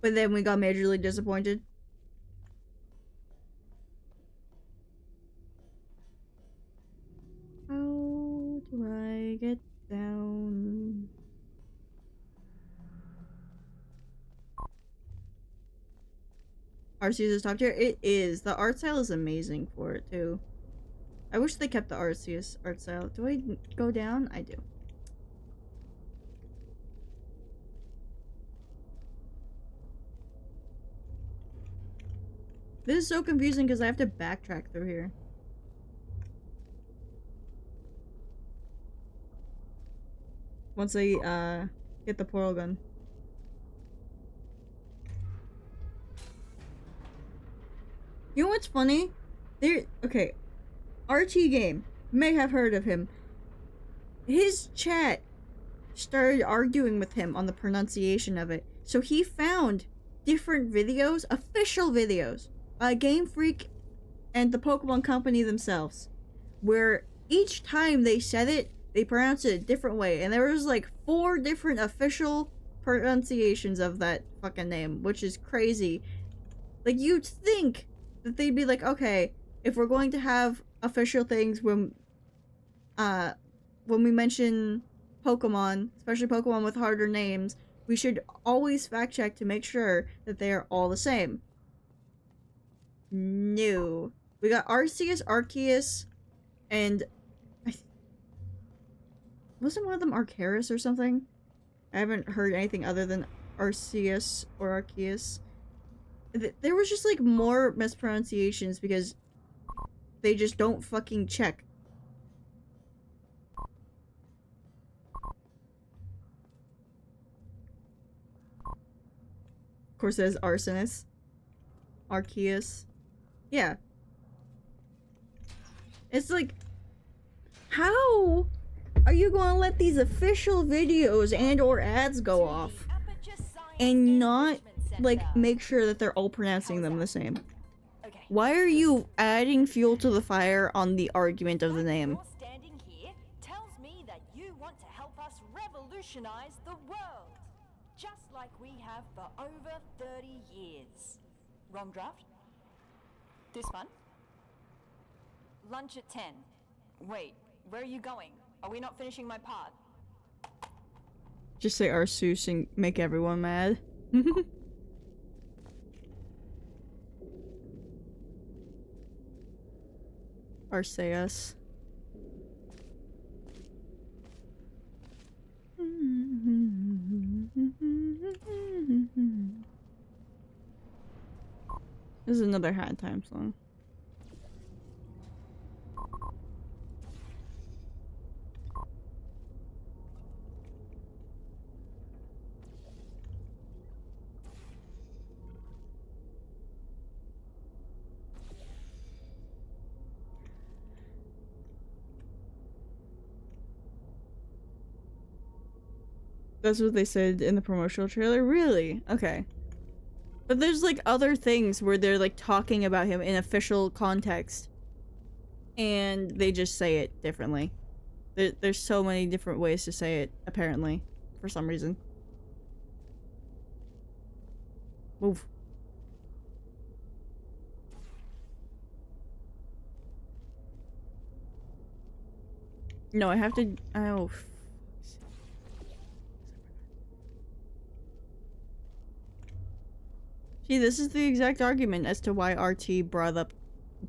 But then we got majorly disappointed. How do I get down? Arceus is top tier? It is. The art style is amazing for it, too. I wish they kept the Arceus art style. Do I go down? I do. This is so confusing because I have to backtrack through here. Once I, get the portal gun. You know what's funny? Okay. RT Game. May have heard of him. His chat started arguing with him on the pronunciation of it. So he found different videos, official videos, by Game Freak and the Pokemon Company themselves, where each time they said it, they pronounced it a different way. And there was like 4 different official pronunciations of that fucking name, which is crazy. Like, you'd think that they'd be like, okay, if we're going to have official things when we mention Pokemon, especially Pokemon with harder names, we should always fact check to make sure that they are all the same. No. We got Arceus, Arceus, and wasn't one of them Arceus or something? I haven't heard anything other than Arceus or Arceus. There was just like more mispronunciations because they just don't fucking check. Of course, there's Arsenis. Arceus. Yeah. It's like, how are you gonna let these official videos and or ads go off and not, like, make sure that they're all pronouncing them the same? Why are you adding fuel to the fire on the argument of the name? Standing here tells me that you want to help us revolutionize the world, just like we have for over 30 years. Wrong draft? This one? Lunch at 10. Wait, where are you going? Are we not finishing my part? Just say Arceus and make everyone mad. Arceus. This is another Hat Time song. That's what they said in the promotional trailer? Really? Okay. But there's like other things where they're like talking about him in official context. And they just say it differently. There's so many different ways to say it, apparently. For some reason. Move. No, I have to... Oh... See, this is the exact argument as to why RT brought up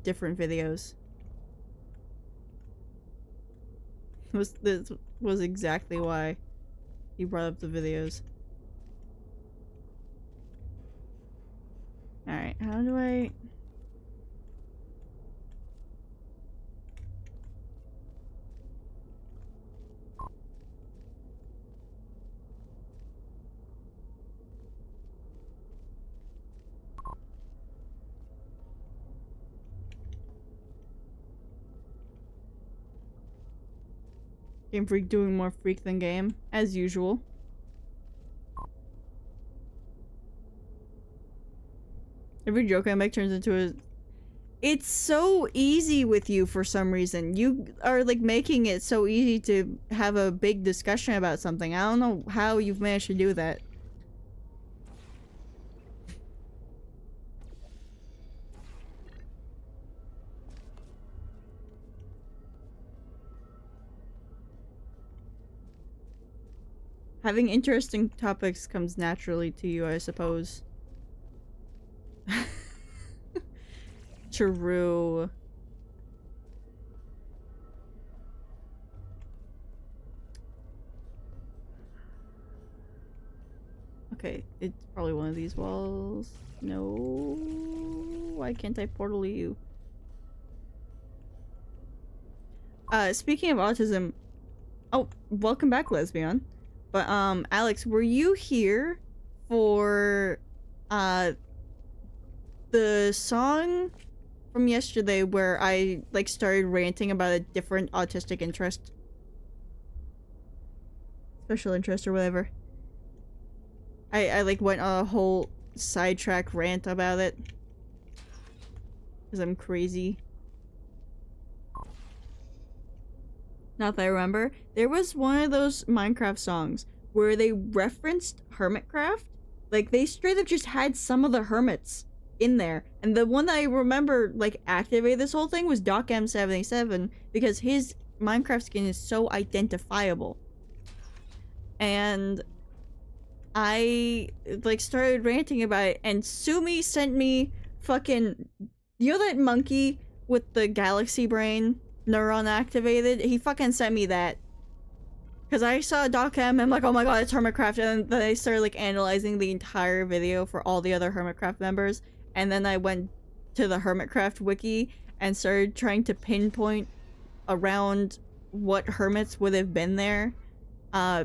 different videos. This was exactly why he brought up the videos. Alright, how do I... Game Freak doing more freak than game, as usual. Every joke I make turns into a... It's so easy with you for some reason. You are like making it so easy to have a big discussion about something. I don't know how you've managed to do that. Having interesting topics comes naturally to you, I suppose. True. Okay, it's probably one of these walls. No. Why can't I portal you? Speaking of autism. Oh, welcome back, Lesbian. But, Alex, were you here for, the song from yesterday where I, like, started ranting about a different autistic interest? Special interest or whatever. I like, went on a whole sidetrack rant about it. Because I'm crazy. Not that I remember. There was one of those Minecraft songs where they referenced Hermitcraft. Like, they straight up just had some of the hermits in there. And the one that I remember, like, activated this whole thing was DocM77 because his Minecraft skin is so identifiable. And I, like, started ranting about it, and Sumi sent me fucking... You know that monkey with the galaxy brain neuron activated? He fucking sent me that. Because I saw DocM, I'm like, oh my god, it's Hermitcraft, and then I started, like, analyzing the entire video for all the other Hermitcraft members, and then I went to the Hermitcraft wiki and started trying to pinpoint around what hermits would have been there,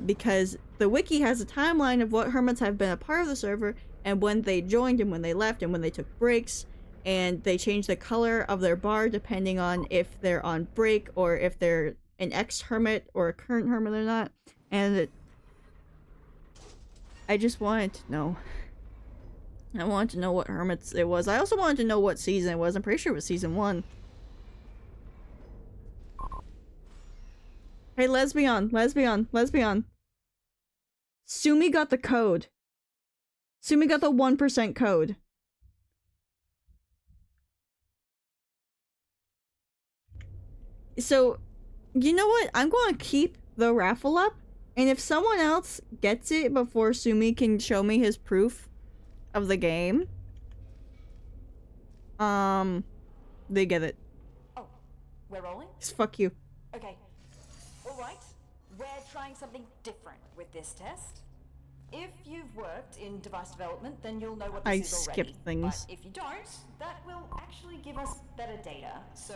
because the wiki has a timeline of what hermits have been a part of the server, and when they joined, and when they left, and when they took breaks, and they change the color of their bar depending on if they're on break or if they're an ex-hermit or a current hermit or not. And I just wanted to know. I wanted to know what hermits it was. I also wanted to know what season it was. I'm pretty sure it was season 1. Hey, lesbian. Sumi got the code. Sumi got the 1% code. So, you know what? I'm going to keep the raffle up, and if someone else gets it before Sumi can show me his proof of the game, they get it. Oh, we're rolling? Just fuck you. Okay. Alright. We're trying something different with this test. If you've worked in device development, then you'll know what this I is already. skipped things. But if you don't, that will actually give us better data. So,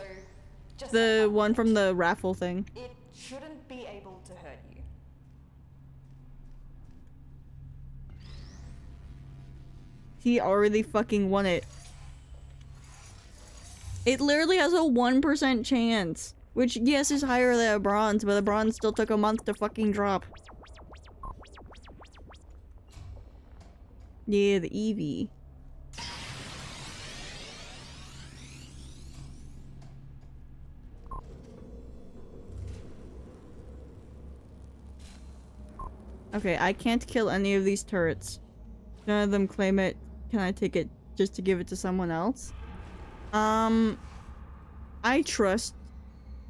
just The one from the raffle thing. it shouldn't be able to hurt you. He already fucking won it. It literally has a 1% chance. Which, yes, is higher than a bronze, but a bronze still took a month to fucking drop. Yeah, the Eevee. Okay, I can't kill any of these turrets. None of them claim it. Can I take it just to give it to someone else? I trust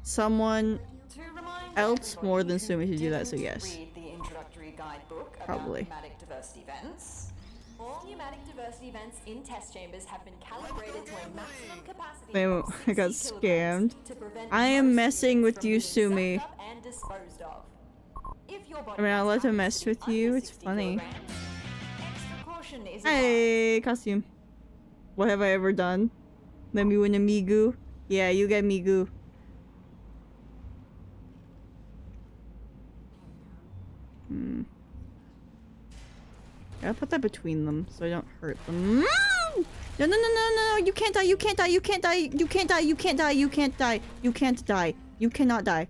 someone To remind else everybody more than who Sumi to do that, so didn't yes. Read the introductory guidebook Probably. about thematic diversity events. All pneumatic diversity vents in test chambers have been calibrated to a maximum capacity Damn, of I got 60 kilograms scammed. to prevent I am most messing humans with from you, being Sumi. sucked up and disposed of. If your body I mean, I'll mass let him happens mess to be with you. under It's 60 funny. kilograms, extra caution is advised. Hey, costume. What have I ever done? Let me win a Migu. Yeah, you get Migu. Gotta put that between them so I don't hurt them. No, no, no, no, no, you can't die, you can't die, you can't die, you can't die, you can't die, you can't die, you can't die, you cannot die.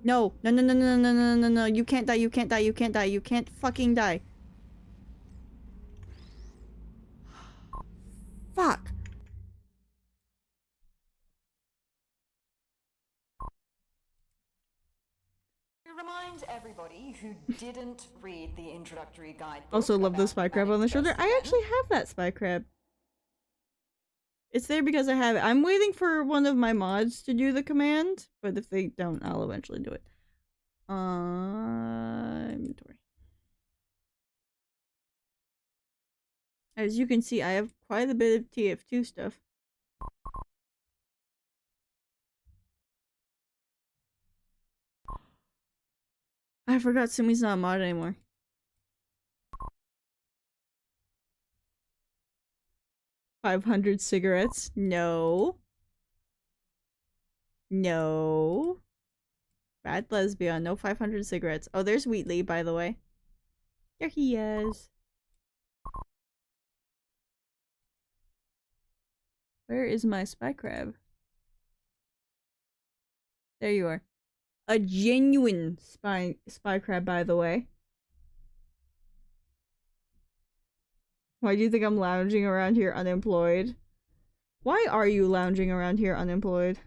No, no, no, no, no, no, no, no, no, you can't die, you can't die, you can't die, you can't fucking die. Fuck. To remind everybody who didn't read the introductory guide. Also love the spy crab on the shoulder. I actually have that spy crab. It's there because I have it. I'm waiting for one of my mods to do the command, but if they don't, I'll eventually do it. Inventory. As you can see, I have quite a bit of TF2 stuff. I forgot Sumi's not a mod anymore. $500 cigarettes? No. No. Bad lesbian. No 500 cigarettes. Oh, there's Wheatley, by the way. There he is. Where is my spy crab? There you are. A genuine spy crab, by the way. Why do you think I'm lounging around here unemployed? Why are you lounging around here unemployed?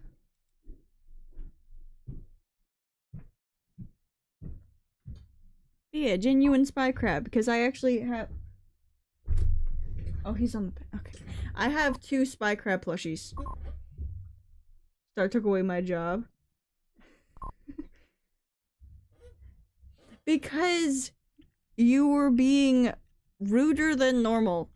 But yeah, genuine spy crab, because I actually have... Oh, he's on the... Okay. I have 2 spy crab plushies. Star took away my job. Because you were being ruder than normal.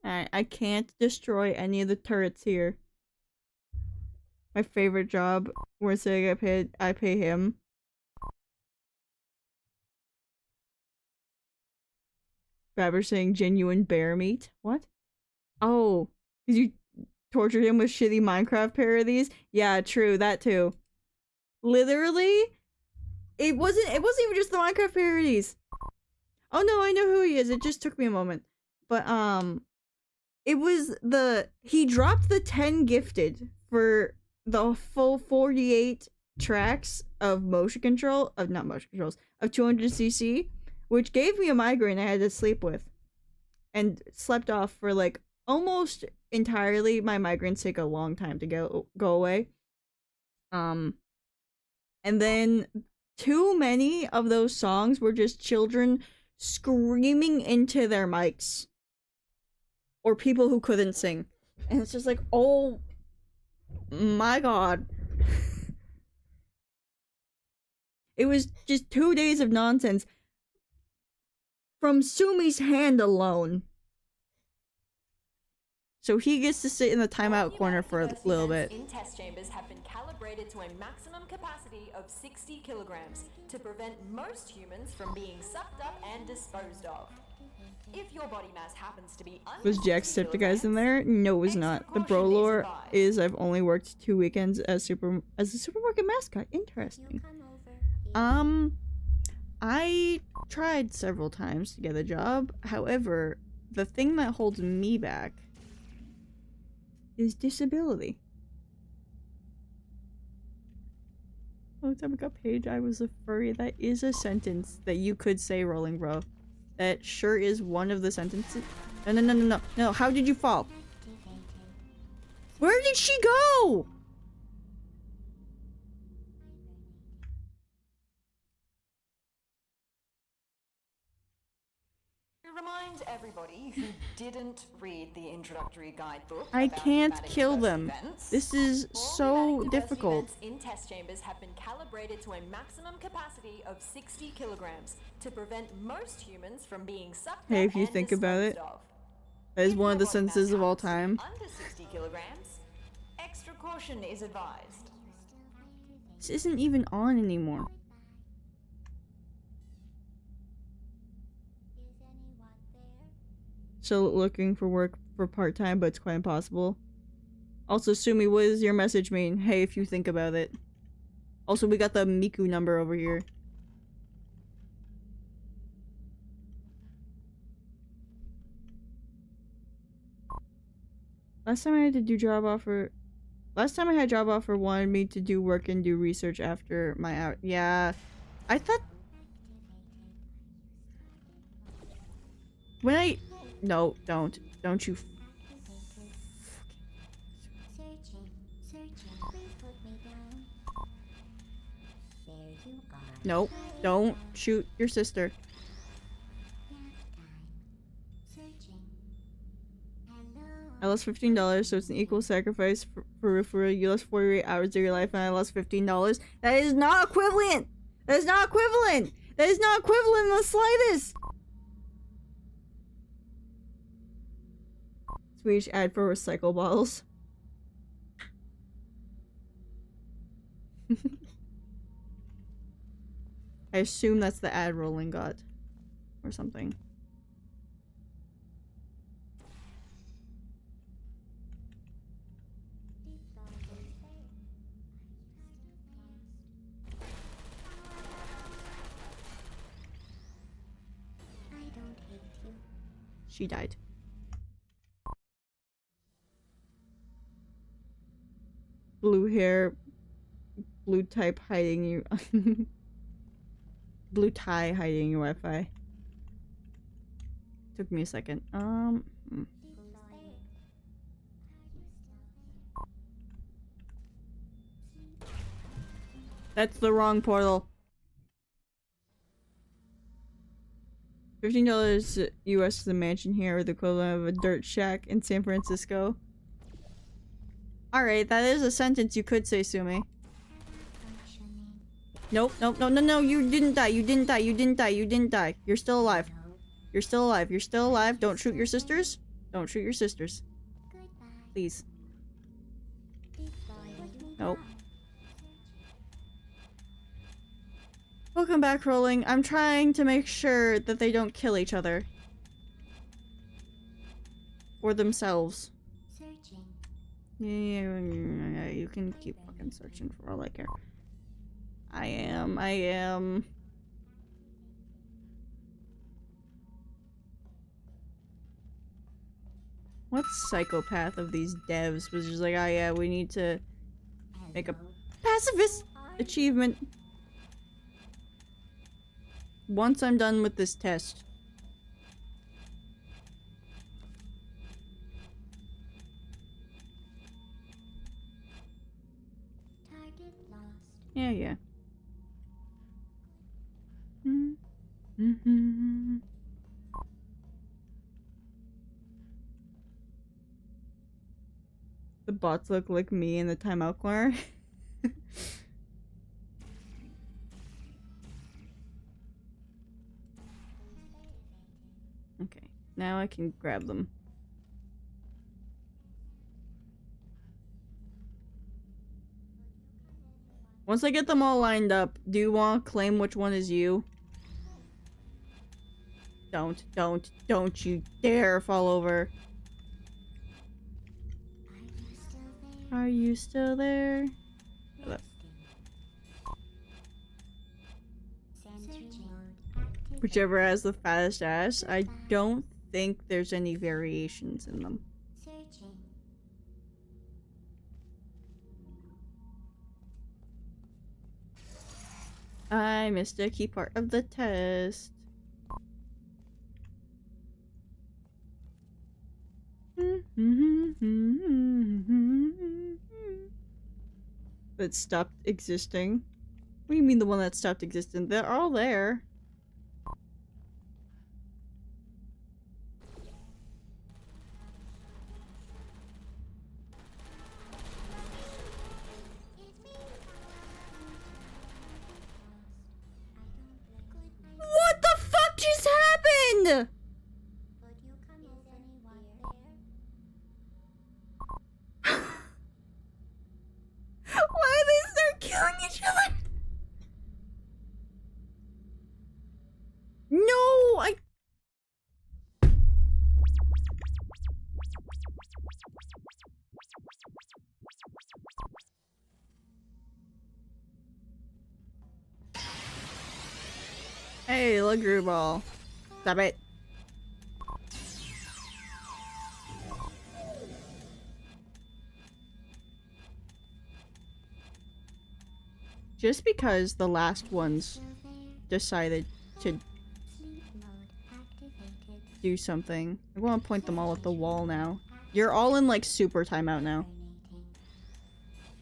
I can't destroy any of the turrets here. My favorite job, where say I get paid, I pay him. Babber saying genuine bear meat. What? Oh, did you torture him with shitty Minecraft parodies? Yeah, true, that too. Literally, it wasn't even just the Minecraft parodies. Oh no, I know who he is. It just took me a moment. But it was he dropped the 10 gifted for the full 48 tracks of motion control of not motion controls of 200cc, which gave me a migraine I had to sleep with. And slept off for like almost entirely. My migraines take a long time to go away. And then too many of those songs were just children screaming into their mics. Or people who couldn't sing. And it's just like, oh my god. It was just 2 days of nonsense. From Sumi's hand alone. So he gets to sit in the timeout corner for a little bit. In test chambers have been calibrated to a maximum capacity of 60 kilograms to prevent most humans from being sucked up and disposed of. If your body mass happens to be under Was Jacksepticeye in there? No, it was not. The bro lore is I've only worked 2 weekends as a supermarket mascot. Interesting. I tried several times to get a job. However, the thing that holds me back is disability. Oh, time I got page. I was a furry. That is a sentence that you could say, Rolling Bro. That sure is one of the sentences. No, no, no, no, no. No, how did you fall? Where did she go? To remind remind everybody who didn't read the introductory guidebook. I about can't pneumatic kill diversity them. vents, This is all so pneumatic diversity difficult. vents in test chambers have been calibrated to a maximum capacity of 60 kilograms to prevent most humans from being sucked Hey, up if you and think about it, disposed of. that is If one of the your body mass sentences of all happens to be time. Under 60 kilograms, extra caution is advised. This isn't even on anymore. Still looking for work for part-time, but it's quite impossible. Also, Sumi, what does your message mean? Hey, if you think about it. Also, we got the Miku number over here. Last time I had to do job offer... Last time I had job offer wanted me to do work and do research after my hour. Yeah. I thought... When I... No, don't. Don't you... Nope. Don't shoot your sister. I lost $15, so it's an equal sacrifice for you lost 48 hours of your life and I lost $15. That is not equivalent! That is not equivalent! That is not equivalent in the slightest! Swedish ad for recycle bottles. I assume that's the ad Roland got. Or something. She died. Blue hair, blue type hiding you. Blue tie hiding your Wi-Fi. Took me a second. That's the wrong portal. $15 US to the mansion here, or the equivalent of a dirt shack in San Francisco. Alright, that is a sentence you could say, Sumi. Nope, nope, no, no, no, you didn't die, you didn't die, you didn't die, you didn't die. You're still alive. You're still alive, you're still alive. Don't shoot your sisters. Don't shoot your sisters. Please. Nope. Welcome back, Rolling. I'm trying to make sure that they don't kill each other. Or themselves. Yeah, you can keep fucking searching for all I care. I am. What psychopath of these devs was just like, oh yeah, we need to make a pacifist achievement. Once I'm done with this test. Yeah, yeah. The bots look like me in the timeout corner. Okay, now I can grab them. Once I get them all lined up, do you want to claim which one is you? Don't you dare fall over. Are you still there? Hello. Whichever has the fattest ass. I don't think there's any variations in them. I missed a key part of the test. That stopped existing. What do you mean the one that stopped existing? They're all there. Hey, look, Drew Ball. Stop it. Just because the last ones decided to do something. I'm gonna point them all at the wall now. You're all in like super timeout now.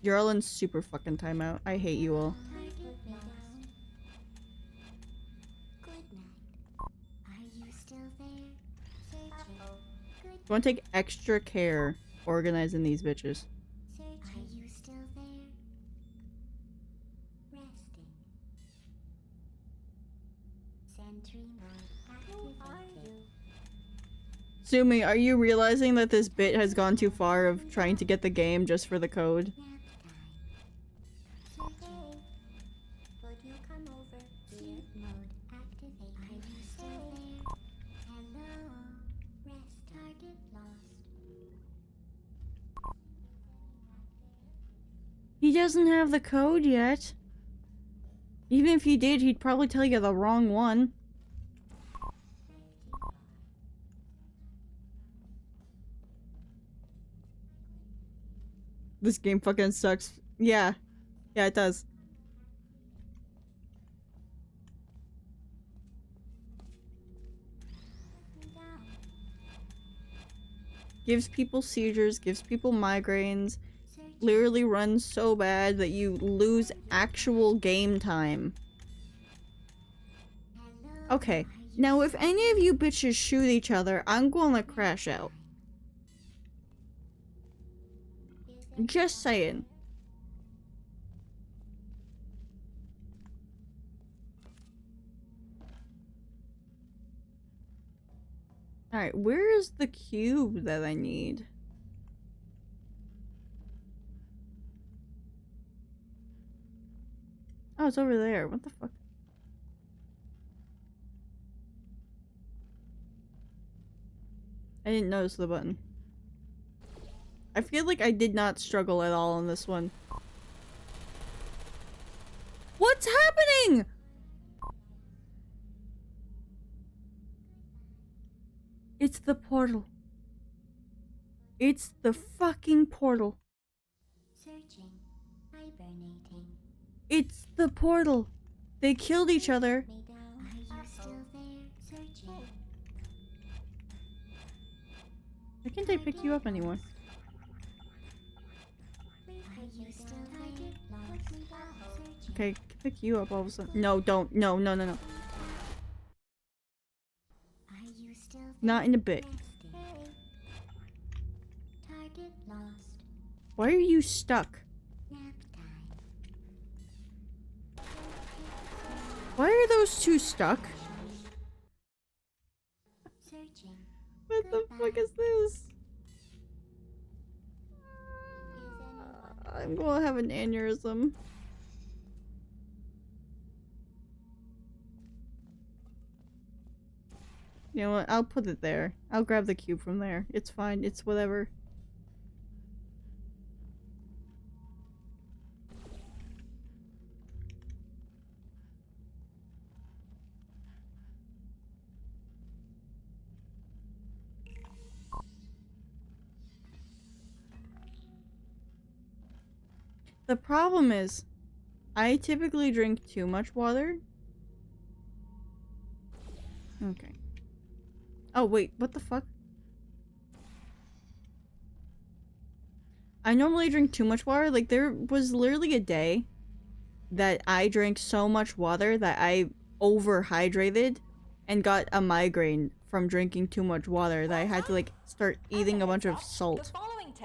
You're all in super fucking timeout. I hate you all. You wanna take extra care organizing these bitches. Sumi, are you realizing that this bit has gone too far of trying to get the game just for the code? He doesn't have the code yet. Even if he did, he'd probably tell you the wrong one. This game fucking sucks. Yeah. Yeah, it does. Gives people seizures, gives people migraines. Literally runs so bad that you lose actual game time. Okay, now if any of you bitches shoot each other, I'm gonna crash out. Just saying. Alright, where is the cube that I need? Oh, it's over there. What the fuck? I didn't notice the button. I feel like I did not struggle at all on this one. What's happening? It's the portal. It's the fucking portal. Searching. Hibernating. It's the portal. They killed each other. Me down. Are you still there? Searching. Why can't I pick you up anymore? Are you still there? Lost. Searching. Okay, I can pick you up all of a sudden. No, don't. No, no, no, no. Are you still there? Not in a bit. Resting. Target lost. Why are you stuck? Nap time. Why are those two stuck? Searching. What the fuck is this? Is anyone? I'm gonna have an aneurysm. You know what? I'll put it there. I'll grab the cube from there. It's fine. It's whatever. The problem is, I typically drink too much water. Okay. Oh wait, what the fuck? I normally drink too much water. Like, there was literally a day that I drank so much water that I overhydrated and got a migraine from drinking too much water that I had to, like, start eating a bunch of salt.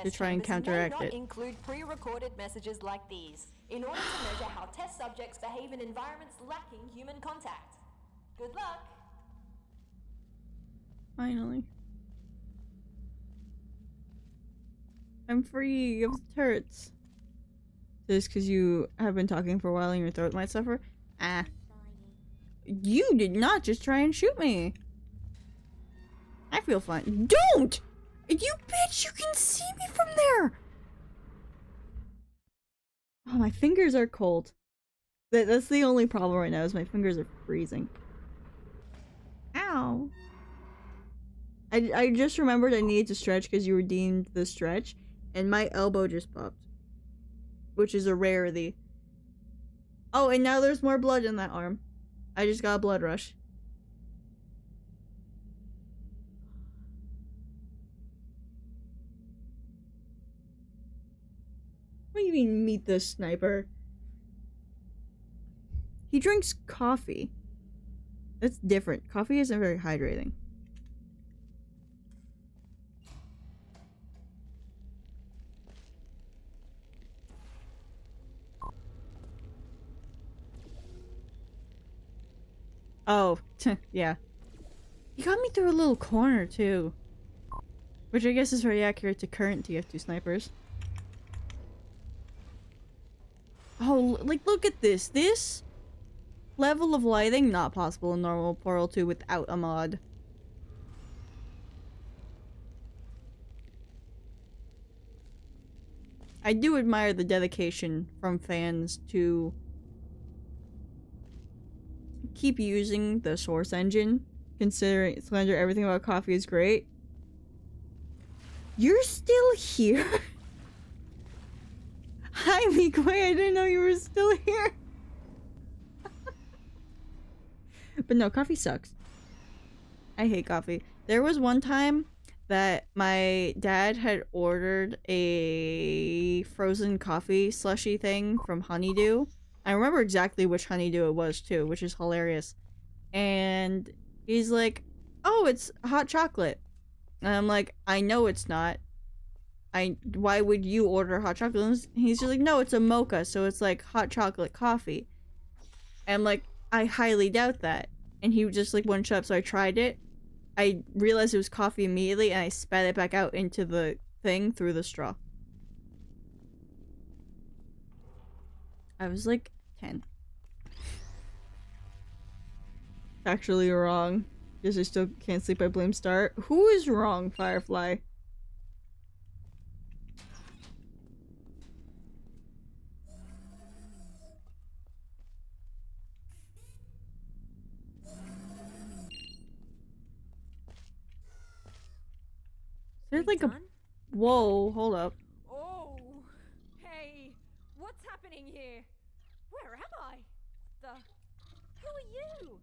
to try and counteract it. Include pre-recorded messages like these in order to measure how test subjects behave in environments lacking human contact. Good luck. Finally. I'm free of the turrets. Just because you have been talking for a while and your throat might suffer? Ah. You did not just try and shoot me. I feel fine. Don't! You bitch, you can see me from there! Oh, my fingers are cold. That's the only problem right now, is my fingers are freezing. Ow. I just remembered I needed to stretch because you redeemed the stretch, and my elbow just popped. Which is a rarity. Oh, and now there's more blood in that arm. I just got a blood rush. What do you mean, meet the sniper? He drinks coffee. That's different. Coffee isn't very hydrating. Oh, yeah. He got me through a little corner, too. Which I guess is very accurate to current TF2 snipers. Oh, like, look at this. This level of lighting, not possible in normal Portal 2 without a mod. I do admire the dedication from fans to keep using the Source engine, considering Slender, everything about coffee is great. You're still here? Hi, Mikoi, I didn't know you were still here. But no, coffee sucks. I hate coffee. There was one time that my dad had ordered a frozen coffee slushy thing from Honeydew. I remember exactly which Honeydew it was too, which is hilarious. And he's like, "Oh, it's hot chocolate." And I'm like, "I know it's not. Why would you order hot chocolate?" And he's just like, "No, it's a mocha, so it's like hot chocolate coffee." And I'm like, "I highly doubt that." And he just like wouldn't shut up, so I tried it. I realized it was coffee immediately, and I spat it back out into the thing through the straw. I was like 10. Actually wrong. Guess I still can't sleep, I blame Star. Who is wrong, Firefly? There's like a... Whoa, hold up. Oh, hey, what's happening here? Where am I? Who are you?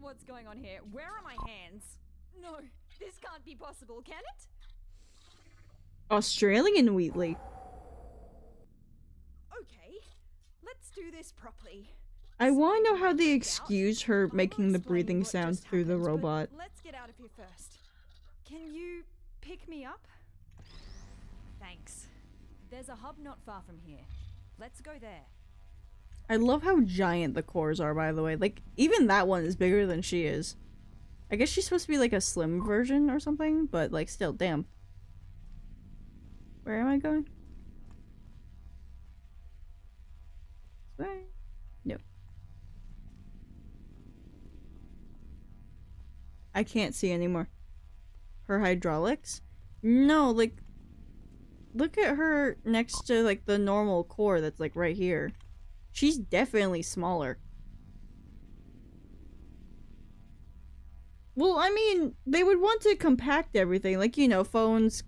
What's going on here? Where are my hands? No, this can't be possible, can it? Australian Wheatley. Okay, let's do this properly. I want to know how they Get out. excuse her I making will the explain breathing what sound just through the happened, but robot. Let's get out of here first. Can you pick me up? Thanks. There's a hub not far from here. Let's go there. I love how giant the cores are, by the way. Like, even that one is bigger than she is. I guess she's supposed to be like a slim version or something, but like still, damn. Where am I going? This way? No. I can't see anymore. Her hydraulics? No, like, look at her next to like the normal core that's like right here. She's definitely smaller. Well, I mean, they would want to compact everything. Like, you know, phones.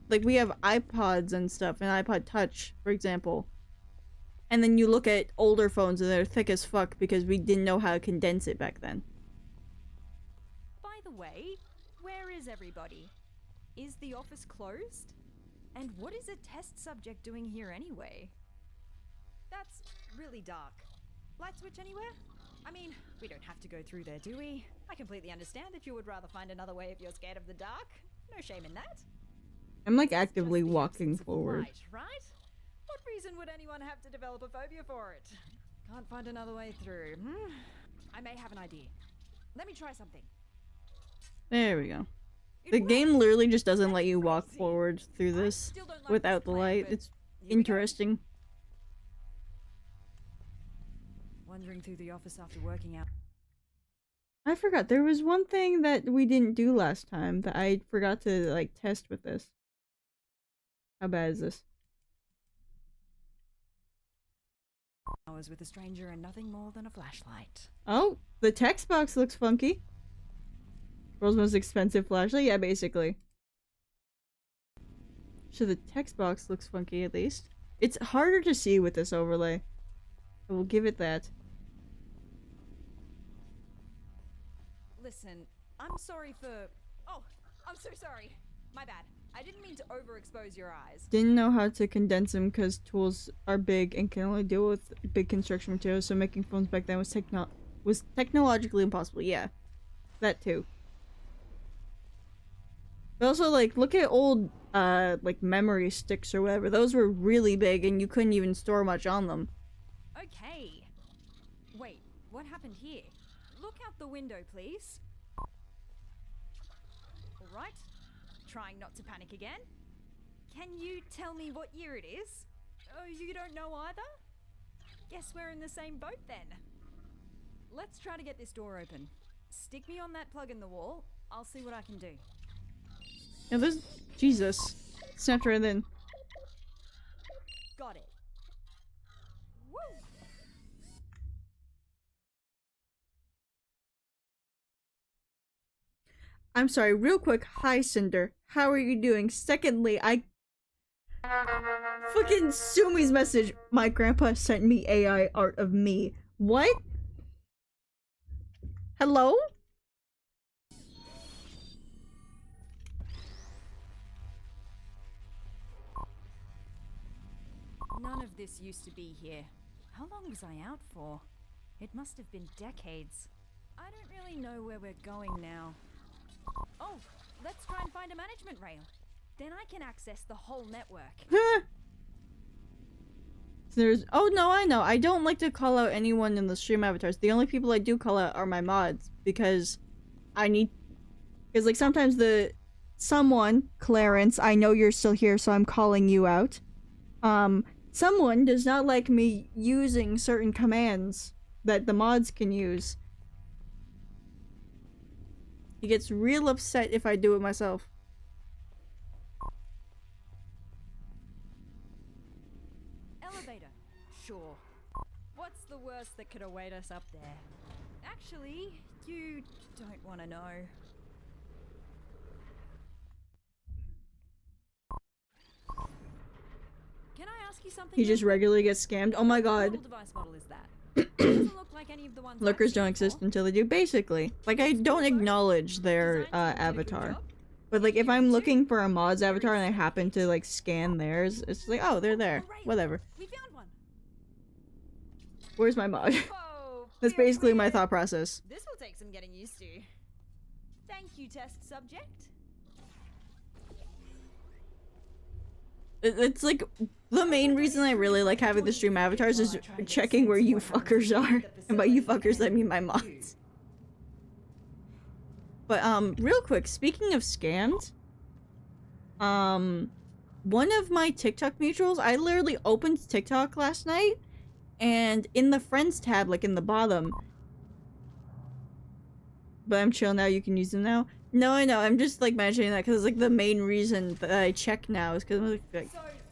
Like, we have iPods and stuff, and iPod Touch, for example. And then you look at older phones and they're thick as fuck because we didn't know how to condense it back then. By the way, where is everybody? Is the office closed? And what is a test subject doing here anyway? That's really dark. Light switch anywhere? I mean, we don't have to go through there, do we? I completely understand if you would rather find another way if you're scared of the dark. No shame in that. I'm like It's actively just the walking absence of forward. light, right? What reason would anyone have to develop a phobia for it? Can't find another way through. I may have an idea. Let me try something. There we go. It The worked. game literally just doesn't That's let you walk crazy. forward through I this still don't like without this the plan, light. but It's here we go. interesting. Wandering through the office after working out. I forgot, there was one thing that we didn't do last time that I forgot to like test with this. How bad is this? Hours with a stranger and nothing more than a flashlight. Oh, the text box looks funky. World's most expensive flashlight? Yeah, basically. So the text box looks funky at least. It's harder to see with this overlay. I will give it that. Listen, I'm sorry for... Oh, I'm so sorry. My bad. I didn't mean to overexpose your eyes. Didn't know how to condense them because tools are big and can only deal with big construction materials, so making phones back then was technologically impossible. Yeah, that too. But also, like, look at old, like, memory sticks or whatever. Those were really big and you couldn't even store much on them. Okay. Wait, what happened here? Look out the window, please. Alright. Trying not to panic again. Can you tell me what year it is? Oh, you don't know either? Guess we're in the same boat then. Let's try to get this door open. Stick me on that plug in the wall. I'll see what I can do. Yeah, there's... Jesus. Snapped right then. Got it. Woo! I'm sorry, real quick. Hi, Cinder. How are you doing? Secondly, fucking Sumi's message. My grandpa sent me AI art of me. What? Hello? None of this used to be here. How long was I out for? It must have been decades. I don't really know where we're going now. Oh, let's try and find a management rail. Then I can access the whole network. There's... Oh, no, I know. I don't like to call out anyone in the stream avatars. The only people I do call out are my mods. Because I need... Because, like, sometimes someone, Clarence, I know you're still here, so I'm calling you out. Someone does not like me using certain commands that the mods can use. He gets real upset if I do it myself. Elevator. Sure. What's the worst that could await us up there? Actually, you don't want to know. Can I ask you something? He just regularly gets scammed. Oh my god. What device model is that? Doesn't look like any of the ones Lurkers I've don't seen exist before. until they do, basically. Like, I don't acknowledge their avatar. But, like, if I'm looking for a mod's avatar and I happen to, like, scan theirs, it's like, oh, they're there. Whatever. We found one. Where's my mod? Whoa, That's feel basically my weird. thought process. This will take some getting used to. Thank you, test subject. It's like, the main reason I really like having the stream avatars is checking where you fuckers are. And by you fuckers, I mean my mods. But, real quick, speaking of scams, one of my TikTok mutuals, I literally opened TikTok last night, and in the friends tab, like in the bottom, but I'm chill now, you can use them now. No, I know, I'm just like mentioning that because it's like the main reason that I check now is because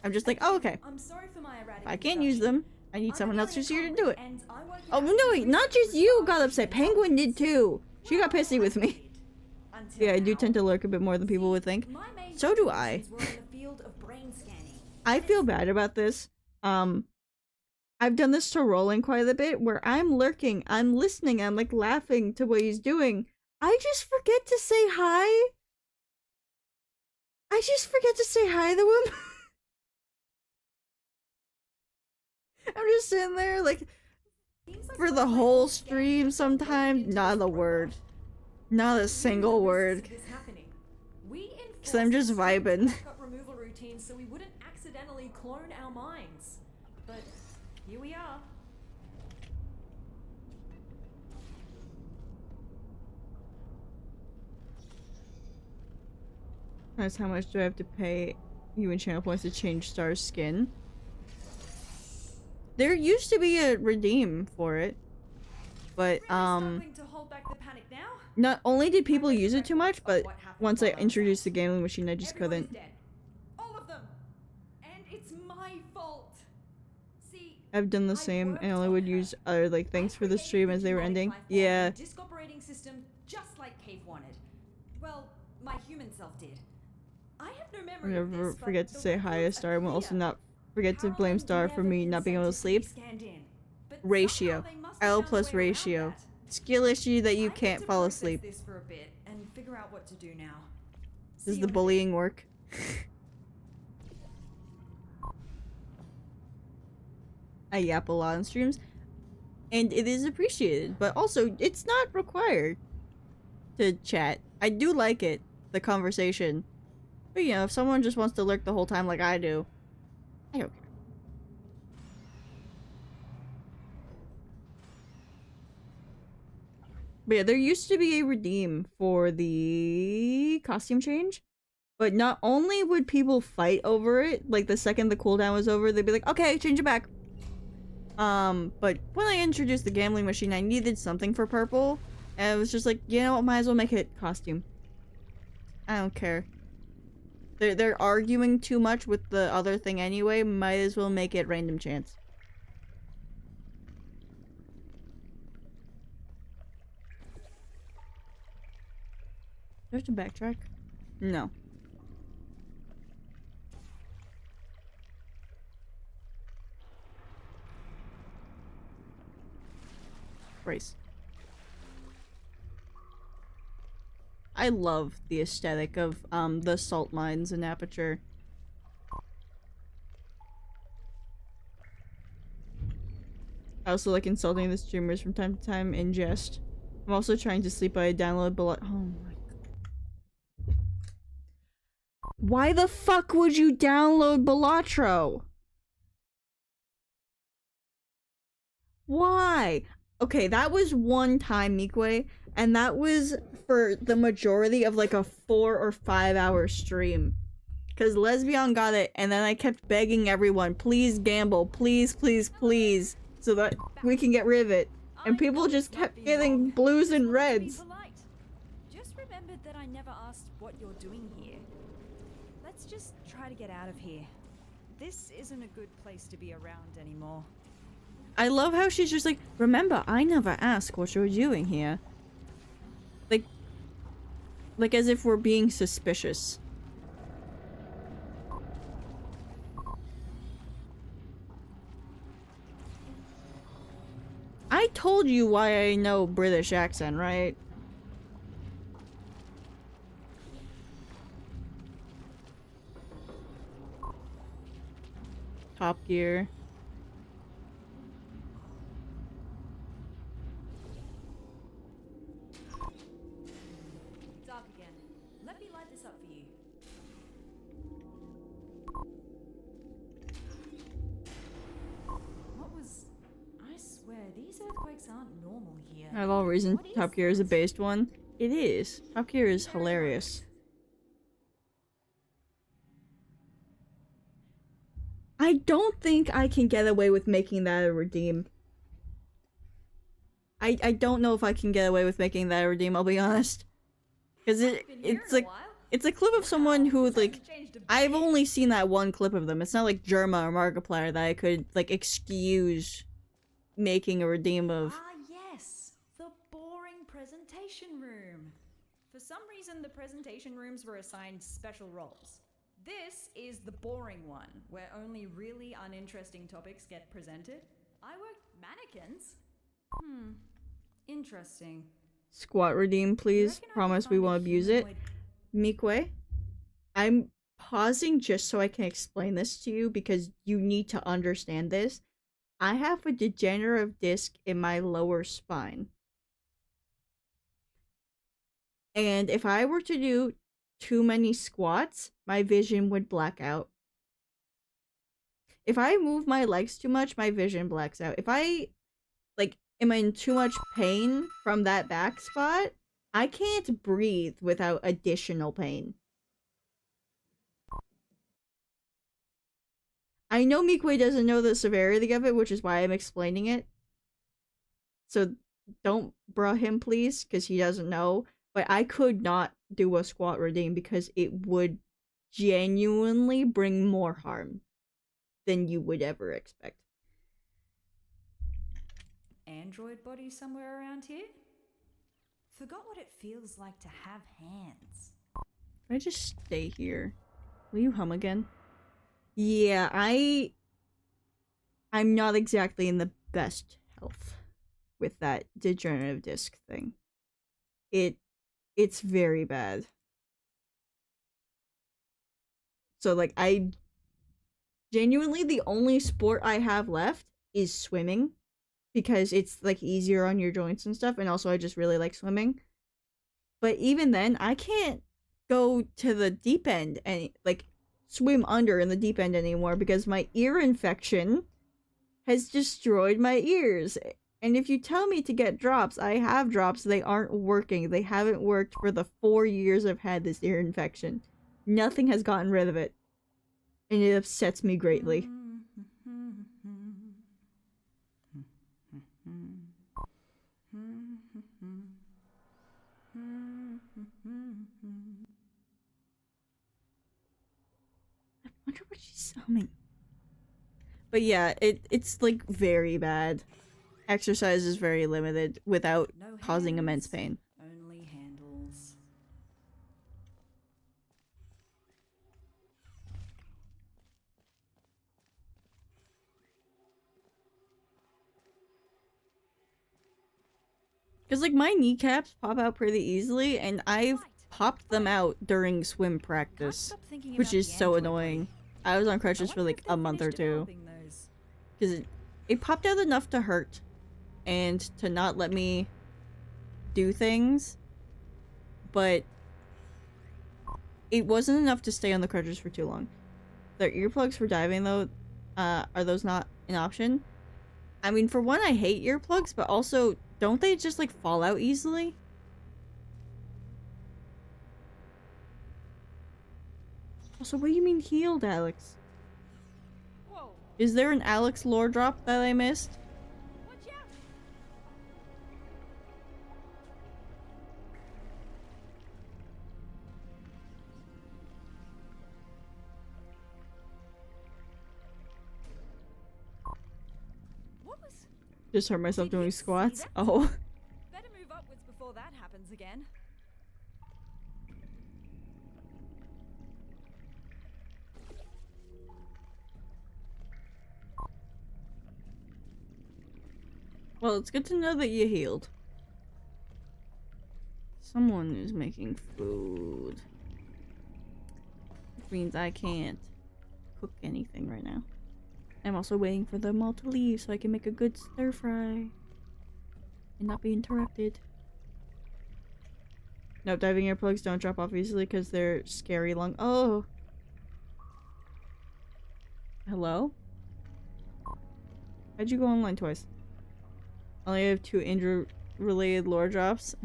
I'm just like, oh, okay. I'm sorry for my erratic I can't use them. I need I'm someone else who's here to feeling do it. and I won't get Oh, out no, of wait, this not just you got upset. until Penguin did too. She got pissy with me. Until Yeah, I do now. tend to lurk a bit more than people would think. My main So do I. contributions were in the field of brain scanning. I feel bad about this. I've done this to Roland quite a bit, where I'm lurking, I'm listening, I'm like laughing to what he's doing. I just forget to say hi. I just forget to say hi to him. I'm just sitting there like, for the whole stream sometimes, not a word. Not a single word. So I'm just vibing. Removal routines so we wouldn't accidentally clone our minds. But here we are. That's how much do I have to pay you in channel points to change Star's skin? There used to be a redeem for it. But, Struggling to hold back the panic now? not only did people use it too much, but once I introduced the gambling machine, I just Everyone is couldn't. dead. All of them. I've done the same, and only would use other like things for the stream as they were ending. Yeah. Disk operating system, just like Cave wanted. Well, my human self did. I have no memory of Never this, but forget to the say hi to records Star, are and we'll also clear. not forget to blame Carolyn Star for never me not being able to consented be sleep. scanned in, but Ratio. somehow they must have L found a plus way around ratio. that. Skill issue that you I need can't to fall process asleep. this for a bit and figure out what to do now. See Does you the in a bit. bullying work? I yap a lot on streams, and it is appreciated, but also it's not required to chat. I do like it, the conversation. But you know, if someone just wants to lurk the whole time like I do, I don't care. But yeah, there used to be a redeem for the costume change. But not only would people fight over it, like the second the cooldown was over, they'd be like, okay, change it back. But when I introduced the gambling machine, I needed something for purple. And it was just like, you know what, might as well make it costume. I don't care. They're arguing too much with the other thing anyway, might as well make it random chance. Do I have to backtrack? No. Race. I love the aesthetic of the salt mines in Aperture. I also like insulting the streamers from time to time in jest. I'm also trying to sleep, but I download bullet. Oh my god. Why the fuck would you download Balatro? Why? Okay, that was one time, Mikwe, and that was for the majority of like a 4 or 5 hour stream. Cause Lesbian got it, and then I kept begging everyone, please gamble, please, please, please, so that we can get rid of it. And people just kept getting blues and reds. Just remembered that I never asked what you're doing here. Let's just try to get out of here. This isn't a good place to be around anymore. I love how she's just like, remember, I never ask what you're doing here. Like as if we're being suspicious. I told you why I know British accent, right? Top Gear. Dark again. Let me light this up for you. What was... I swear, these earthquakes aren't normal here. I have all reason What is Top Gear is a that? based one. It is. Top Gear is Very hilarious. nice. I don't think I can get away with making that a redeem. I don't know if I can get away with making that a redeem, I'll be honest. Because it's a clip of someone who like I've only seen that one clip of them. It's not like Germa or Markiplier that I could like excuse making a redeem of. Ah, yes, the boring presentation room. For some reason, the presentation rooms were assigned special roles. This is the boring one, where only really uninteresting topics get presented. I worked mannequins. Interesting. Squat redeem, please. reckon I could Promise we find a won't abuse it. humanoid- Mikwe, I'm pausing just so I can explain this to you because you need to understand this. I have a degenerative disc in my lower spine. And if I were to do too many squats, my vision would black out. If I move my legs too much, my vision blacks out. If I, like, am in too much pain from that back spot, I can't breathe without additional pain. I know Mikwe doesn't know the severity of it, which is why I'm explaining it. So don't bra him, please, because he doesn't know. But I could not do a squat redeem because it would genuinely bring more harm than you would ever expect. android body somewhere around here? Forgot what it feels like to have hands. Can I just stay here? Will you hum again? Yeah, I'm not exactly in the best health with that degenerative disc thing. It's very bad. So like I genuinely the only sport I have left is swimming because it's like easier on your joints and stuff, and also I just really like swimming. But even then, I can't go to the deep end and like swim under in the deep end anymore because my ear infection has destroyed my ears. And if you tell me to get drops, I have drops. They aren't working. They haven't worked for the 4 years I've had this ear infection. Nothing has gotten rid of it. And it upsets me greatly. I wonder what she's humming. But yeah, it's like very bad. Exercise is very limited without No causing hands, immense pain. only handles. Because like my kneecaps pop out pretty easily, and I've popped them out during swim practice, which is so annoying. I was on crutches for like a month or two. Because it popped out enough to hurt and to not let me do things, but it wasn't enough to stay on the crutches for too long. The earplugs for diving though, are those not an option? I mean, for one, I hate earplugs, but also, don't they just like fall out easily? Also, what do you mean healed, Alex? Whoa. Is there an Alex lore drop that I missed? Watch out. What was? Just hurt myself Did doing you see squats. that? Oh. Better move upwards before that happens again. Well, it's good to know that you healed. Someone is making food. Which means I can't cook anything right now. I'm also waiting for them all to leave so I can make a good stir fry. And not be interrupted. No, diving earplugs don't drop off easily because they're scary long. Oh! Hello? How'd you go online twice? I only have 2 injury-related lore drops.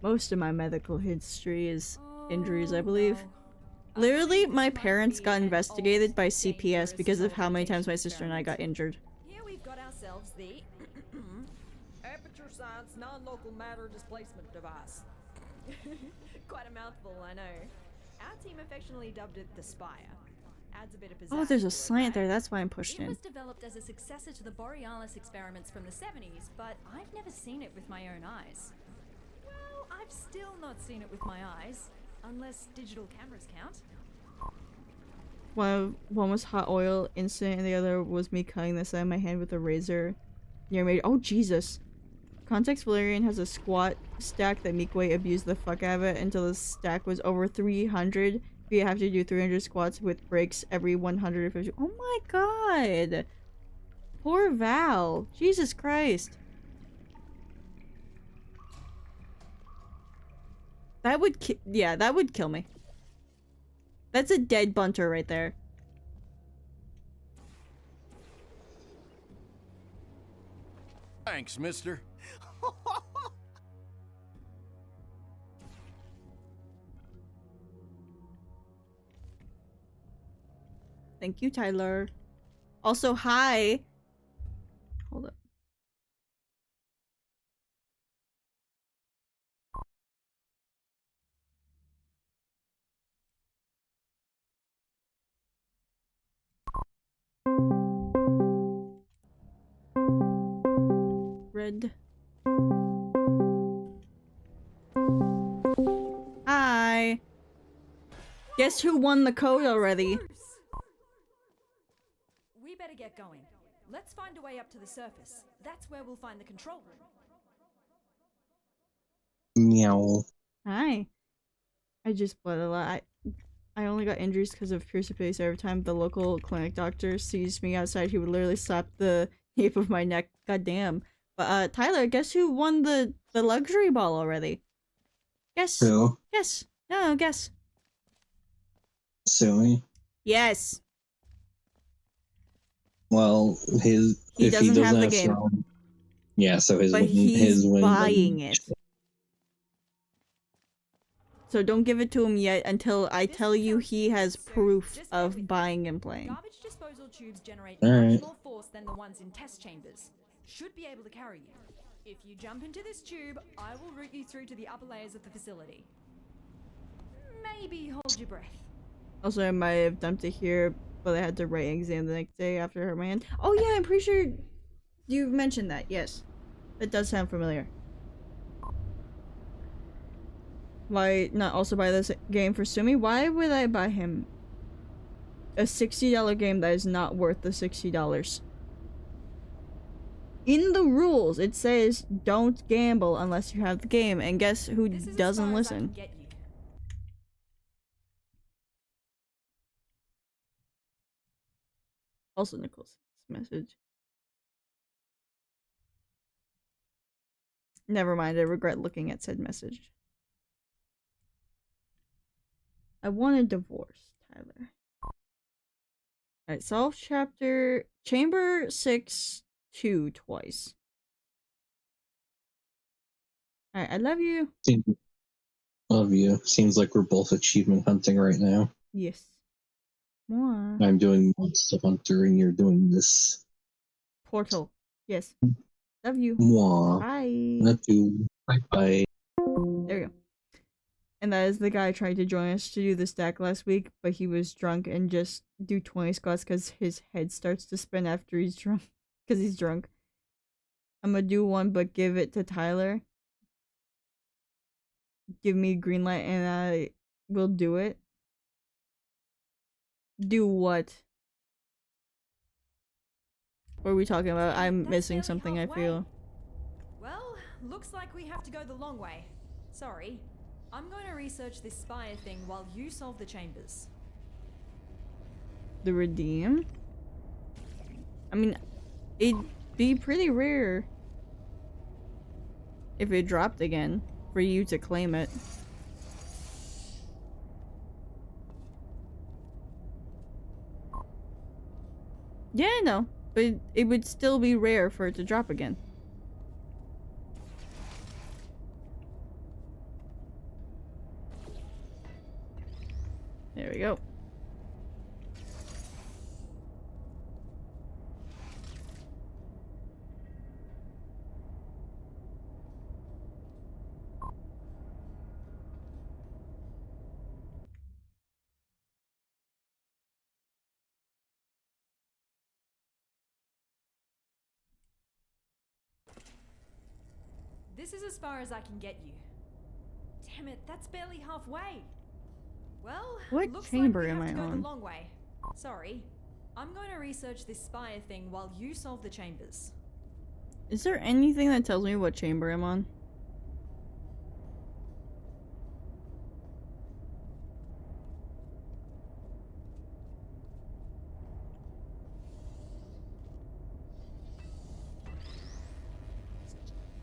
Most of my medical history is injuries, I believe. No. Literally, my parents got investigated by CPS because of how many times my sister and I got injured. Here we've got ourselves the Aperture Science Non-Local Matter Displacement Device. quite a mouthful, I know. Our team affectionately dubbed it the Spire. Adds a bit of Oh, pizzazz there's a to it, slant there. right? That's why I'm pushed It in. was developed as a successor to the Borealis experiments from the 70s, but I've never seen it with my own eyes. Well, I've still not seen it with my eyes, unless digital cameras count. One was hot oil incident, and the other was me cutting the side of my hand with a razor near me. Oh, Jesus. Context Valerian has a squat stack that Meekway abused the fuck out of it until the stack was over 300. You have to do 300 squats with breaks every 150. Oh my god! Poor Val. Jesus Christ. That would yeah, that would kill me. That's a dead bunter right there. Thanks, mister. Thank you, Tyler. Also, hi. Hold up. red. Hi. Guess who won the code already? We better get going. Let's find a way up to the surface. That's where we'll find the control room. Meow. Hi. I just bled a lot. I only got injuries because of piercing pace. Every time the local clinic doctor sees me outside, he would literally slap the nape of my neck. God damn. But Tyler, guess who won the luxury ball already? Guess. Who? Guess. No, guess. Suey? Yes. Well, He if he doesn't doesn't have the have game. strong, yeah. So his But win, he's his win. buying it. So don't give it to him yet until I tell you he has proof of buying and playing. Garbage disposal tubes generate Alright. much more force than the ones in test chambers. Should be able to carry you. If you jump into this tube, I will route you through to the upper layers of the facility. Maybe hold your breath. Also, I might have dumped it here, but I had to write an exam the next day after I hurt my hand. Oh yeah, I'm pretty sure you've mentioned that, yes. That does sound familiar. Why not also buy this game for Sumi? Why would I buy him a $60 game that is not worth the $60? In the rules, it says don't gamble unless you have the game, and guess who doesn't listen? Also Nicholas' message. Never mind, I regret looking at said message. I want a divorce, Tyler. Alright, solve chamber 6-2 twice. Alright, I love you. Love you. Seems like we're both achievement hunting right now. Yes. More. I'm doing Monster Hunter and you're doing this. Portal. Yes. Love you. Mwah. Bye. Love you. Bye bye. There we go. And that is the guy trying to join us to do the stack last week, but he was drunk and just do 20 squats because his head starts to spin after he's drunk. Because he's drunk. I'm gonna do one, but give it to Tyler. Give me green light and I will do it. Do what? What are we talking about? I'm missing something, I feel. Well, looks like we have to go the long way. Sorry. I'm going to research this spire thing while you solve the chambers. The redeem? I mean, it'd be pretty rare if it dropped again for you to claim it. Yeah, I know, but it would still be rare for it to drop again. There we go. This is as far as I can get you. Damn it, that's barely halfway. Well, What looks chamber like we am have I to go on? the long way. Sorry. I'm going to research this spire thing while you solve the chambers. Is there anything that tells me what chamber I'm on?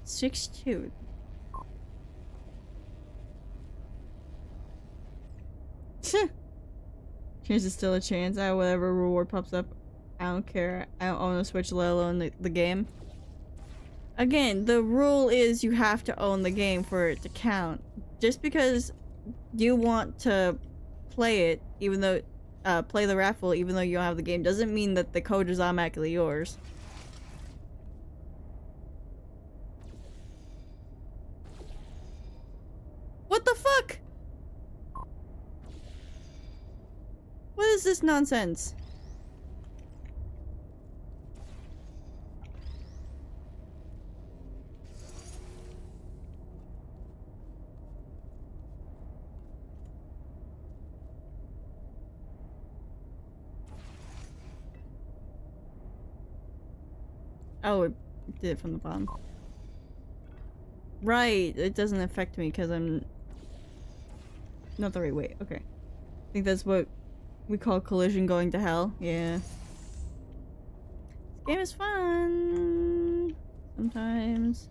Six two. There's still a chance. Whatever reward pops up, I don't care. I don't own a Switch, let alone the game. Again, the rule is you have to own the game for it to count. Just because you want to play it, even though play the raffle, even though you don't have the game, doesn't mean that the code is automatically yours. What the fuck? What is this nonsense? Oh, it did it from the bottom. Right, it doesn't affect me because I'm not the right way. Okay. I think that's what we call collision going to hell. Yeah. This game is fun. Sometimes.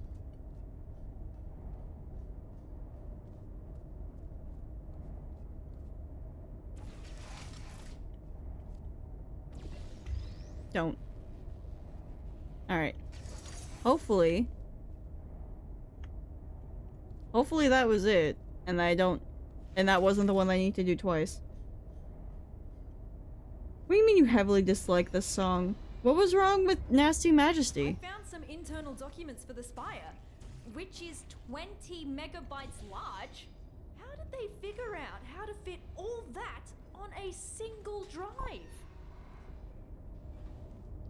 Don't. Alright. Hopefully that was it. And that wasn't the one I need to do twice. What do you mean you heavily dislike this song? What was wrong with Nasty Majesty? I found some internal documents for the Spire, which is 20 megabytes large. How did they figure out how to fit all that on a single drive?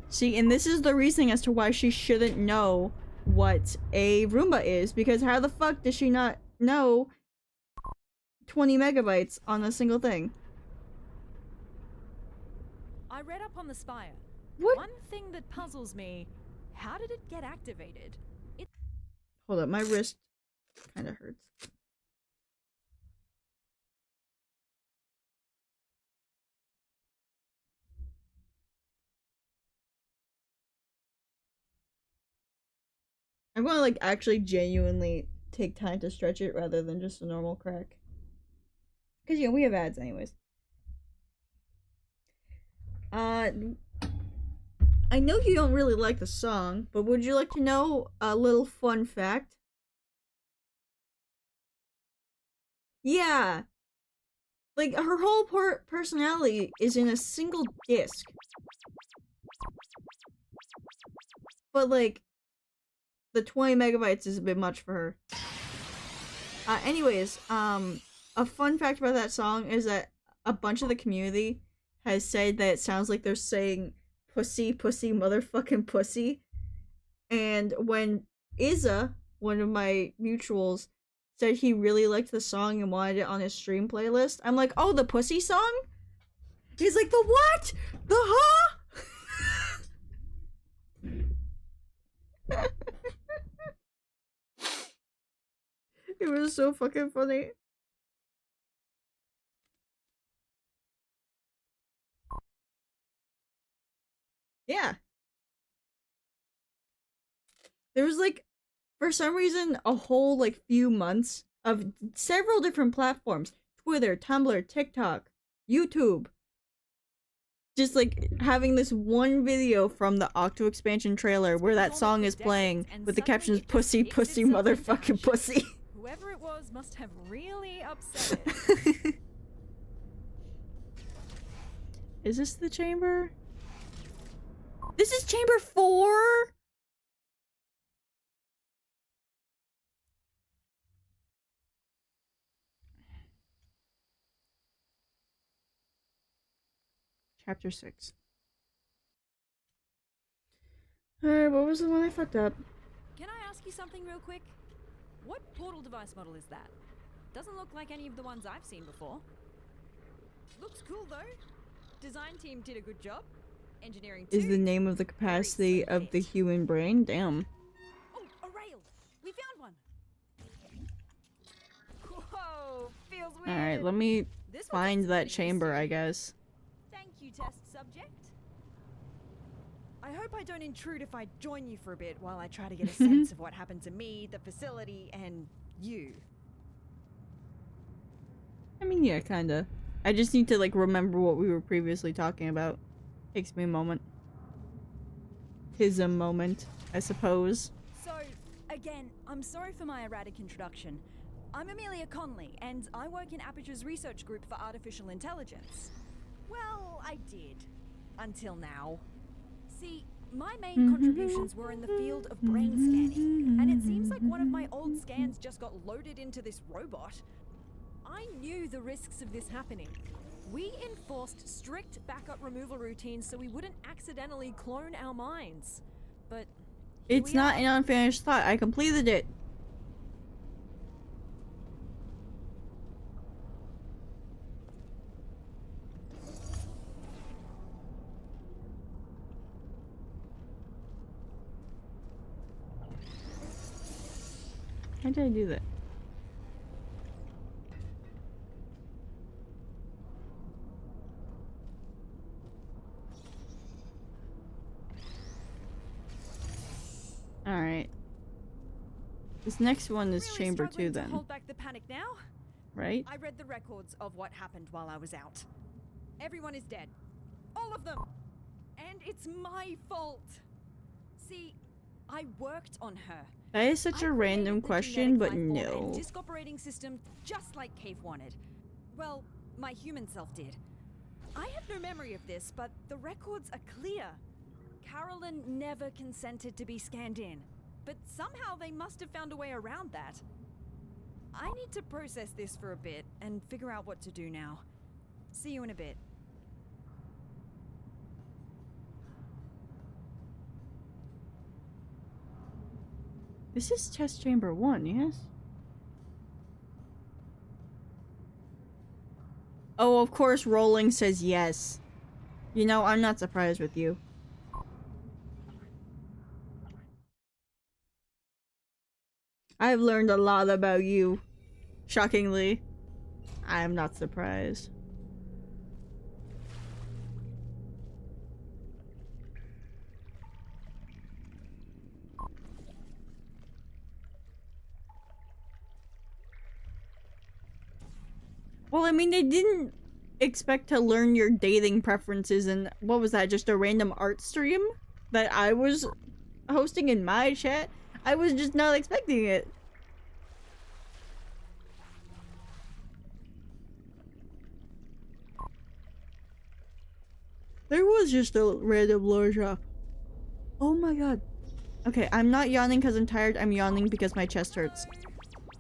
See, and this is the reason as to why she shouldn't know what a Roomba is, because how the fuck does she not know 20 megabytes on a single thing? I read up on the Spire. What? One thing that puzzles me, how did it get activated? Hold up, my wrist kind of hurts. I'm gonna like actually genuinely take time to stretch it rather than just a normal crack. Cause you know, we have ads anyways. I know you don't really like the song, but would you like to know a little fun fact? Yeah. Like, her whole personality is in a single disc. But, like, the 20 megabytes is a bit much for her. Anyways, a fun fact about that song is that a bunch of the community has said that it sounds like they're saying pussy, pussy, motherfucking pussy. And when Izza, one of my mutuals, said he really liked the song and wanted it on his stream playlist, I'm like, oh, the pussy song? He's like, the what? The huh? It was so fucking funny. Yeah. There was like, for some reason, a whole like few months of several different platforms. Twitter, Tumblr, TikTok, YouTube. Just like having this one video from the Octo expansion trailer where that song is playing with the captions pussy, pussy, motherfucking pussy. Whoever it was must have really upset it. Is this the chamber? This is chamber 4? Chapter 6. Alright, what was the one I fucked up? Can I ask you something real quick? What portal device model is that? Doesn't look like any of the ones I've seen before. Looks cool though. Design team did a good job. Engineering too. Is the name of the capacity of the human brain? Damn. Oh, a rail! We found one! Whoa, feels weird. Alright, let me find that chamber, I guess. Thank you, test subject. I hope I don't intrude if I join you for a bit while I try to get a sense of what happened to me, the facility, and you. I mean, yeah, kinda. I just need to, like, remember what we were previously talking about. Takes me a moment. Tis a moment, I suppose. So, again, I'm sorry for my erratic introduction. I'm Amelia Conley, and I work in Aperture's research group for artificial intelligence. Well, I did. Until now. See, my main contributions were in the field of brain scanning, and it seems like one of my old scans just got loaded into this robot. I knew the risks of this happening. We enforced strict backup removal routines so we wouldn't accidentally clone our minds. But it's not an unfinished thought. I completed it. How did I do that? Alright. This next one is Really chamber 2 struggling to then. hold back the panic now? Right? I read the records of what happened while I was out. Everyone is dead. All of them. And it's my fault. See, I worked on her. That is such a random question, but no. Disk operating system just like Cave wanted. Well, my human self did. I have no memory of this, but the records are clear. Carolyn never consented to be scanned in, but somehow they must have found a way around that. I need to process this for a bit and figure out what to do now. See you in a bit. This is test chamber 1, yes? Oh, of course Rolling says yes. You know, I'm not surprised with you. I've learned a lot about you. Shockingly. I am not surprised. Well, I mean, they didn't expect to learn your dating preferences and what was that, just a random art stream that I was hosting in my chat? I was just not expecting it. There was just a random lore drop. Oh my god. Okay, I'm not yawning because I'm tired, I'm yawning because my chest hurts.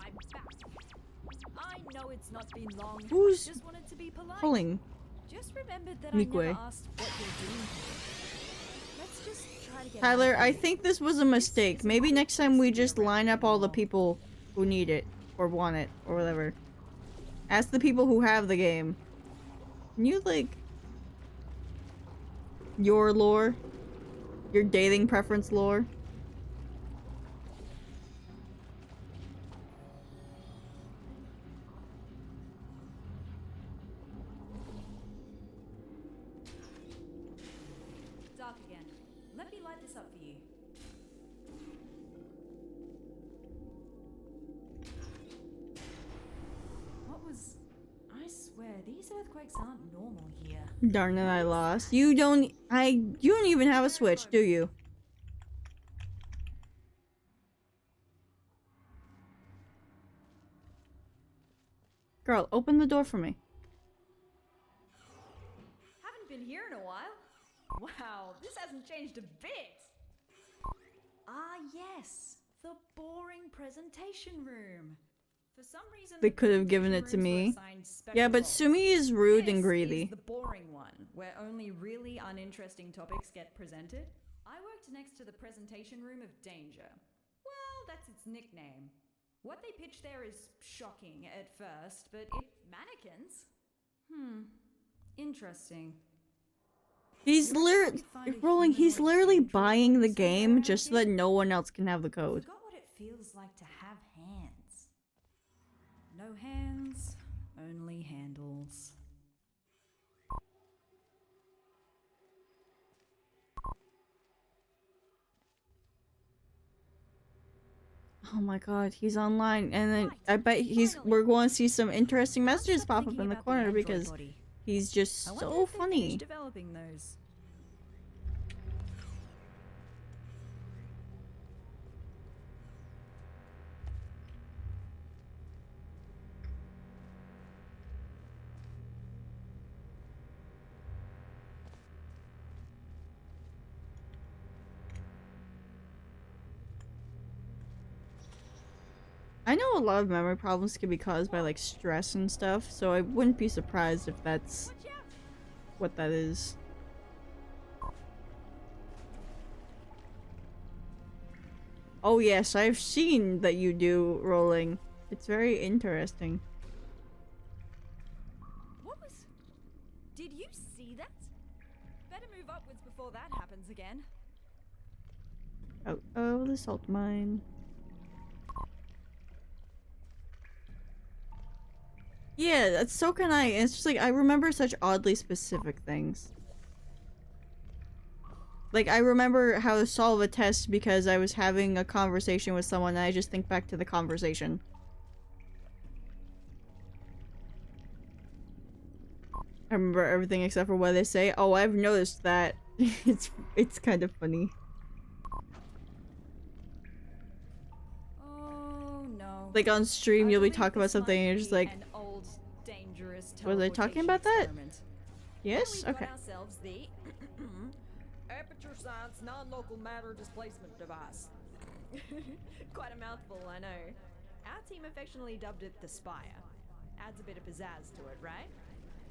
I'm back. I know it's not been long. Who's just wanted to be polite. pulling? Just remembered that Mikwe. I never asked what you're doing here. Let's just try to get Tyler, out I of here. think this was a mistake. Maybe next time we just line up all the people who need it, or want it, or whatever. Ask the people who have the game. Can you, like... your lore? Your dating preference lore? Dark again. Let me light this up for you. What was... I swear, these earthquakes aren't normal here. Darn it, I lost. You don't even have a switch, do you? Girl, open the door for me. Haven't been here in a while. Wow, this hasn't changed a bit. Ah, yes. The boring presentation room. For some reason, They the could have given presentation it to rooms me. were assigned special Yeah, but roles. Sumi is rude and This greedy. is the boring one, where only really uninteresting topics get presented. I worked next to the presentation room of danger. Well, that's its nickname. What they pitch there is shocking at first, but mannequins? Interesting. He's literally rolling. He's literally buying the game just so that no one else can have the I code. forgot what it feels like to have hands. No hands, only handles. Oh my god, he's online, and then I bet we're going to see some interesting messages pop up in the corner because he's just I wonder so if they funny. finished developing those. I know a lot of memory problems can be caused by like stress and stuff, so I wouldn't be surprised if that's what that is. Oh yes, I've seen that you do rolling. It's very interesting. What was... Did you see that? Better move upwards before that happens again. Oh, the salt mine. Yeah, that's so can I. It's just like I remember such oddly specific things. Like I remember how to solve a test because I was having a conversation with someone and I just think back to the conversation. I remember everything except for what they say. Oh, I've noticed that. It's kind of funny. Oh no. Like on stream, I you'll be believe talking about this something might and you're just be like, an old, dangerous was I talking about that? experiment. Yes? We've Okay. got ourselves the aperture science non-local matter displacement device. Quite a mouthful, I know. Our team affectionately dubbed it the Spire. Adds a bit of pizzazz to it, right?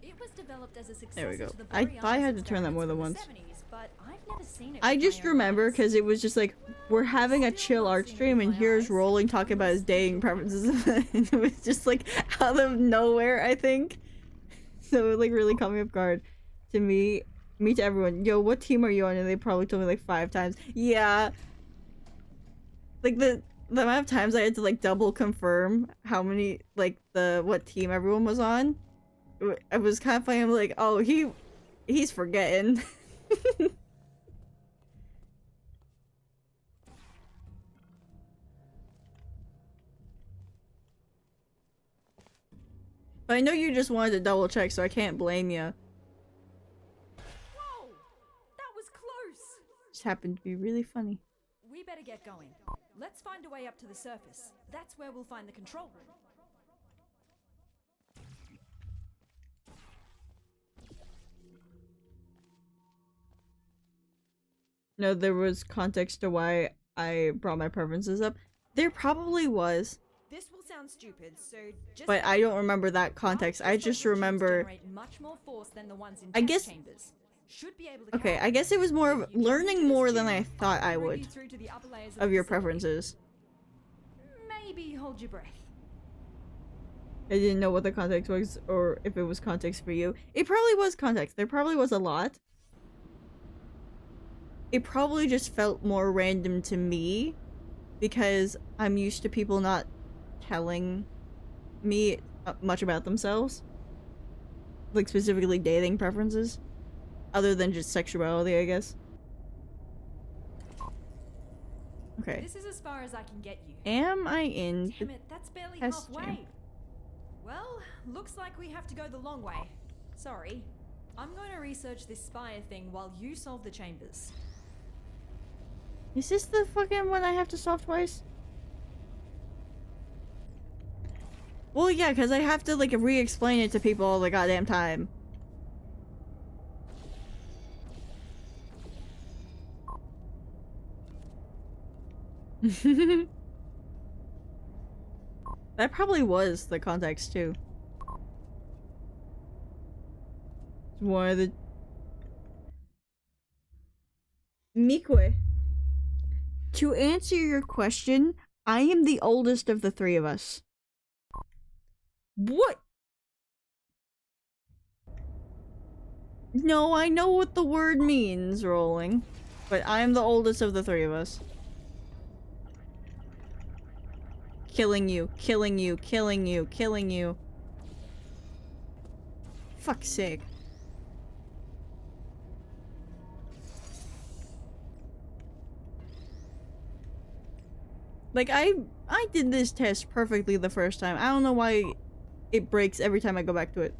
It was developed as a successor There we go. to the I Borealis thought I had to turn that more than experiments once. from the 70s, but I've never seen it I with just my own remember eyes. because it was just like, we're having a Still chill not art seen it stream with and my here's eyes, Rolling talking about his unless dating visual preferences. And it was just like out of nowhere, I think. So it like really caught me off guard. To me to everyone. Yo, what team are you on? And they probably told me like 5 times. Yeah. Like the amount of times I had to like double confirm how many like what team everyone was on. It was kind of funny. I'm like, oh, he's forgetting. But I know you just wanted to double check, so I can't blame you. Whoa! That was close! Just happened to be really funny. We better get going. Let's find a way up to the surface. That's where we'll find the control room. No, there was context to why I brought my preferences up. There probably was. This will sound stupid, so just But I don't remember that context. I just remember. Much more force than the ones in I test guess. chambers. Should be able to Okay, carry I guess it was more of If you learning jump into more this than I tube, thought I bring would you through to the upper layers of the your facility. preferences. Maybe hold your breath. I didn't know what the context was, or if it was context for you. It probably was context. There probably was a lot. It probably just felt more random to me because I'm used to people not telling me much about themselves. Like specifically dating preferences. Other than just sexuality, I guess. Okay. This is as far as I can get you. Am I in Damn the it, that's barely test halfway. chamber? Well, looks like we have to go the long way. Sorry. I'm going to research this Spire thing while you solve the chambers. Is this the fucking one I have to solve twice? Well, yeah, because I have to, like, re-explain it to people all the goddamn time. That probably was the context, too. It's one of the... Mikwe. To answer your question, I am the oldest of the 3 of us. What? No, I know what the word means, Rolling. But I'm the oldest of the 3 of us. Killing you, killing you, killing you, killing you. Fuck's sake. Like, I did this test perfectly the first time. I don't know why it breaks every time I go back to it.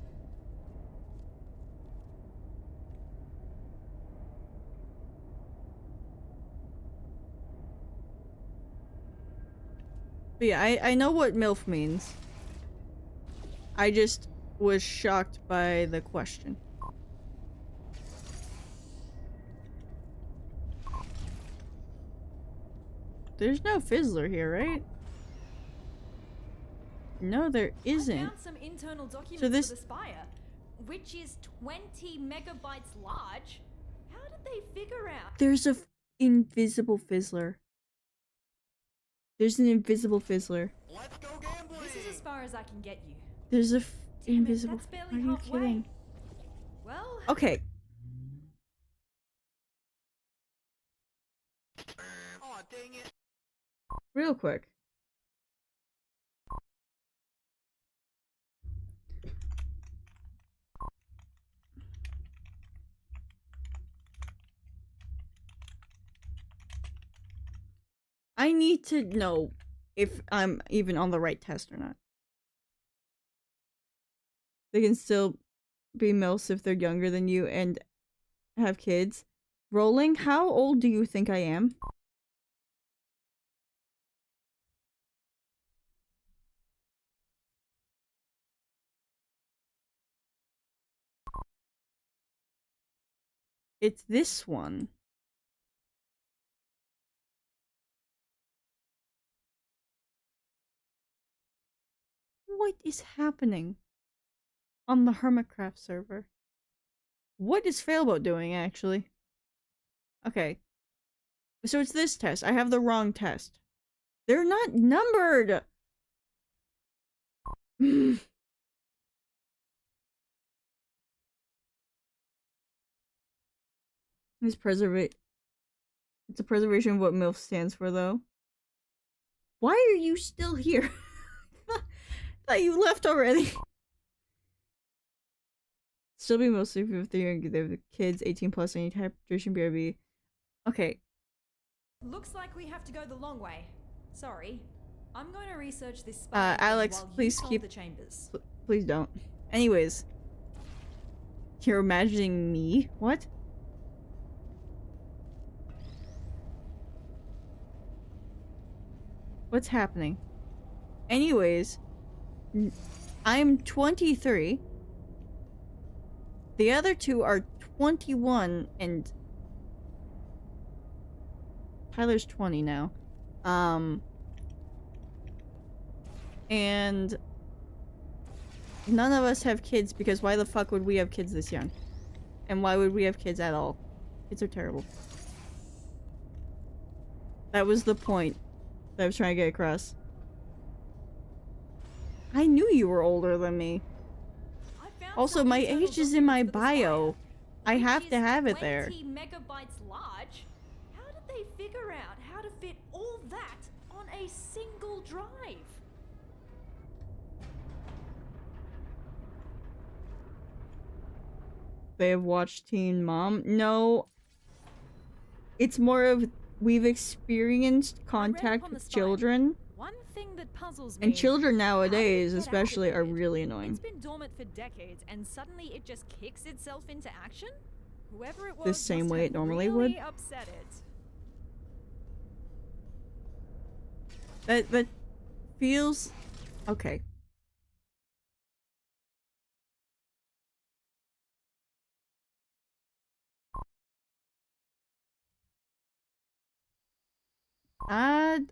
But yeah, I know what MILF means. I just was shocked by the question. There's no Fizzler here, right? No, there isn't. I found some internal documents So this- for the Spire, which is 20 megabytes large. How did they figure out? There's a invisible Fizzler. There's an invisible Fizzler. Let's go gambling! This is as far as I can get you. There's a Damn it, invisible. that's barely Are you halfway. kidding? Well, Okay. Aw, dang it. Real quick. I need to know if I'm even on the right test or not. They can still be MILFs if they're younger than you and have kids. Rolling, how old do you think I am? It's this one. What is happening on the Hermitcraft server? What is Failboat doing, actually? Okay. So it's this test. I have the wrong test. They're not numbered! It's a preservation of what MILF stands for, though. Why are you still here? Thought you left already. Still be mostly if they're the kids 18 plus any hydration BRB. Okay. Looks like we have to go the long way. Sorry. I'm going to research this Alex, while please you solve keep the chambers. Please don't. Anyways. You're imagining me? What? What's happening? Anyways, I'm 23. The other two are 21 and Tyler's 20 now. And none of us have kids because why the fuck would we have kids this young? And why would we have kids at all? Kids are terrible. That was the point that I was trying to get across. I knew you were older than me. Also, my age is in my bio. I have to have it there. 20 megabytes large? How did they figure out how to fit all that on a single drive? They have watched Teen Mom. No. It's more of we've experienced contact with children. One thing that puzzles me. And children nowadays, especially, are really annoying. It's been dormant for decades, and suddenly it just kicks itself into action. Whoever it was, The same must way have it normally really would. upset it. That feels okay.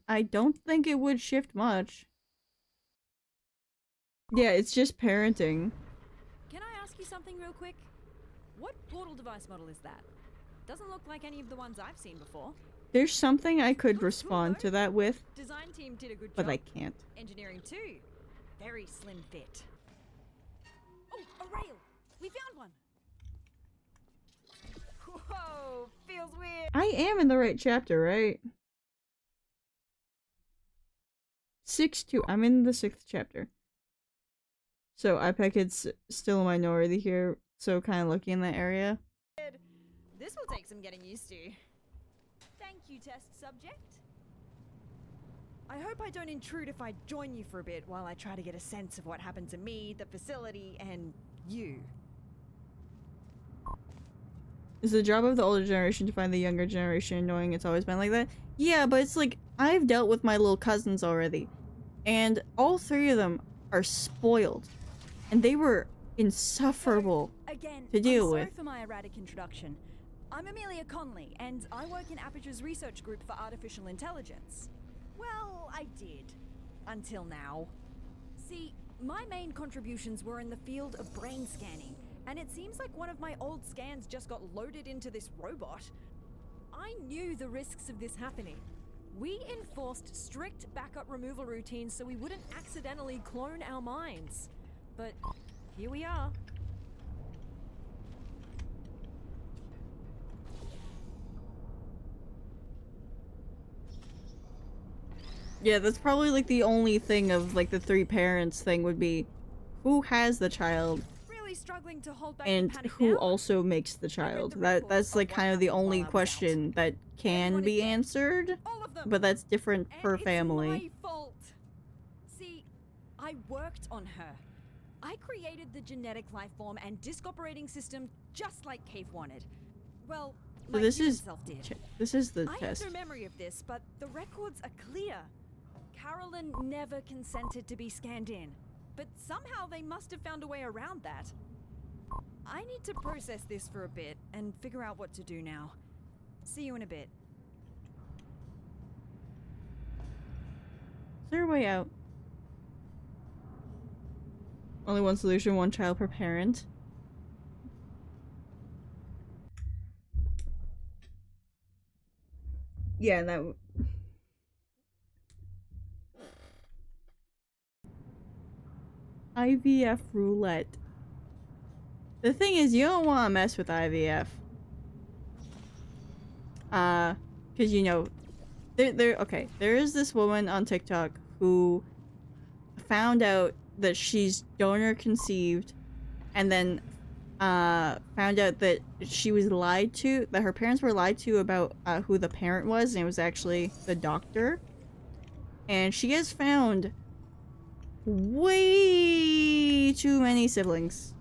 I don't think it would shift much. Yeah, it's just parenting. Can I ask you something real quick? What portal device model is that? Doesn't look like any of the ones I've seen before. There's something I could respond to that with, Design team did a good but job. I can't. Engineering too. Very slim fit. Oh, a rail! We found one! Whoa, feels weird. I am in the right chapter, right? 6-2. I'm in the 6th chapter. So IPEC still a minority here, so kind of looking in that area. This will take some getting used to. Thank you, test subject. I hope I don't intrude if I join you for a bit while I try to get a sense of what happened to me, the facility, and you. It's the job of the older generation to find the younger generation, knowing it's always been like that. Yeah, but it's like, I've dealt with my little cousins already. And all three of them are spoiled. And they were insufferable to deal with. Sorry for my erratic introduction. I'm Amelia Conley, and I work in Aperture's research group for artificial intelligence. Well, I did. Until now. See, my main contributions were in the field of brain scanning, and it seems like one of my old scans just got loaded into this robot. I knew the risks of this happening. We enforced strict backup removal routines so we wouldn't accidentally clone our minds. But here we are. Yeah, that's probably like the only thing of like the three parents thing would be who has the child really struggling to hold back the and panic who now. also makes the child. the That's reports like of what kind of the happened only while I was question that can Everyone is be dead. answered, All of them. but that's different And per it's family. my fault. See, I worked on her. I created the genetic life form and disc operating system just like Cave wanted. Well, So my this human is self did. this is the I test. have no memory of this, but the records are clear. Carolyn never consented to be scanned in, but somehow they must have found a way around that. I need to process this for a bit and figure out what to do now. See you in a bit. Is there a way out? Only one solution, one child per parent. Yeah, that. IVF roulette. The thing is, you don't want to mess with IVF. Cause you know, okay, there is this woman on TikTok who found out that she's donor conceived, and then found out that she was lied to, that her parents were lied to about who the parent was, and it was actually the doctor. And she has found way too many siblings.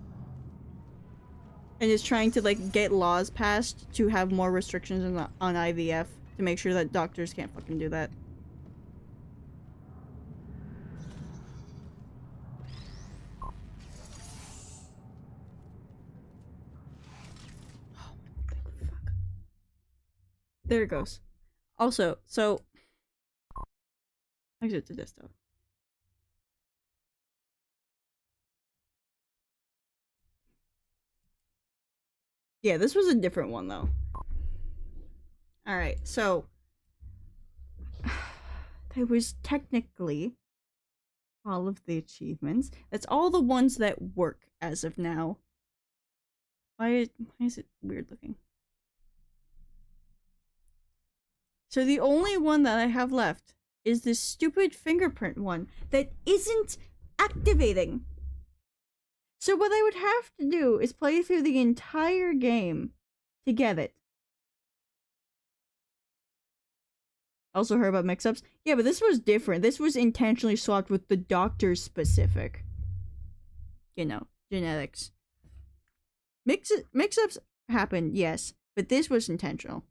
And is trying to like get laws passed to have more restrictions on IVF to make sure that doctors can't fucking do that. There it goes. Also, so exit to desktop. Yeah, this was a different one though. Alright, so there was technically all of the achievements. That's all the ones that work as of now. Why is it weird looking? So the only one that I have left is this stupid fingerprint one that isn't activating. So what I would have to do is play through the entire game to get it. Also heard about mix-ups? Yeah, but this was different. This was intentionally swapped with the doctor's specific, you know, genetics. Mix-ups happen, yes, but this was intentional.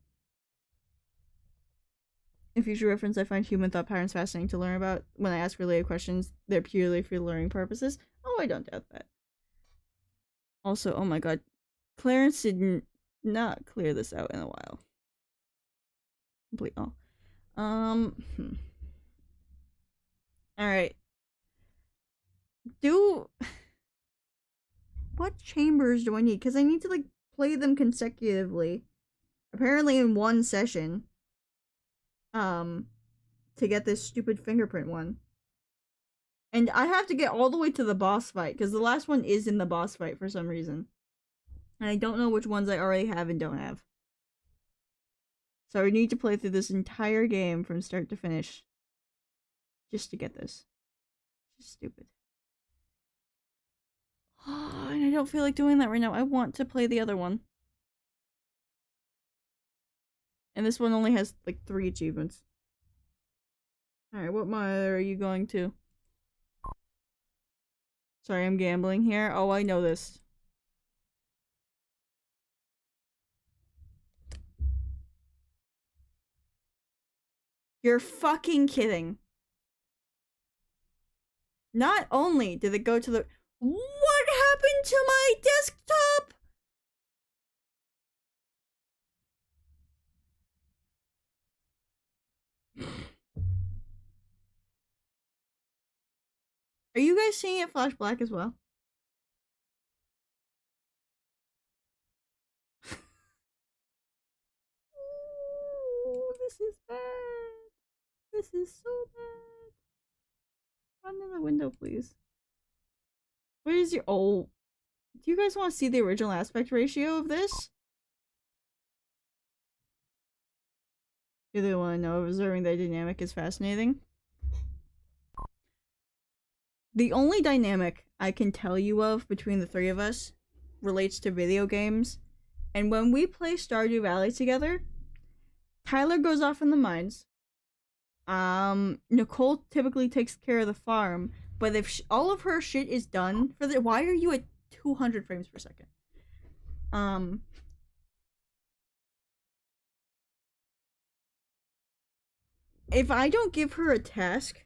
In future reference, I find human thought patterns fascinating to learn about. When I ask related questions, they're purely for learning purposes. Oh, I don't doubt that. Also, oh my god, Clarence did not clear this out in a while. Complete all. Alright. What chambers do I need? Because I need to, like, play them consecutively. Apparently in one session. To get this stupid fingerprint one. And I have to get all the way to the boss fight, because the last one is in the boss fight for some reason. And I don't know which ones I already have and don't have. So I need to play through this entire game from start to finish. Just to get this. Just stupid. And I don't feel like doing that right now. I want to play the other one. And this one only has like 3 achievements. Alright, what mother are you going to? Sorry, I'm gambling here. Oh, I know this. You're fucking kidding. Not only did it go to the... What happened to my desktop? Are you guys seeing it flash black as well? Ooh, this is bad. This is so bad. Run in the window, please. What is your... Oh. Do you guys want to see the original aspect ratio of this? Do they want to know? Observing the dynamic is fascinating. The only dynamic I can tell you of between the three of us relates to video games. And when we play Stardew Valley together, Tyler goes off in the mines. Nicole typically takes care of the farm, but if all of her shit is done for the— why are you at 200 frames per second? If I don't give her a task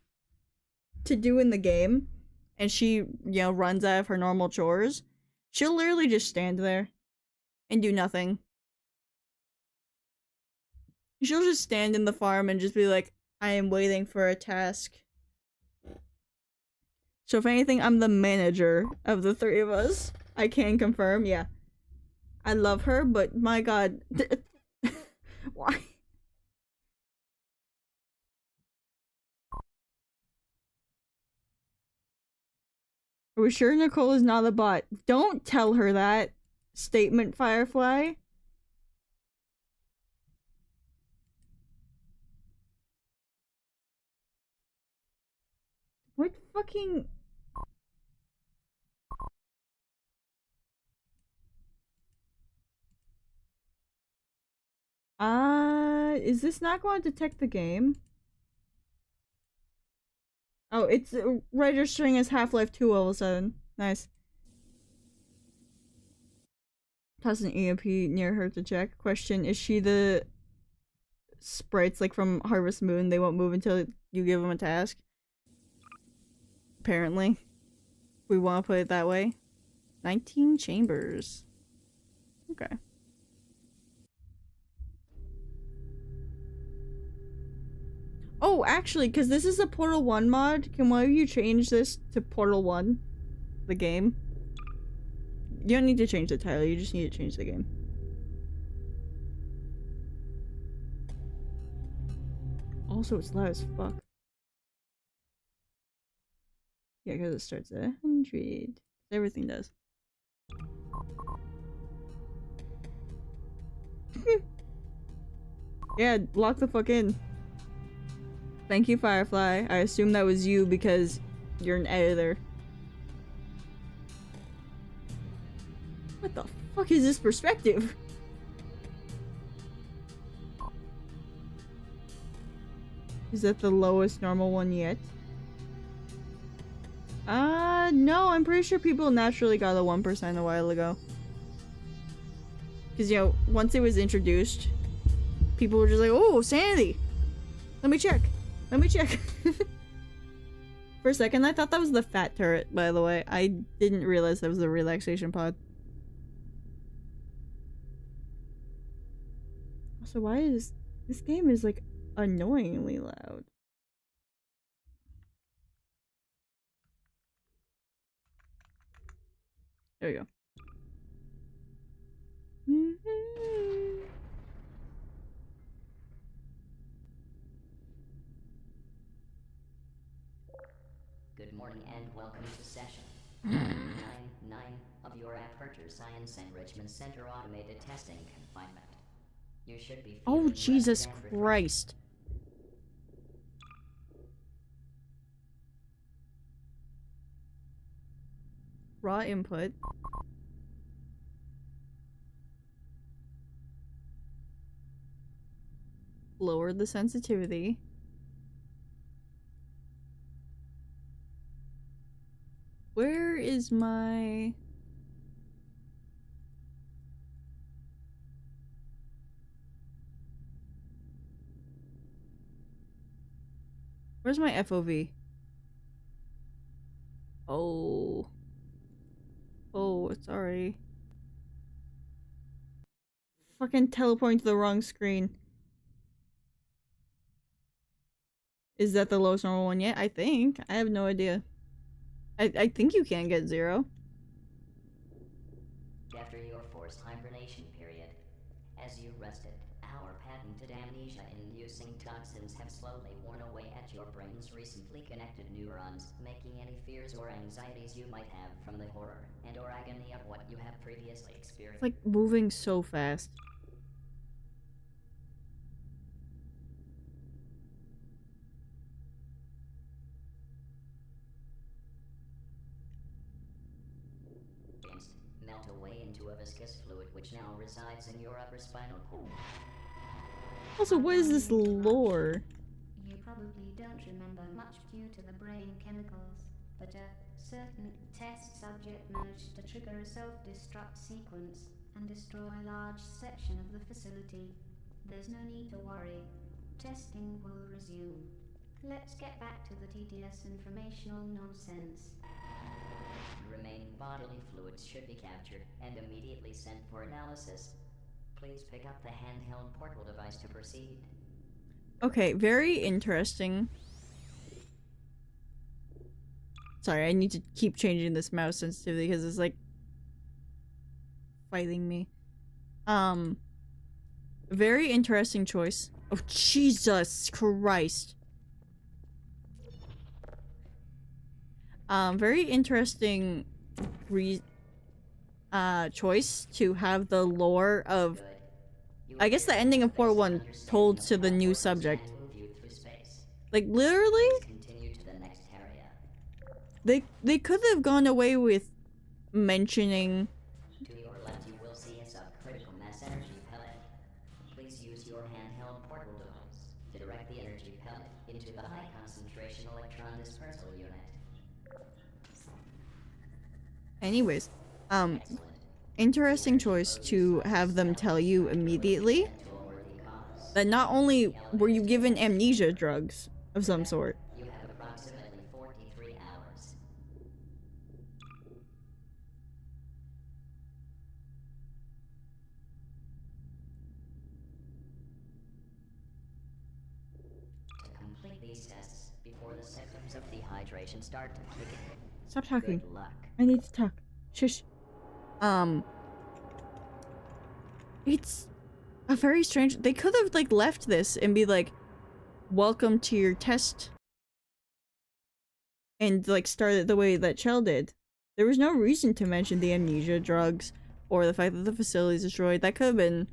to do in the game, and she, you know, runs out of her normal chores, she'll literally just stand there and do nothing. She'll just stand in the farm and just be like, I am waiting for a task. So if anything, I'm the manager of the three of us. I can confirm, yeah. I love her, but my god. Why? Are we sure Nicole is not a bot? Don't tell her that statement, Firefly. What fucking... is this not going to detect the game? Oh, it's registering as Half-Life 2 all of a sudden. Nice. Toss an EMP near her to check. Question, is she the sprites like from Harvest Moon? They won't move until you give them a task? Apparently. We want to put it that way. 19 chambers. Okay. Oh, actually, because this is a Portal 1 mod, can one of you change this to Portal 1? The game? You don't need to change the title, you just need to change the game. Also, it's loud as fuck. Yeah, because it starts at 100. Everything does. Yeah, lock the fuck in. Thank you, Firefly. I assume that was you because you're an editor. What the fuck is this perspective? Is that the lowest normal one yet? No, I'm pretty sure people naturally got a 1% a while ago. Because, you know, once it was introduced, people were just like, oh, sanity! Let me check. Let me check. For a second, I thought that was the fat turret, by the way. I didn't realize that was the relaxation pod. So why is... this game is, like, annoyingly loud. There you go. Good morning and welcome to session 9 of your Aperture Science Enrichment Center Automated Testing Confinement. You should be Oh, feeling Jesus rested and refreshed. Christ. Raw input. Lower the sensitivity. Where is my... where's my FOV? Oh. Oh, sorry. Fucking teleporting to the wrong screen. Is that the lowest normal one yet? I think. I have no idea. I think you can get 0. After your forced hibernation period, as you rested, our patented amnesia-inducing toxins have slowly worn away at your brain's recently connected neurons, making any fears or anxieties you might have from the horror and or agony of what you have previously experienced. It's like moving so fast. against melt away into a viscous fluid which now resides in your upper spinal cord. Also, what is this lore? You probably don't remember much due to the brain chemicals, but a certain test subject managed to trigger a self-destruct sequence and destroy a large section of the facility. There's no need to worry. Testing will resume. Let's get back to the tedious informational nonsense. Remaining bodily fluids should be captured and immediately sent for analysis. Please pick up the handheld portal device to proceed. Okay, very interesting. Sorry, I need to keep changing this mouse sensitivity because it's like fighting me. Very interesting choice. Oh, Jesus Christ. Very interesting choice to have the lore of, I guess, the ending of Part 1 told to the new subject. Like, literally? They could have gone away with mentioning... To your left, you will see a subcritical mass energy pellet. Please use your handheld portal device to direct the energy pellet into the high concentration electron dispersal unit. Anyways, interesting choice to have them tell you immediately that not only were you given amnesia drugs of some sort. You have approximately 43 hours. To complete these tests before the symptoms of dehydration start to kick in. Stop talking. Good luck. I need to talk. Shush. It's a very strange... They could have, like, left this and be like, welcome to your test. And, like, started the way that Chell did. There was no reason to mention the amnesia drugs or the fact that the facility is destroyed. That could have been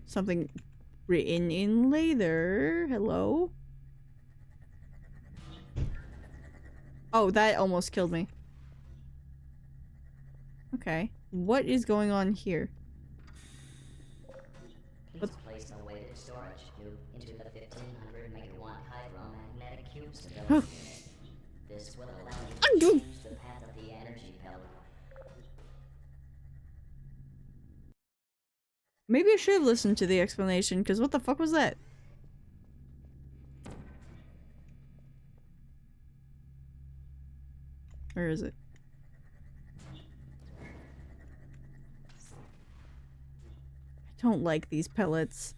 something written in later. Hello? Oh, that almost killed me. Okay. What is going on here? Please place a weighted storage tube into the 1500 megawatt hydromagnetic cube stability unit. This will allow you to change the path of the energy pellet. Maybe I should have listened to the explanation, because what the fuck was that? Where is it? I don't like these pellets.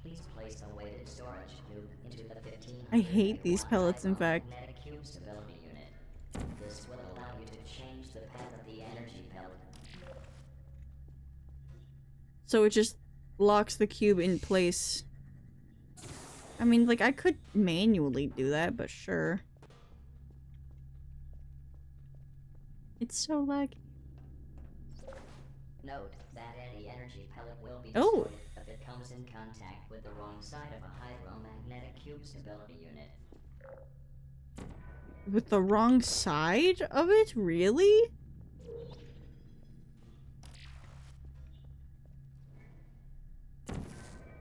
Please place a weighted storage tube into the 1500 I hate these pellets, in fact. hydromagnetic cube stability unit. This will allow you to change the path of the energy pellet. So it just locks the cube in place. I mean, like, I could manually do that, but sure. It's so laggy. Note that any energy pellet will be Oh. destroyed if it comes in contact with the wrong side of a hydromagnetic cube stability unit. With the wrong side of it? Really?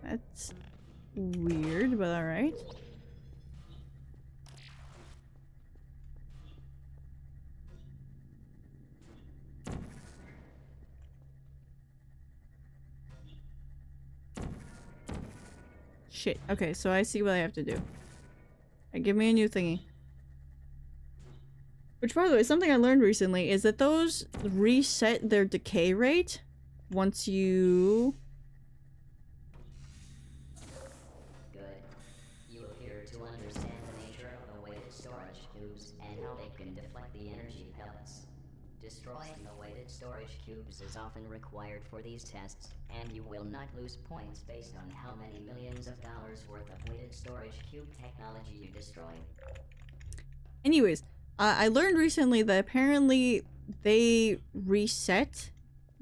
That's weird, but alright. Shit. Okay, so I see what I have to do. Give me a new thingy. Which, by the way, something I learned recently is that those reset their decay rate once you... Good. You appear to understand the nature of the weighted storage cubes and how they can deflect the energy pellets. Destroying the weighted storage cubes is often required for these tests, and you will not lose points based on how many millions of dollars worth of weighted storage cube technology you destroy. Anyways, I learned recently that apparently they reset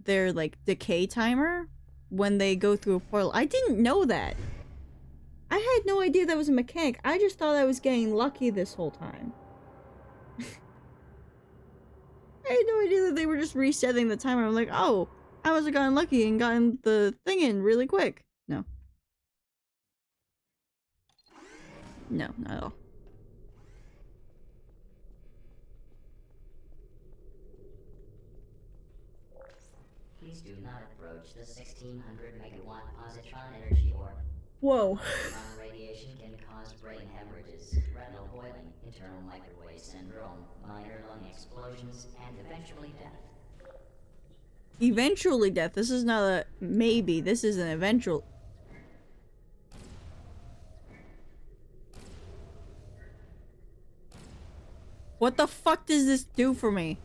their, like, decay timer when they go through a portal. I didn't know that. I had no idea that was a mechanic. I just thought I was getting lucky this whole time. I I had no idea that they were just resetting the timer. I'm like, oh, I must have gotten lucky and gotten the thing in really quick. No. No, not at all. Please do not approach the 1600 megawatt positron energy ore. Whoa. Radiation can cause brain hemorrhages, retinal boiling, internal microwave syndrome, minor lung explosions, and eventually death. Eventually death. This is not a maybe. This is an eventual. What the fuck does this do for me?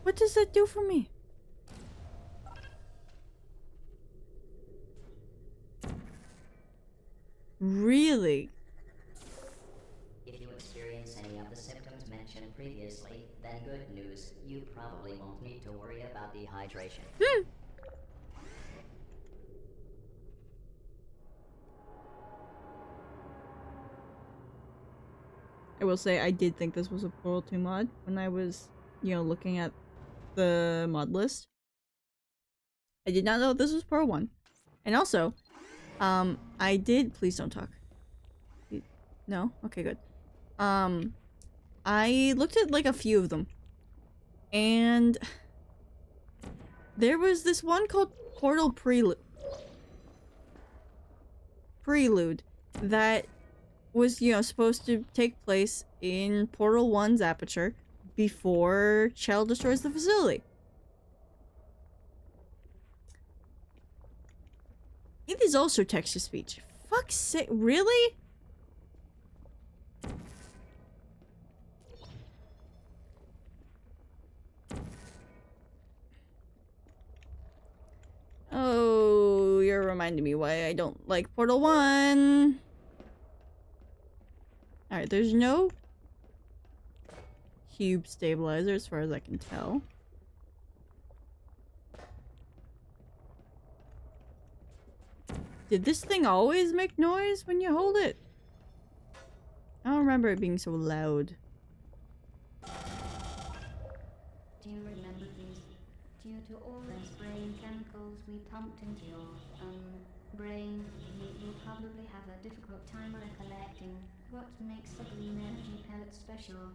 What does that do for me? Really? If you experience any of the symptoms mentioned previously, then good news. You probably won't need to worry about dehydration. I will say I did think this was a Portal 2 mod when I was, you know, looking at the mod list. I did not know this was Portal 1. And also, I did- please don't talk. No? Okay, good. I looked at like a few of them. And there was this one called Portal Prelude that was, you know, supposed to take place in Portal 1's aperture before Shell destroys the facility. It is also text-to-speech. Fuck's sake, really? Oh, you're reminding me why I don't like Portal 1. Alright, there's no cube stabilizer as far as I can tell. Did this thing always make noise when you hold it? I don't remember it being so loud. Do you remember these? Due to all those brain chemicals we pumped into your, brain, you'll probably have a difficult time recollecting what makes the green energy pellet special.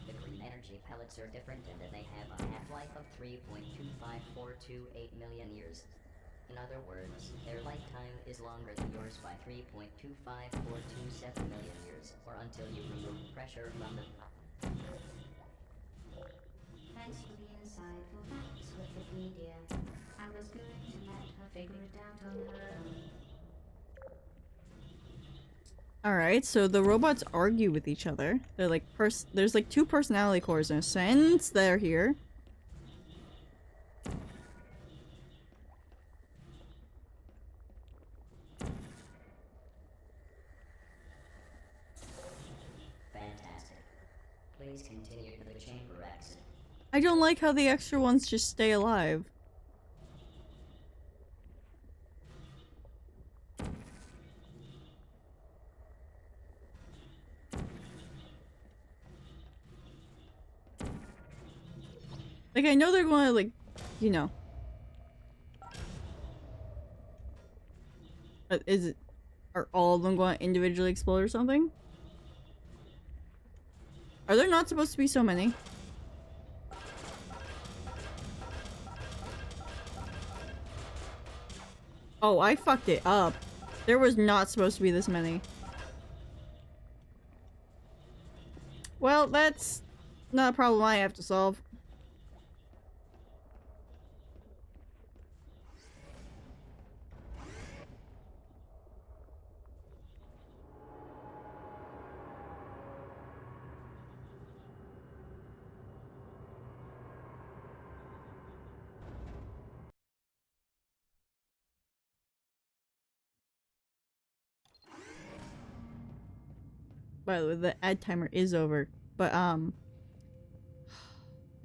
The green energy pellets are different in that they have a half-life of 3.25428 million years. In other words, their lifetime is longer than yours by 3.25427 million years, or until you remove pressure from the... Thanks for the insightful facts, Wikipedia. I was going to let her figure it out on her own. Alright, so the robots argue with each other. They're like there's like two personality cores in a sense. They're here. Fantastic. Please continue to the chamber exit. I don't like how the extra ones just stay alive. Like, I know they're going to, like, you know. But are all of them going to individually explode or something? Are there not supposed to be so many? Oh, I fucked it up. There was not supposed to be this many. Well, that's not a problem I have to solve. By the way, the ad timer is over. But,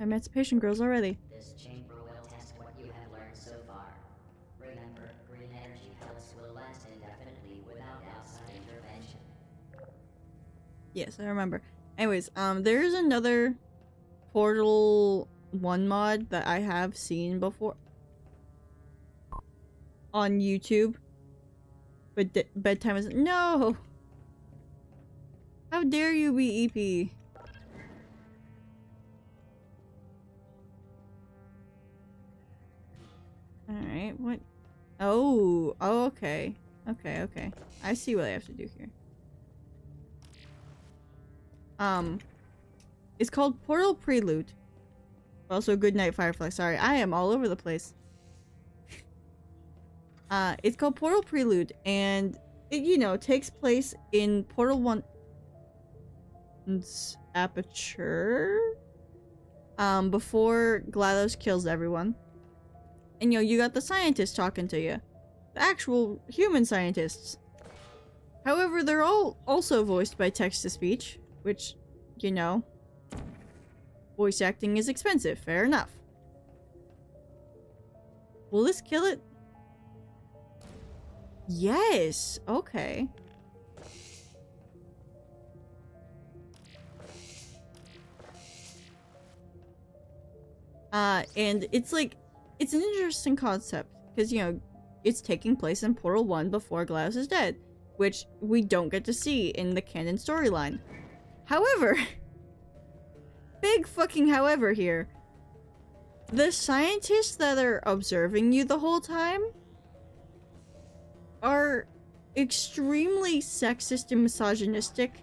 Emancipation Girls already. This chamber will test what you have learned so far. Remember, green energy pellets will last indefinitely without outside intervention. Yes, I remember. Anyways, there's another Portal 1 mod that I have seen before on YouTube. But bedtime is— no! How dare you be EP? Alright, what? Oh, okay. Okay. I see what I have to do here. It's called Portal Prelude. Also, Good Night Firefly. Sorry, I am all over the place. It's called Portal Prelude, and it, you know, takes place in Portal 1's aperture. Before GLaDOS kills everyone. And, you know, you got the scientists talking to you. The actual human scientists. However, they're all also voiced by text-to-speech, which, you know, voice acting is expensive. Fair enough. Will this kill it? Yes! Okay. And it's like, it's an interesting concept, because, you know, it's taking place in Portal 1 before GLaDOS is dead, which we don't get to see in the canon storyline. However, big fucking however here, the scientists that are observing you the whole time are extremely sexist and misogynistic.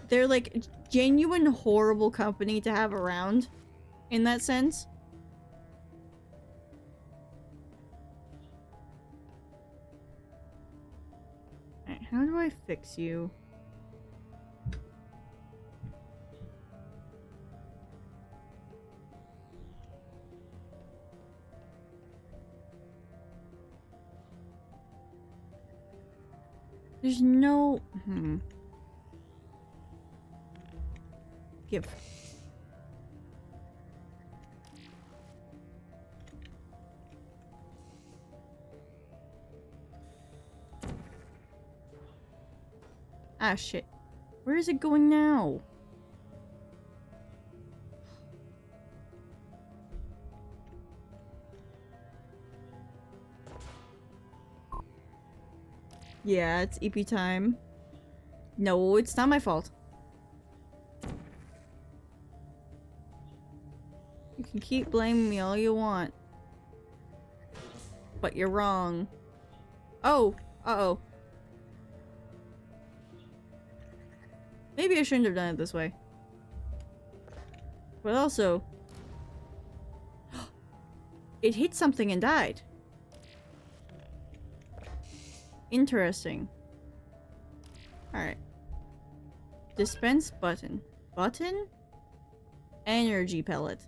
They're like genuine horrible company to have around in that sense. Alright, how do I fix you? There's no... Give. Ah, shit. Where is it going now? Yeah, it's EP time. No, it's not my fault. You can keep blaming me all you want. But you're wrong. Oh! Uh-oh. Maybe I shouldn't have done it this way. But also... it hit something and died. Interesting. Alright. Dispense button. Button? Energy pellet.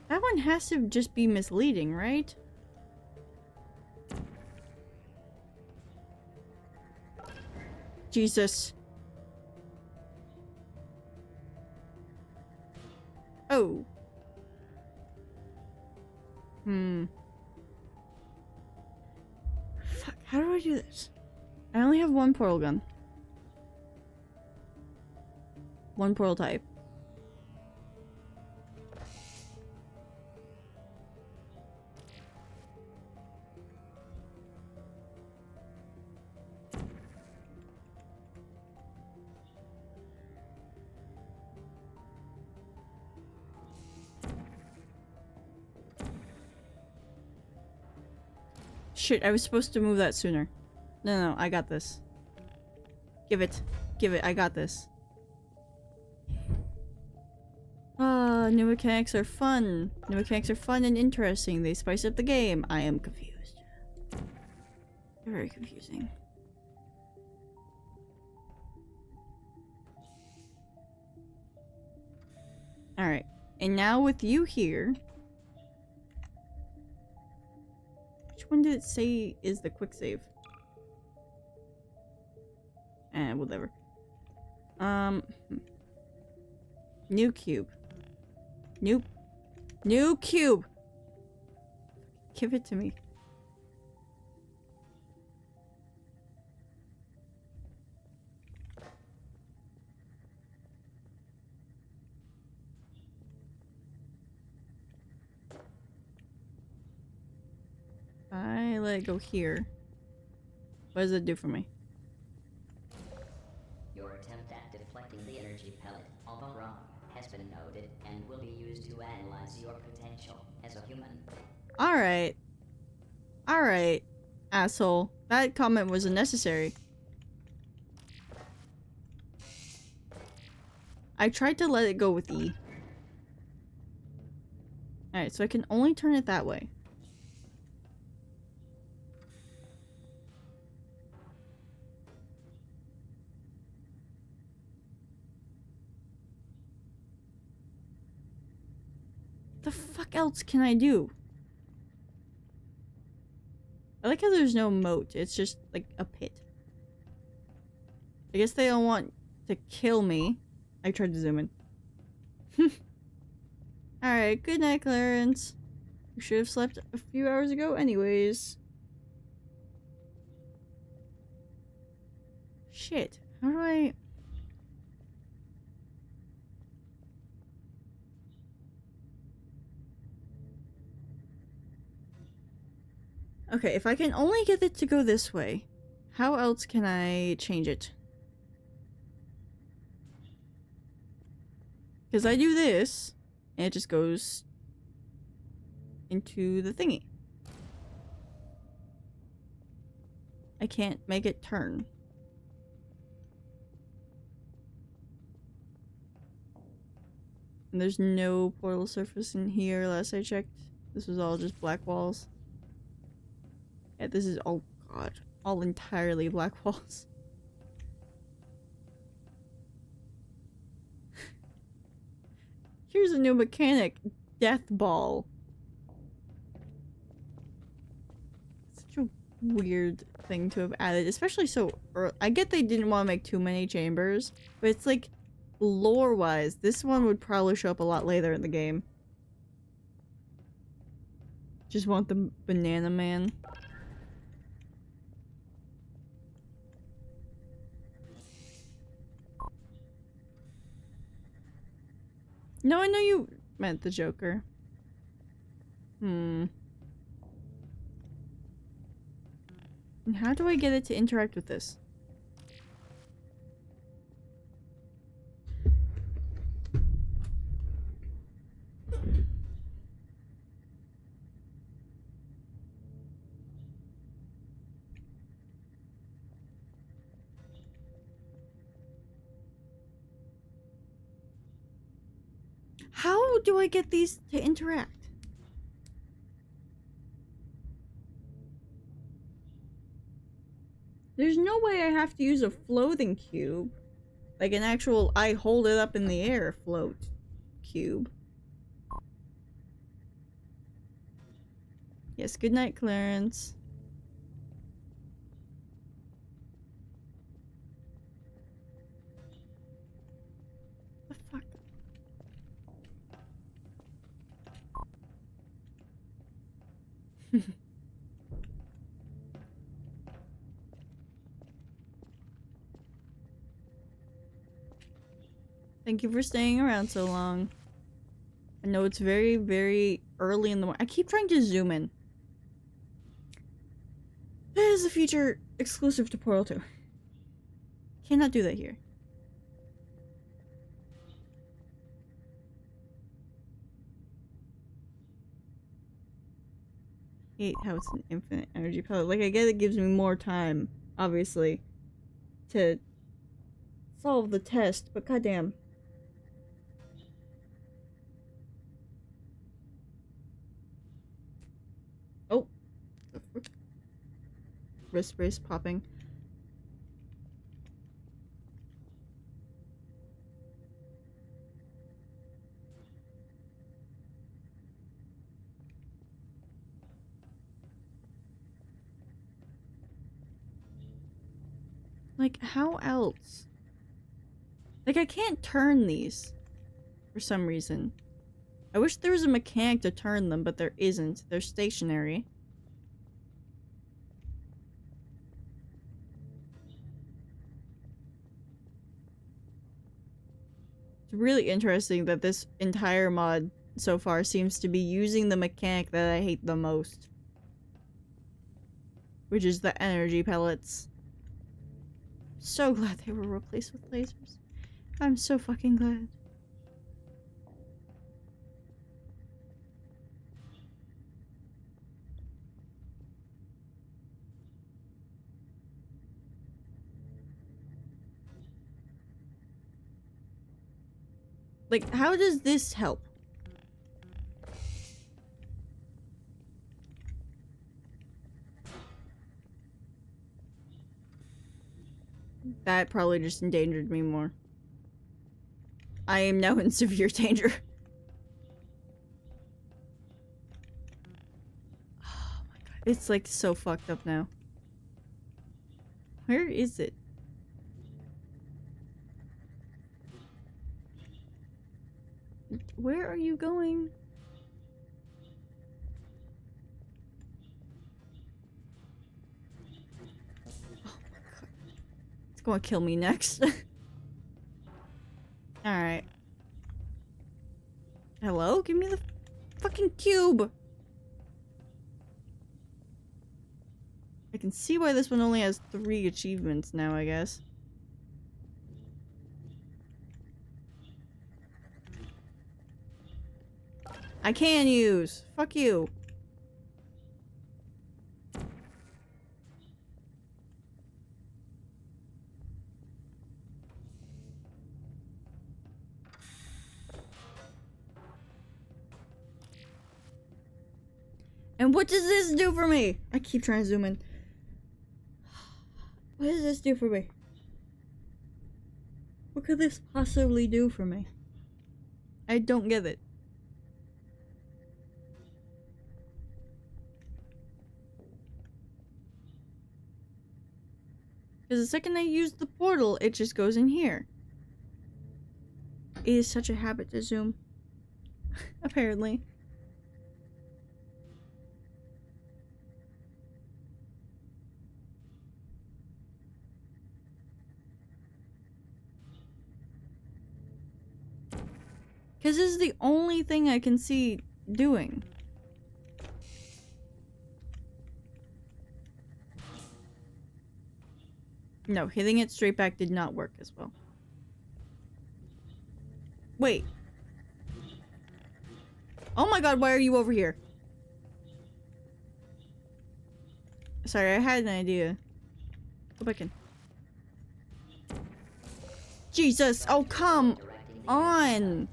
That one has to just be misleading, right? Jesus. Oh. Fuck, how do I do this? I only have one portal gun. One portal type. Shit, I was supposed to move that sooner. No, I got this. Give it. Give it, I got this. New mechanics are fun. New mechanics are fun and interesting. They spice up the game. I am confused. Very confusing. Alright. And now with you here... Which one did it say is the quick save? Whatever. New cube. New cube! Give it to me. I let it go here. What does it do for me? Your attempt at deflecting the energy pellet, although wrong, has been noted and will be used to analyze your potential as a human. Alright. Alright, asshole. That comment was unnecessary. I tried to let it go with E. Alright, so I can only turn it that way. The fuck else can I do? I like how there's no moat. It's just like a pit. I guess they don't want to kill me. I tried to zoom in. Alright, good night, Clarence. You should have slept a few hours ago anyways. Shit. How do I... Okay, if I can only get it to go this way, how else can I change it? Because I do this, and it just goes into the thingy. I can't make it turn. And there's no portal surface in here last I checked. This was all just black walls. Yeah, this is, oh god, all entirely black walls. Here's a new mechanic, Death Ball. Such a weird thing to have added, especially so early. I get they didn't want to make too many chambers, but it's like, lore-wise, this one would probably show up a lot later in the game. Just want the banana man. No, I know you meant the Joker. And how do I get it to interact with this? How do I get these to interact? There's no way I have to use a floating cube. Like an actual, I hold it up in the air float cube. Yes, good night, Clarence. The fuck? Thank you for staying around so long. I know it's very, very early in the morning. I keep trying to zoom in. That is a feature exclusive to Portal 2. Cannot do that here. Hate how it's an infinite energy pellet. Like, I get it gives me more time, obviously, to solve the test, but goddamn. Oh. Wrist brace popping. Like, how else? Like, I can't turn these for some reason. I wish there was a mechanic to turn them, but there isn't. They're stationary. It's really interesting that this entire mod so far seems to be using the mechanic that I hate the most. Which is the energy pellets. So glad they were replaced with lasers. I'm so fucking glad. Like, how does this help? That probably just endangered me more. I am now in severe danger. Oh my god. It's like so fucked up now. Where is it? Where are you going? Oh my god. It's gonna kill me next. Alright. Hello? Give me the fucking cube! I can see why this one only has 3 achievements now, I guess. I can use! Fuck you! And what does this do for me? I keep trying to zoom in. What does this do for me? What could this possibly do for me? I don't get it. Because the second I use the portal, it just goes in here. It is such a habit to zoom. Apparently. Because this is the only thing I can see doing. No, hitting it straight back did not work as well. Wait. Oh my god, why are you over here? Sorry, I had an idea. Go back in. Jesus! Oh, come on!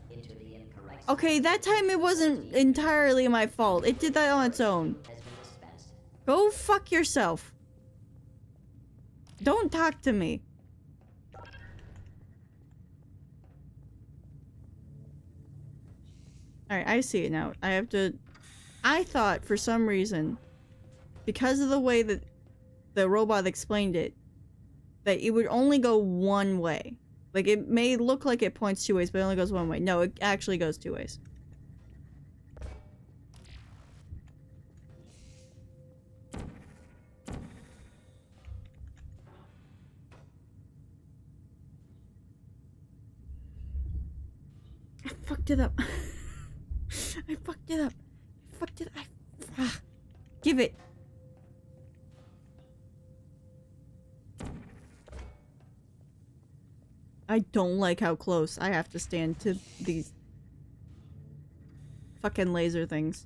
Okay, that time it wasn't entirely my fault. It did that on its own. Go fuck yourself. Don't talk to me. Alright, I see it now. I have to... I thought, for some reason, because of the way that the robot explained it, that it would only go one way. Like, it may look like it points 2 ways, but it only goes one way. No, it actually goes 2 ways. I fucked it up. I fucked it up. I fucked it up. Give it. I don't like how close I have to stand to these fucking laser things.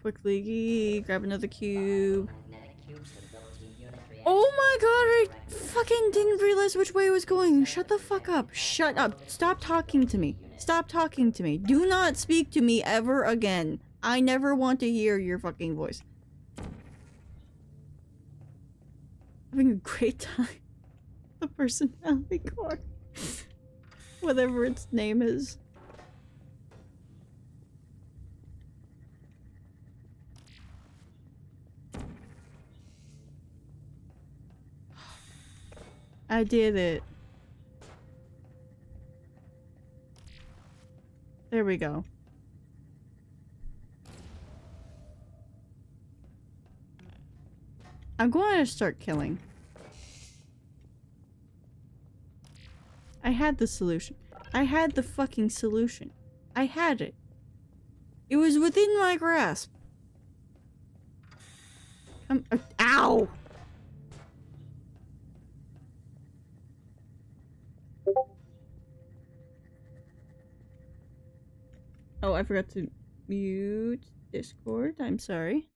Quickly grab another cube. Oh my god, I fucking didn't realize which way it was going. Shut the fuck up. Shut up. Stop talking to me. Stop talking to me. Do not speak to me ever again. I never want to hear your fucking voice. Having a great time. The personality card. Whatever its name is. I did it. There we go. I'm going to start killing. I had the solution. I had the fucking solution. I had it. It was within my grasp. Ow! Oh, I forgot to mute Discord. I'm sorry.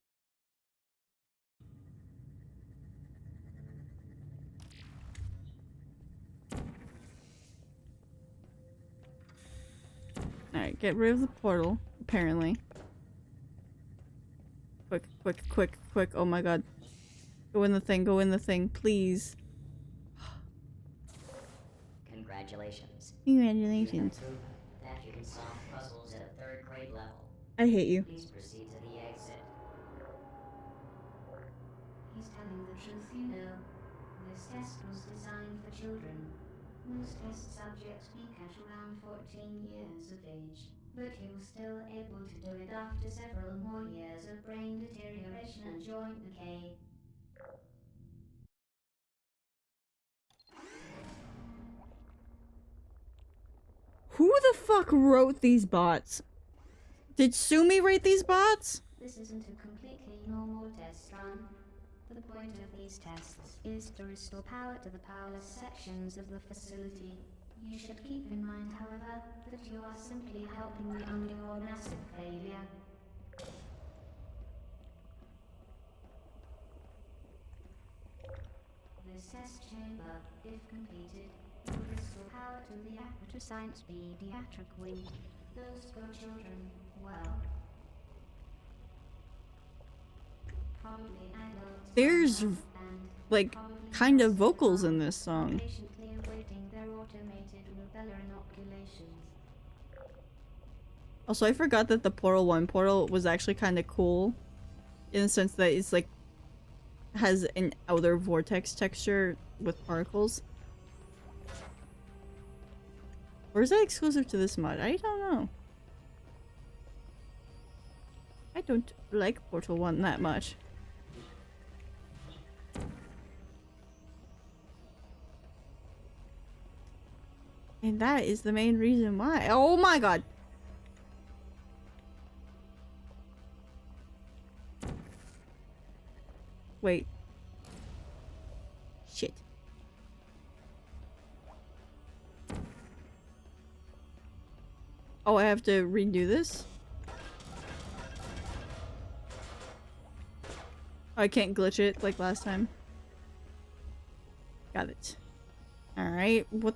Alright, get rid of the portal, apparently. Quick, quick, quick, quick. Oh my god. Go in the thing, please. Congratulations. Congratulations. You have proven that you can solve puzzles at a 3rd grade level. I hate you. Please proceed to the exit. He's telling the truth, you know. This test was designed for children. Most test subjects peak at around 14 years of age. But he was still able to do it after several more years of brain deterioration and joint decay. Who the fuck wrote these bots? Did Sumi write these bots? This isn't a completely normal test run. The point of these tests is to restore power to the powerless sections of the facility. You should keep in mind, however, that you are simply helping the undergo massive failure. This test chamber, if completed, will restore power to the Apparatus Science Pediatric Wing. Those poor children, well, probably adults. There's, like, kind of vocals in this song. Patiently awaiting their automated rubella inoculations. Also, I forgot that the Portal 1 portal was actually kind of cool. In the sense that it's, like, has an outer vortex texture with particles. Or is that exclusive to this mod? I don't know. I don't like Portal 1 that much. And that is the main reason why. Oh my god! Wait. Shit. Oh, I have to redo this? I can't glitch it like last time. Got it. Alright, what?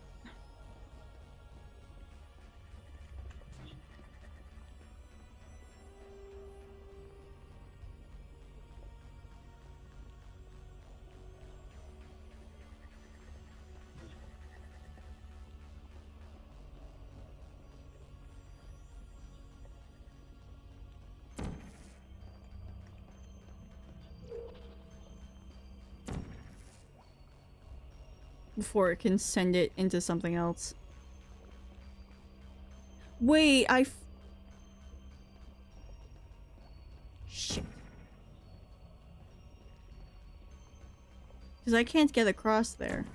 Before it can send it into something else. Wait, shit. Because I can't get across there.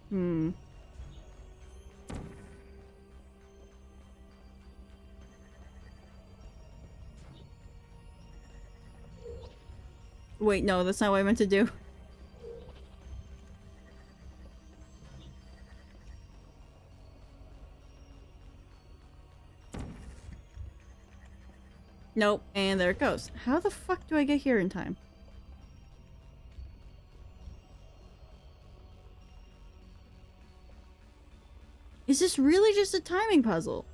Hmm. Wait, no, that's not what I meant to do. Nope, and there it goes. How the fuck do I get here in time? Is this really just a timing puzzle?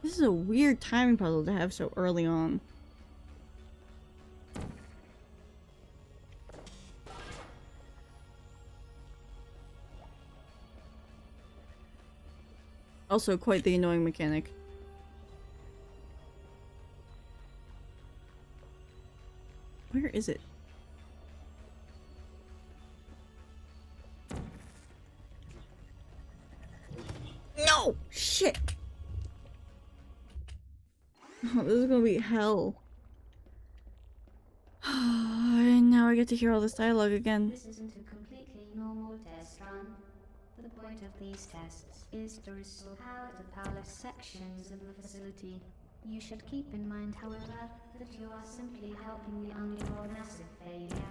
This is a weird timing puzzle to have so early on. Also quite the annoying mechanic. is it? No! Shit! Oh, this is gonna be hell. And now I get to hear all this dialogue again. This isn't a completely normal test run. The point of these tests is to restore power to powerless sections of the facility. You should keep in mind, however, that you are simply helping the undergo massive failure.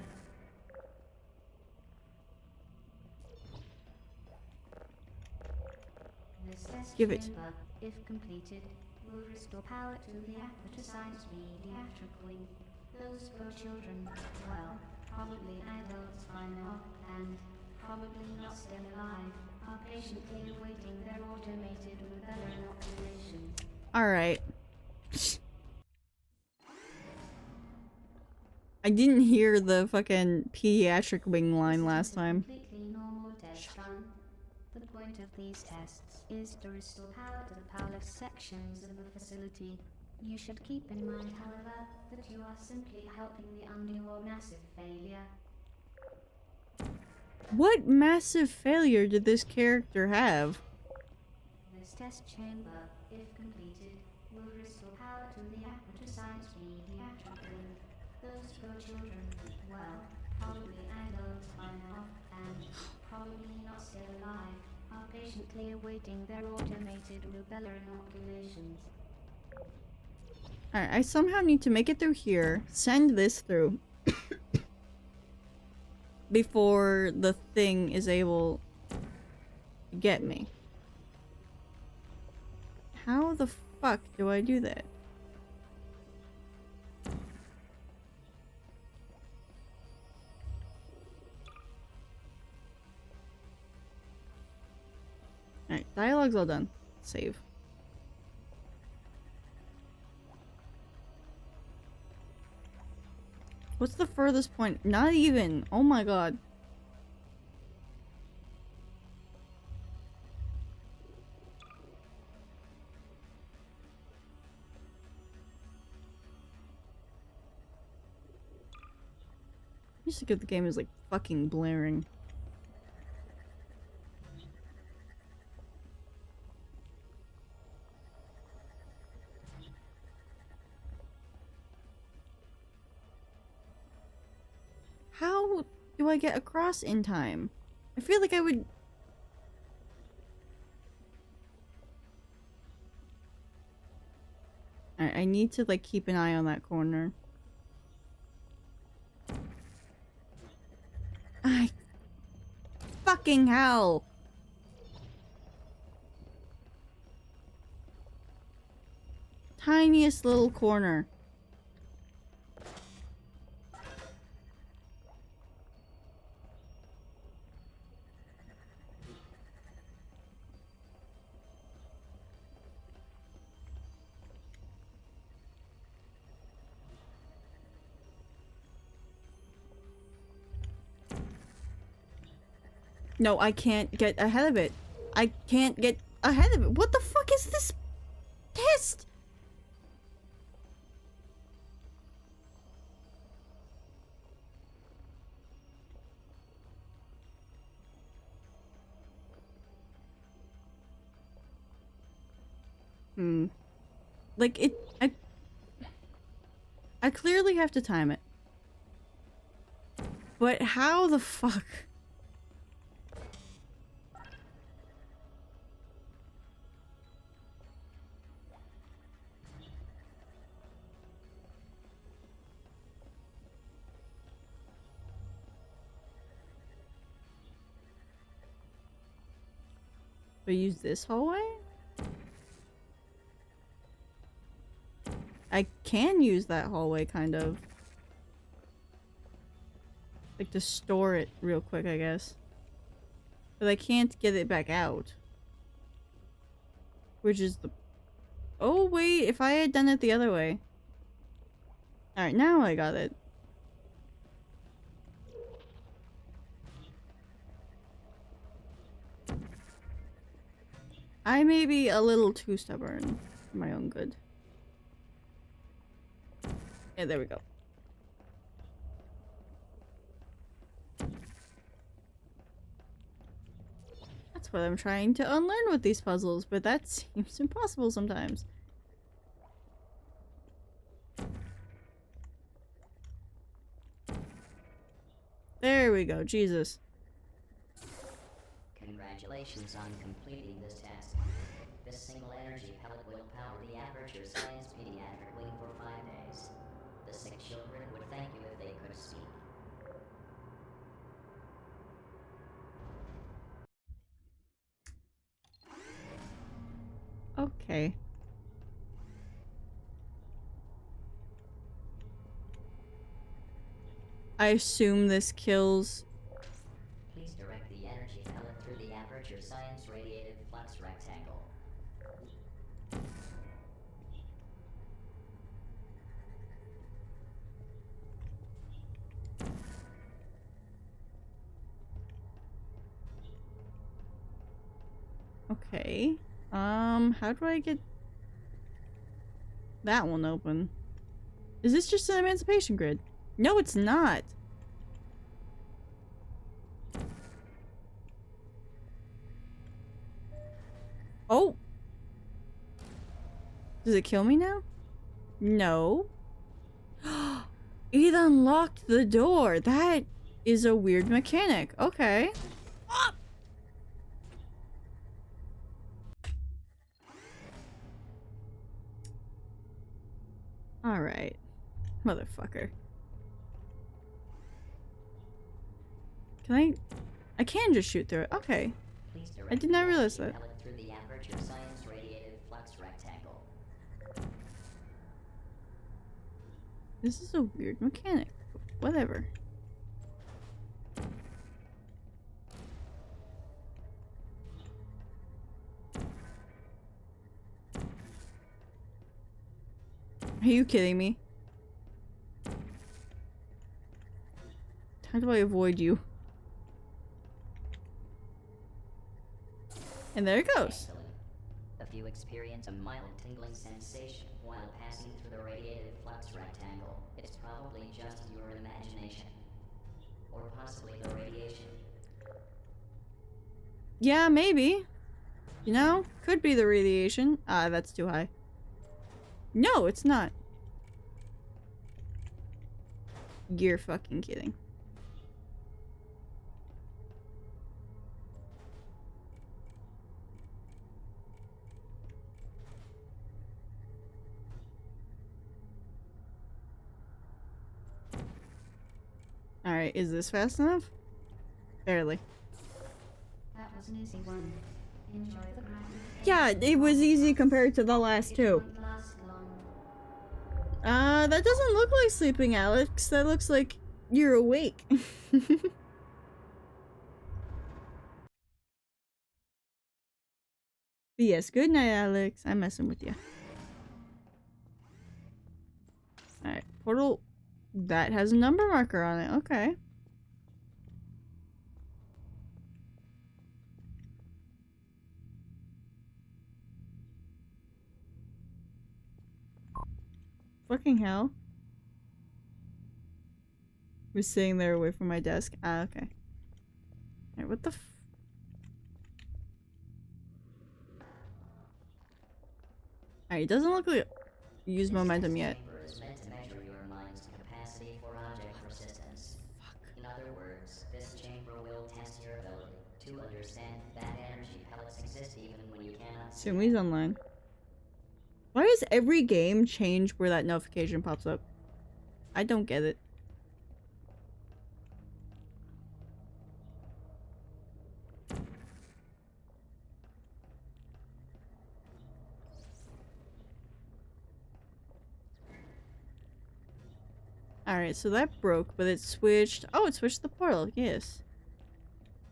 This test Give it. chamber, if completed, will restore power to the Aperture Science pediatric wing. Those poor children, well, probably adults by now, and probably not still alive, are patiently awaiting their automated rubella inoculation. Alright. I didn't hear the fucking pediatric wing line last time. Completely normal test run. The point of these tests is to restore power to the powerless sections of the facility. You should keep in mind, however, that you are simply helping the undergo massive failure. What massive failure did this character have? This test chamber, if completed, will restore power to the Aperture Science pediatric wing. Those poor children, well, probably adults by now, and probably not still alive, are patiently awaiting their automated rubella inoculations. Alright, I somehow need to make it through here, send this through, before the thing is able to get me. How the fuck do I do that? Alright, dialogue's all done. Save. What's the furthest point? Not even. Oh my god. Music of the game is like fucking blaring. How do I get across in time? I feel like I would... Alright, I need to like keep an eye on that corner. Fucking hell! Tiniest little corner. No, I can't get ahead of it. I can't get ahead of it. What the fuck is this test? Like I clearly have to time it. But how the fuck? Do I use this hallway? I can use that hallway, kind of. Like, to store it real quick, I guess. But I can't get it back out. Which is the... Oh, wait, if I had done it the other way. Alright, now I got it. I may be a little too stubborn for my own good. Yeah, there we go. That's what I'm trying to unlearn with these puzzles, but that seems impossible sometimes. There we go, Jesus. Congratulations on completing this task. This single energy pellet will power the Aperture Science Pediatric Wing for 5 days. The sick children would thank you if they could speak. Okay. I assume this kills... Please direct the energy pellet through the Aperture Science Radiative Flux Rectangle. Okay. How do I get that one open? Is this just an emancipation grid? No, it's not. Oh! Does it kill me now? No. It unlocked the door. That is a weird mechanic. Okay. Ah! Alright. Motherfucker. Can I can just shoot through it. Okay. I did not realize that. Through the Aperture Science Radiative Flux Rectangle. This is a weird mechanic. Whatever. Are you kidding me? How do I avoid you? And there it goes. Excellent. If you experience a mild tingling sensation while passing through the radiative flux rectangle, it's probably just your imagination. Or possibly the radiation. Yeah, maybe. You know, could be the radiation. Ah, that's too high. No, it's not. You're fucking kidding. Alright, is this fast enough? Barely. That was an easy one. Enjoy the grind. Yeah, it was easy compared to the last two. Won't last long. That doesn't look like sleeping, Alex. That looks like you're awake. But yes, good night, Alex. I'm messing with you. Alright, portal. That has a number marker on it. Okay. Fucking hell. Was sitting there away from my desk. Ah, okay. Alright, what the f- Alright, it doesn't look like use momentum yet. This chamber is meant to measure your mind's capacity for object persistence. In other words, this chamber will test your ability to understand that energy pellets exist even when you cannot see Sumi's online. Why does every game change where that notification pops up? I don't get it. Alright, so that broke, but it switched. Oh, it switched the portal. Yes.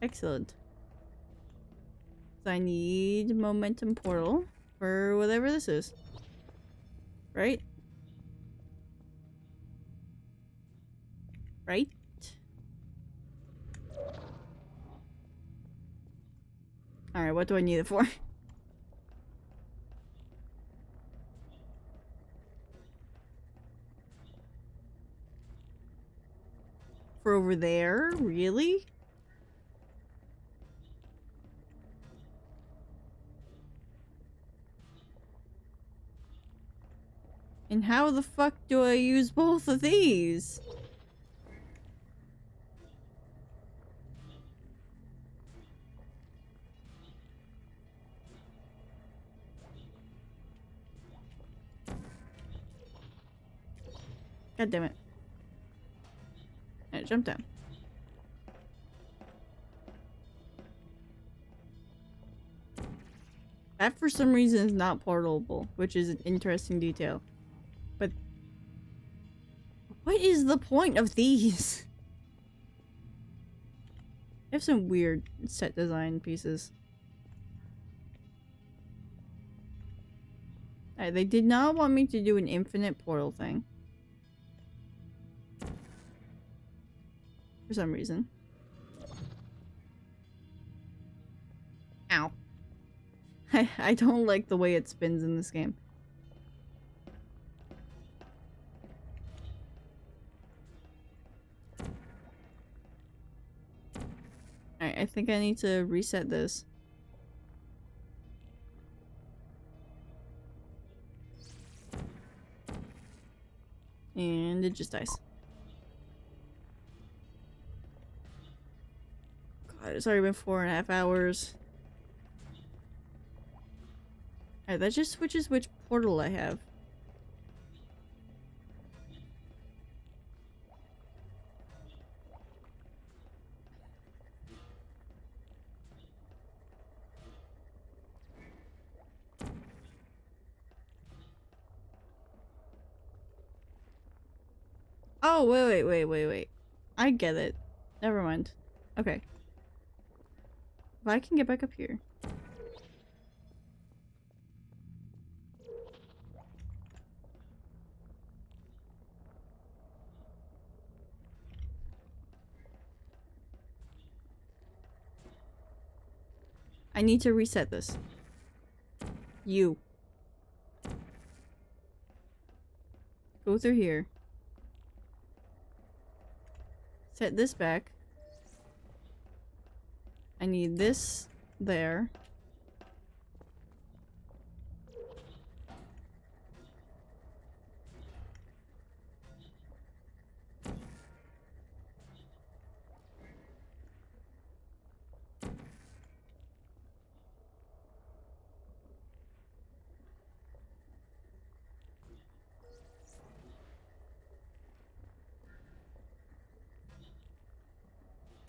Excellent. So I need momentum portal for whatever this is. Right? Right? Alright, what do I need it for? For over there? Really? And how the fuck do I use both of these? God damn it. Alright, jump down. That for some reason is not portable, which is an interesting detail. But what is the point of these? They have some weird set design pieces. Alright, they did not want me to do an infinite portal thing. For some reason. Ow. I don't like the way it spins in this game. Alright, I think I need to reset this. And it just dies. God, it's already been 4.5 hours. Alright, that just switches which portal I have. Oh, wait. I get it. Never mind. Okay. If I can get back up here. I need to reset this. You. Go through here. Set this back. I need this there.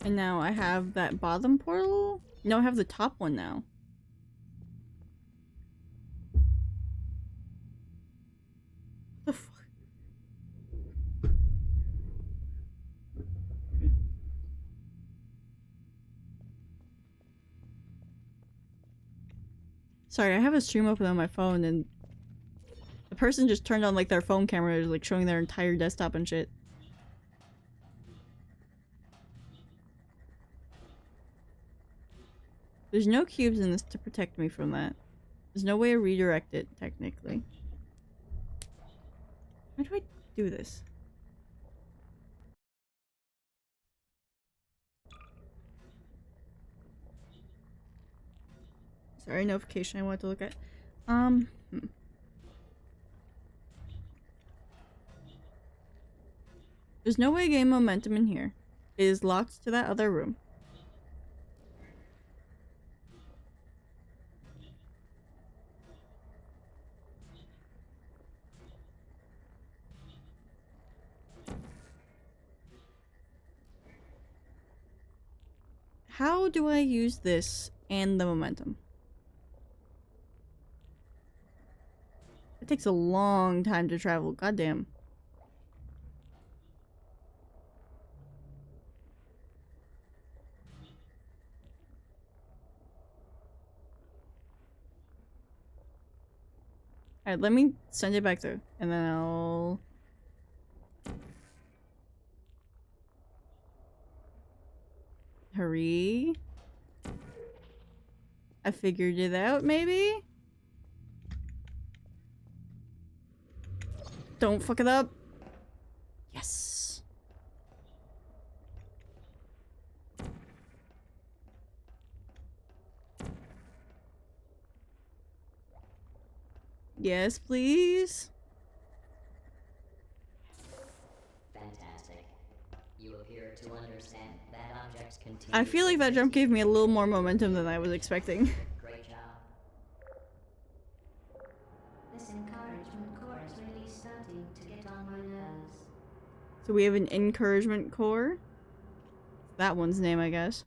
And now I have that bottom portal? No, I have the top one now. What the fuck? Sorry, I have a stream open on my phone and the person just turned on like their phone camera, like showing their entire desktop and shit. There's no cubes in this to protect me from that. There's no way to redirect it, technically. How do I do this? Sorry, notification I wanted to look at. There's no way to gain momentum in here. It is locked to that other room. How do I use this and the momentum? It takes a long time to travel, goddamn. Alright, let me send it back through, and then I'll... Hurry. I figured it out, maybe? Don't fuck it up. Yes. Yes, please. behavior to understand that objects continue. I feel like that jump gave me a little more momentum than I was expecting. Great job. This encouragement core is really starting to get on my nerves. So we have an encouragement core. That one's name, I guess.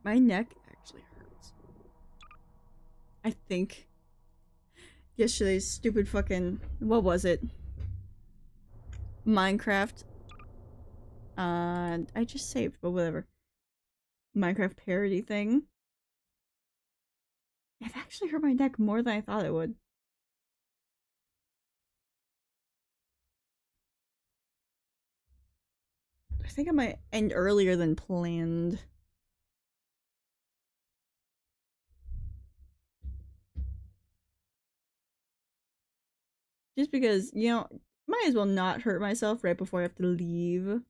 My neck actually hurts. I think. Yesterday's stupid fucking... What was it? Minecraft. I just saved, but whatever. Minecraft parody thing. It actually hurt my neck more than I thought it would. I think I might end earlier than planned. Just because, you know, might as well not hurt myself right before I have to leave.